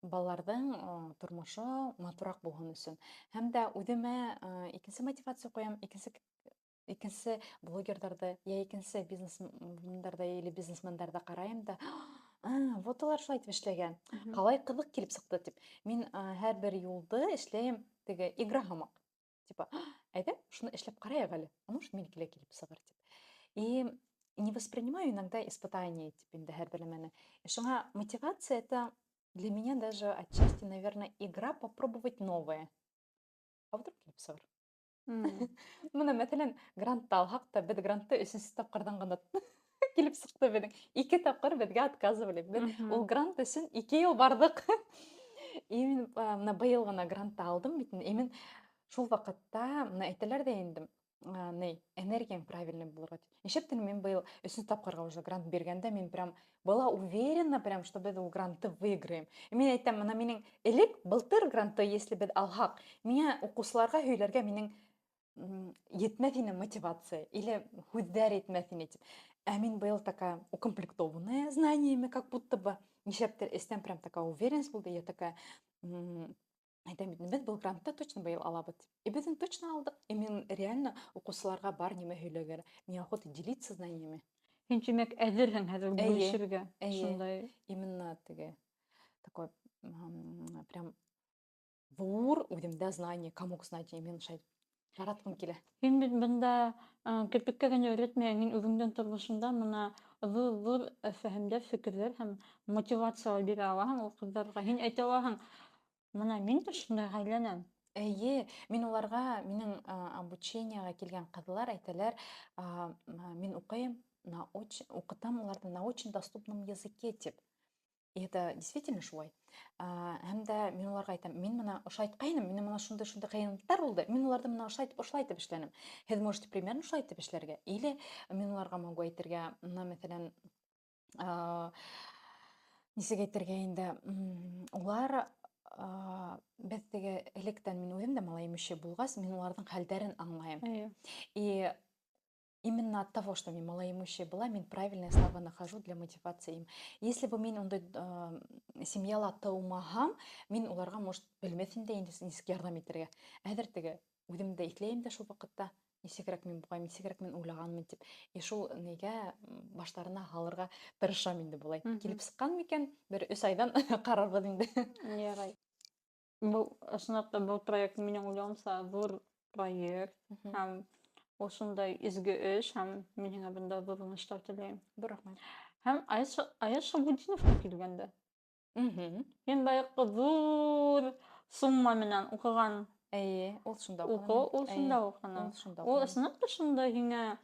Балаларның тормышы матурак булган өчен. Һәм дә үземә икенче мотивация куям, икенче блогерларда, я икенче бизнесменнарда или бизнесменнарда карайм да, вот алар шулай итеп эшләгән. Калай кызык килеп сыкты дип. Мин һәрбер юлды эшләйм теге игра һымак. Типа, әйдә, шуны эшләп караек әле. Может, минекеләр килеп сыгыр дип. И не воспринимаю иногда испытания типа инде һәрбер нәмәне. Шуңа мотивация это для меня даже отчасти, наверное, игра попробовать новое. А вдруг килеп сыгыр? Менә мәсәлән, грантта алһак та, без грантты 3нче тапкырдан гына килеп сыкты безнең. 2 тапкыр безгә отказывали. Без ул грант өчен 2 ел бардык. И мин менә быел гына грантта алдым бит. И мин шул вакытта менә әйтәләр дә инде, энергияң правильный булырга. Ничектер мен быйыл 3 тапкырга уже грант бергәндә мен прям была уверена прям, что без ул грантты выиграем. Мен әйтәм, моны минең элек былтыр грантты, если без алһак, миңа укучыларга һөйләргә минең етмәс ине мотивация или һүзләр етмәс ине дип. Ә мин быел такая укомплектованная знаниями, как будто бы ничектер эстән прям такая уверенность булды. Я такая әйтәм бит, без был грантты точно быел алабыз дип. И без точно алдык. И мен реально укучыларга бар нимә һөйләргә. Миңа охота делиться знаниями. Һин тимәк әзерһең хәзер Әйе, бүлешергә. әйе. Шундай. Именно теге такой прям зур үҙемдә знание, комок знаний мен шай таратҡым килә. Һин бит бында кирпеккә генә өйрәтмәйһең, һин үҙеңдең тормошонда мына ҙур фәһемдәр, фекерҙәр һәм мотивациялар бирә алаһың ул ҡыҙҙарға. Һин әйтә алаһың, мына мин дә шундай ғаиләнән. Әйе, мин уларға минең обучениеға килгән ҡыҙлар әйтәләр, мин уҡыйым, уҡытам уларҙы на очень доступном языке тип. И это действительно шулай. Һәм дә мин уларға әйтәм, мин мына ошо айтҡайным, минең мына шундай ҡыйынлыҡтар булды, мин уларҙы мына ошо итеп эшләнем. Һеҙ можете примерно ошо итеп эшләргә. Или мин уларға могу әйтергә, мына мәҫәлән, нисек әйтергә инде, улар беҙ теге электән мин үҙем дә малай имеше булғас, мин уларҙың хәлдәрен аңлайым. Әйе. И именно от того, что мин малай имеше була, мин правильные слова нахожу для мотивации им. Если бы мин ундай семьяла тыумаһам, мин уларға, может, белмәҫ инде нисек ярҙам итергә. Хәҙер теге үҙемде иҫләйем дә шул ваҡытта, нисегерәк мин буғайым, нисегерәк мин уйлағанмын тип. И шул нигә баштарына һалырға тырышам инде булай. Килеп сыҡҡан микән? Бер 3 айҙан ҡарарбыҙ инде. Ярай. Был, ысынлап та, был проект минең уйлауымса ҙур проект һәм ул шундай изге эш һәм мин һиңә бында ҙур уңыштар теләйем. Рәхмәт. Һәм Аяз Шабутдиновҡа килгәндә. Һин баяғы ҙур сумма менән уҡыған Әйе, ул шунда уҡыу, ул шунда уҡыны. Ул ысынлап та шунда һиңә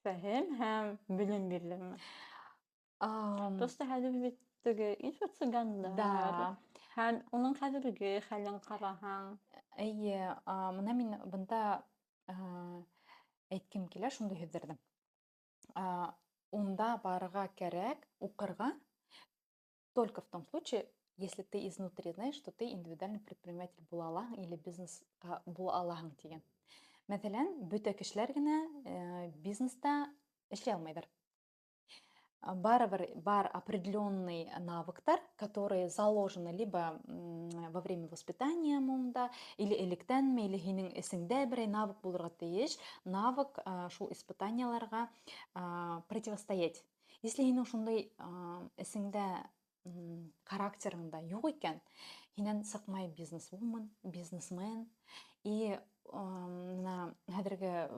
фәһем һәм белем бирҙеме? Просто хәҙер бит теге инфо-цыгандар һәм уның хәҙерге хәлен ҡараһаң. Әйе, мына мин бында әйткем килә шундай һүҙҙәрҙе. Унда барырға кәрәк, уҡырға, только в том случае, если ты изнутри знаешь, что ты индивидуальный предприниматель була алаһың или бизнесҡа була алаһың тигән. Мәҫәлән, бөтә кешеләр генә бизнеста эшләй алмайҙар. Бар определенный навыктар, которые заложены либо во время воспитания мунда, или электәнме, или һинең эсеңдә берәй навык булырға тейеш, навык шул испытанияларға противостоять. Если һинең шундай эсеңдә характерыңда юҡ икән, һинән сыҡмай бизнесвумен, бизнесмен, и хәҙерге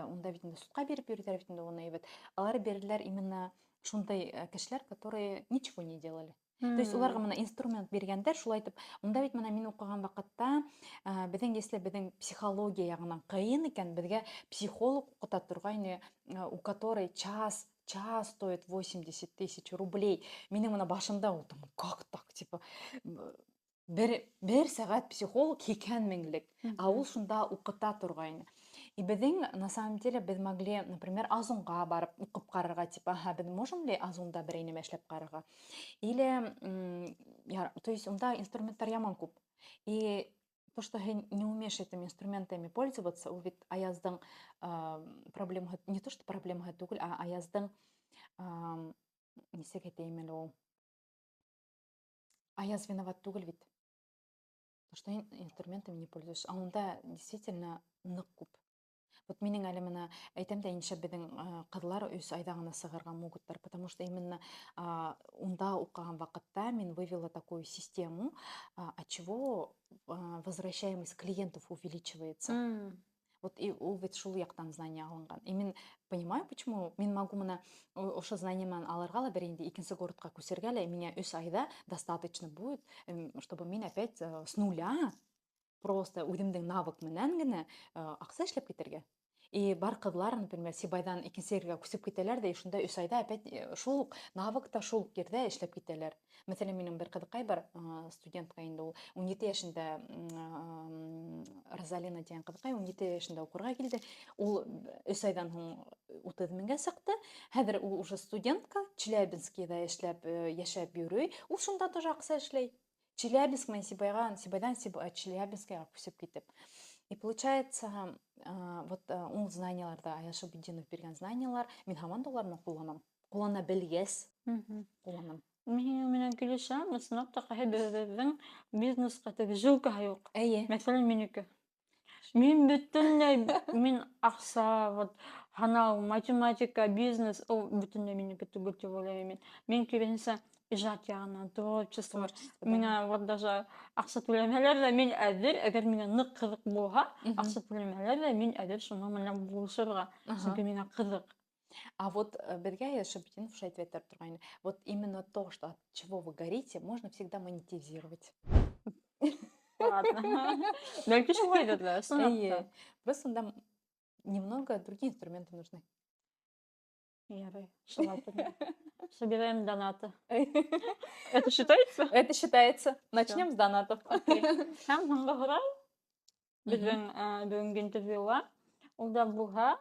унда бит инде судҡа биреп йөрөйҙәр бит инде уны ебет. Алар бирәләр именно шундай кешеләр, которые ничего не делали. То есть уларға мына инструмент биргәндәр, шулай итеп, унда бит мына мин уҡыған ваҡытта, если беҙҙең психология яғынан ҡыйын икән, беҙгә психолог уҡыта торғайны, у которой час стоит 80 тысяч рублей. Минең мына башымда ул, как так, типа, бер сәғәт психолог 80 меңлек, а ул шунда уҡыта торғайны. И беҙҙең, на самом деле, беҙ могли, например, Озонға барып уҡып ҡарарға, типа, беҙ можем ли Озонда берәй нәмә эшләп ҡарарға? Или, то есть, унда инструменттар яман күп. И то, что һин не умеешь этими инструментами пользоваться, ул бит Аяздың проблемаһы, не то, что проблемаһы түгел, а Аяздың, нисек әйтәйем әле ул, Аяз виноват түгел бит. То, что һин инструментами не пользуешься. А унда действительно ныҡ күп. Вот минең әле мына әйтәм дә инше беҙҙең ҡыҙлар 3 айҙа ғына сығырға могуттар, потому что именно унда уҡыған ваҡытта мин вывела такую систему, от чего возвращаемость клиентов увеличивается. Вот и ул бит шул яҡтан знание алынған. И мин понимаю, почему мин могу мына ошо знание менән алырға ла бер инде икенсе городҡа күсергә лә, миңә 3 айҙа достаточно будет, чтобы мин опять с нуля просто үҙемдең навык менән генә аҡса эшләп китергә. И бар кызлар, например, Сибайдан икенче ергә күсеп китәләр дә, шунда 3 айда опять шул навык та шул ердә эшләп китәләр. Мәсәлән, минем бер кызыкай бар, студентка инде ул 17 яшендә, Розалина дигән кызыкай 17 яшендә укырга килде. Ул 3 айдан соң 30 меңгә сыкты. Хәзер ул уже студентка, Челябинскида эшләп, яшәп йөрү. Ул шунда тоже акча эшләй. Челябинск мен Сибайдан Челябинскига күсеп китеп. И получается, вот ул знанияларда Аяш Абидинов биргән знаниялар, мин һаман да аларны кулланам. Куллана белгәс, кулланам. Мин менән килешәм, ысынлап та кайһы беребезнең бизнеска теге жилкаһы юк. Әйе. Мәсәлән, минеке. Мин бөтенләй мин акча, вот һанау, математика, бизнес, ул бөтенләй минеке түгел дип уйлыйм мин. Мин киресенчә иҗат ягыннан, творчество. Миңа вот даже акча түләмәләр дә мин әзер, әгәр миңа нык кызык булса, акча түләмәләр дә мин әзер шуның менән булышырга. Чөнки миңа кызык. А вот бергә Аяш Абидинов уж әйтеп торган. Вот именно то, что от чего вы горите, можно всегда монетизировать. Ладно. Бәлки шулайдыр да, ысынлап та. Әйе. Просто да немного другие инструменты нужны. Ярый, шулай да. Собираем донаты. Это считается? Это считается. Начнем с донатов. Окей. Һәм һуңгы һорау безнең бүгенге интервьюга. Ул да булһа,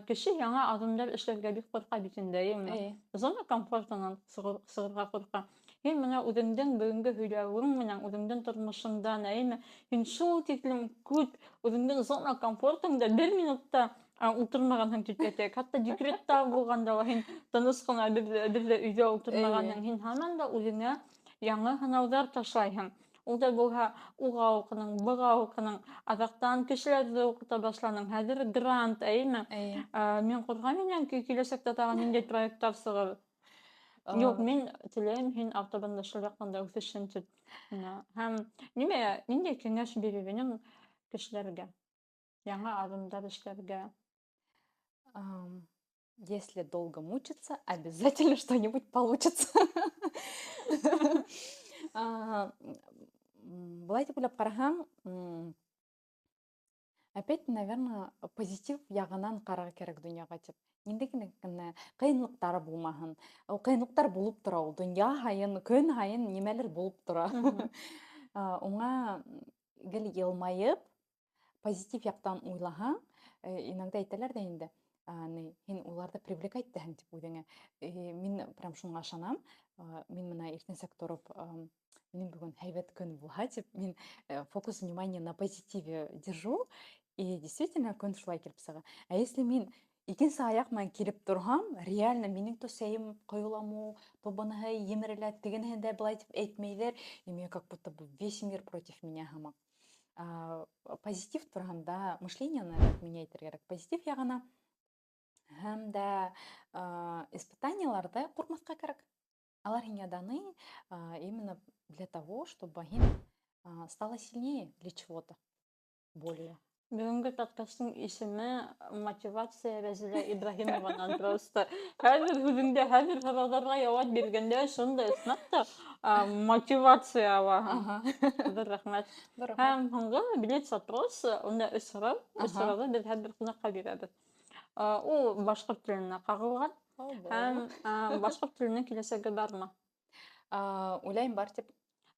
кеше яңа адымдар эшләргә бик курка бит инде, әйеме? Зона комфортынан сыгырга курка. Һин менә үзеңдең бүгенге һөйләвең менән, үзеңдең тормышыңдан, әйеме? Һин шул тиклем күп үзеңдең зона комфортыңда 1 минутта утырмаганһың тип Хатта декретта булганда ла һин тыныс кына бер өйдә утырмаганның, һин һаман да үзеңә яңа һынаудар ташлайһың. Ул да булһа, уга укының, быга укының, азактан кешеләрне укыта башланың. Хәзер грант, әйеме? Мин куркам инде киләчәктә тагын ниндәй проекттар сыгыр. Юк, мин теләйм, һин автобанда шул якында үсешен тип. Һәм ниндәй киңәш бирергә кешеләргә? Яңа адымдар эшләргә. Если долго мучиться, обязательно что-нибудь получится. Былай дип уйлап карасаң, опять, наверное, позитив ягынан карарга керек дөньяга дип. Нинди генә кыенлыктар булмаһын. Ул кыенлыктар булып тора, ул дөнья хайын, көн хайын нимәлер булып тора. Уңа гел елмаеп, позитив яктан уйлаһаң, иногда әйтәләр дә инде, һин уларда привлекать итәһең дип үзеңә. Мин прям шуңа ышанам. Мин менә иртәнсәк торып, минем бүген һәйбәт көн булһа дип, мин фокус внимания на позитиве держу, и действительно көн шулай килеп сыга. А если мин икенче аяк менән килеп торһам, реально минең то сәем коюламы, то быныһы емерелә, тегенеһе дә былай дип әйтмәйләр, и мне как будто бы весь мир против меня һаман. Позитив турында мышление менять керек. Позитив ягына һәм дә испытанияларда куркмаска керек. Алар һиңа даны именно для того, чтобы һин стала сильнее для чего-то более. Бүгенге подкастның исеме мотивация Рәзилә Ибраһимованан просто. Хәзер үзеңдә хәзер һорауларга җавап биргәндә шундай ысынлап та мотивация ала. Бер рәхмәт. Һәм һуңгы билет вопрос, унда ысырау, ысырауны без һәр бер кунакка бирәбез. Ул башкорт теленә кагылган. Һәм башкорт теленең киләсәге бармы? Уйлайм бар дип.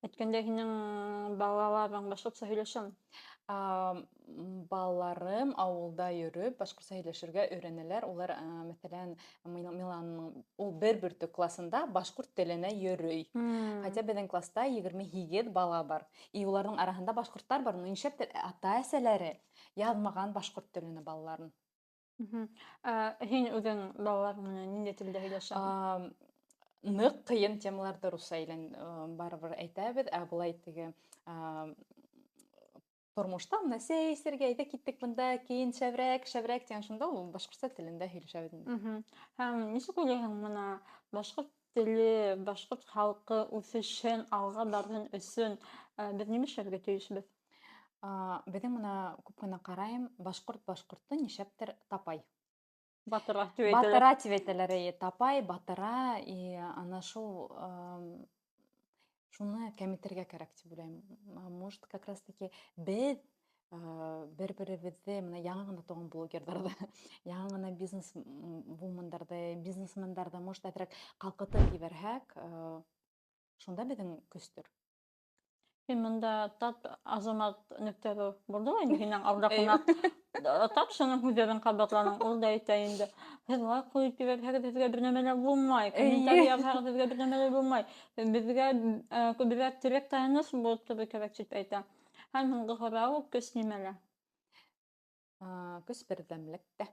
Әйткәндә һинең балаларың башкортча һөйләшәме? Балаларым авылда йөрүп, башкортча һөйләшергә өйрәнәләр. Улар, мәсәлән, Миланның ул бер бөртек классында башкорт теленә йөрүй. Хотя безнең класста 28 бала бар. И уларның арасында башкортлар бар. Нишләптер ата-әсәләре язмаган башкорт теленә балаларын. Һин үзең балаларың менән нинди телдә һөйләшәсең? Нык кыен темаларда русча белән барыбер әйтәбез, ә булай теге тормышта менә сәйсергә әйдә киттек монда, кин шәбрәк дигән шунда ул башкортча телендә һөйләшәбез. Һәм ничек уйлыйсың моны башкорт теле, башкорт халкы үсешен алга барган өчен без нимә эшләргә тиешбез? Безнең моны күп кенә карайм, башкортты нишләптер тапай. Батыра Батыра тибәтәләр, тапай, батыра, и ана шул шуны кәметергә кирәк дип уйлыйм. Может, как раз таки без бір-бірібізді мына яңа ғана туған блогерларды, яңа ғана бизнес вумандарды, бизнесмендарды, может, әтірек қалқытып еберһәк, шонда бедің көстір. Мен мында тат азамат нөктөрү болду ғой, менен алда кунак. Тат шуның хүдерин кабатланын, ул да айта инде. Хезмай коюп жиберсек бизге бир нерселер булмай, комментарий жазсак бизге бир нерселер булмай. Бизге көбүрөөк тирек таяныс болуп турду керек деп айта. Һәм мынга карап көз немеле. Көз бердемликте.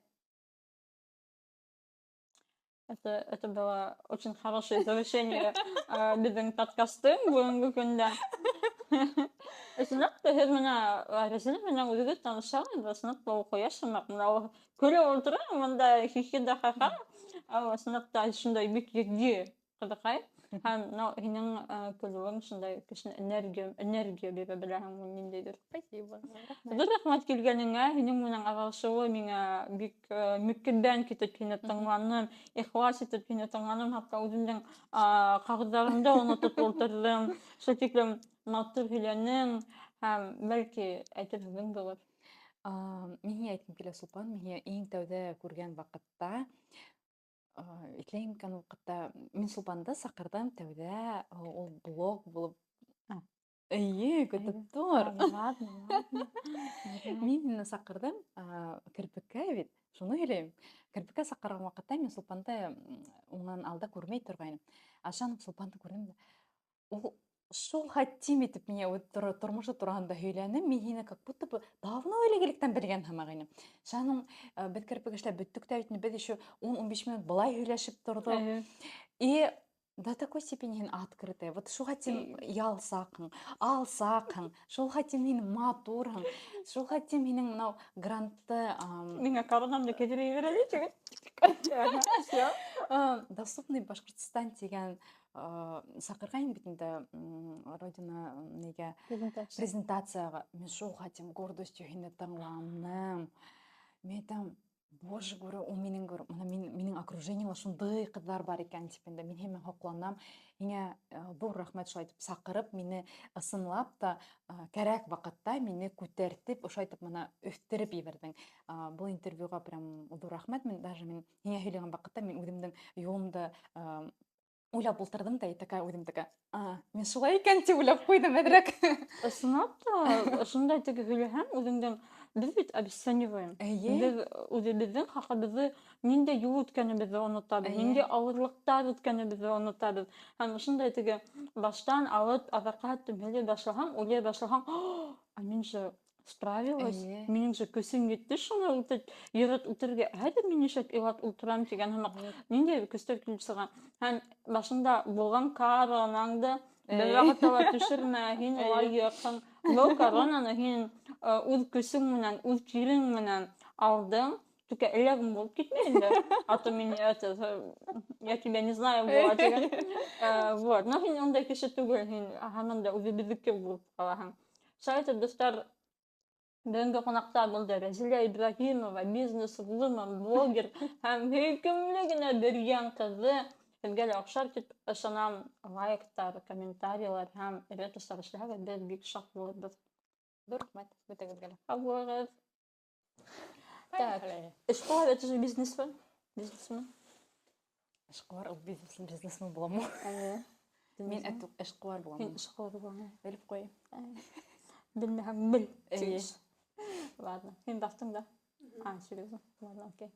Это было очень хорошее завершение біздің подкасттың бүгінгі күнде. Сынақ һез мына Рәсилә менән үгез танышалар, сынақта укыясың, мына күрә отыра, монда хихи да ха-ха. Сынақта шундай бик җитди кызыкай. Һәм һинең көлүең шундай көчле энергия бирә беләһең ниндидер. Спасибо. Бер рәхмәт килгәнеңә, һинең менән аралашуы миңа бик мөмкинбән китеп һине тыңланым, ихлас итеп һине тыңланым, хәтта үземнең кагыйдәләремдә онытып ултырдым. Шул тиклем матур һөйләнең һәм бәлки әйтерһең булыр. Миңа әйткем килә Сулпан, миңа иң тәүдә күргән вакытта, итләйм икән вакытта, мин Сулпанды сакырдым тәүдә, ул блог булып. Әйе, көтеп тор. Ладно. Мин мине сакырдым, кирпеккә бит. Шуны һөйләйм. Кирпеккә сакырган вакытта мин Сулпанды уңнан алда күрмәй торгайным. Ашан Сулпанды күрдем. Ул шул хаттим итеп миңа тормышы турында һөйләне. Мин һине как будто бы давно элегелектән белгән һәмәгыйнем. Шаның бит кирпек эшләп бөттек тә бит без еще 10-15 минут былай һөйләшеп тордык. И до такой степени һин открытая. Вот шул хаттим ялсакың, алсакың, шул хаттим һин матурың, шул хаттим һинең менә грантты Миңа каранамды кедерей берәле доступный Башкортстан дигән сакырган бит инде Родина нигә презентацияга. Мин шул хаттим гордостью һине тыңланым. Мен әйтәм, боже, говорю, ул минең окружениемда шундый кызлар бар икән дип инде. Мин һәммә хокланам. Һиңа зур рәхмәт шулай итеп сакырып, мине ысынлап та кәрәк вакытта мине күтәртеп, ошай итеп менә өстереп ибердең. Бу интервьюга прям зур рәхмәт. Мин һиңа һөйләгән вакытта мин үземнең юлымда уйлап ултырдым да, такая үҙем такая, мин шулай икән дип уйлап куйдым әҙерәк. Ысынлап та, шундай теге һөйләһәң, үҙеңдең без бит обесцениваем. Без үзебезнең хакыбызды ниндәй юл үткәнебезне онытабыз, ниндәй авырлыктар үткәнебезне онытабыз. Һәм шундай теге баштан алып азакка төмәле башлаһаң, уйлай башлаһаң, мин же справилась, минең же көсем етте шуны үтеп, йөрәт үтергә. Хәзер мин нишек илап ултырам дигән һәм ниндәй көстәр килеп сыга. Һәм башында булган коронаңды бер вакытта төшермә, һин лайыксың. Бу коронаны һин үз көсең менән, үз кирең менән алдың. Только элегым булып китмәй инде. А то мин я тебя не знаю була дигән. Вот, но һин ондай кеше түгел, һин һаман да үзебезнеке булып калаһың. Шулай итеп, достар, бүгенге кунакта булды Рәзилә Ибраһимова, бизнес-вумен, блогер һәм һөйкемле генә биргән кызы. Һеҙгә лә оҡшар дип ышанам. Лайктар, комментарийлар һәм репосттар эшләһәгеҙ, беҙ бик шат булырбыҙ. Ҙур рәхмәт бөтәгеҙгә лә. Сау булығыҙ. Так, эшҡыуар, это же бизнесмен. Эшҡыуар, ул бизнесмен буламы? Мин эшҡыуар булам. Һин эшҡыуар булам. Белеп ҡуй. Белмәһәң, бел. Ладно, һин баҫтың да. Серьезно? Ладно, окей.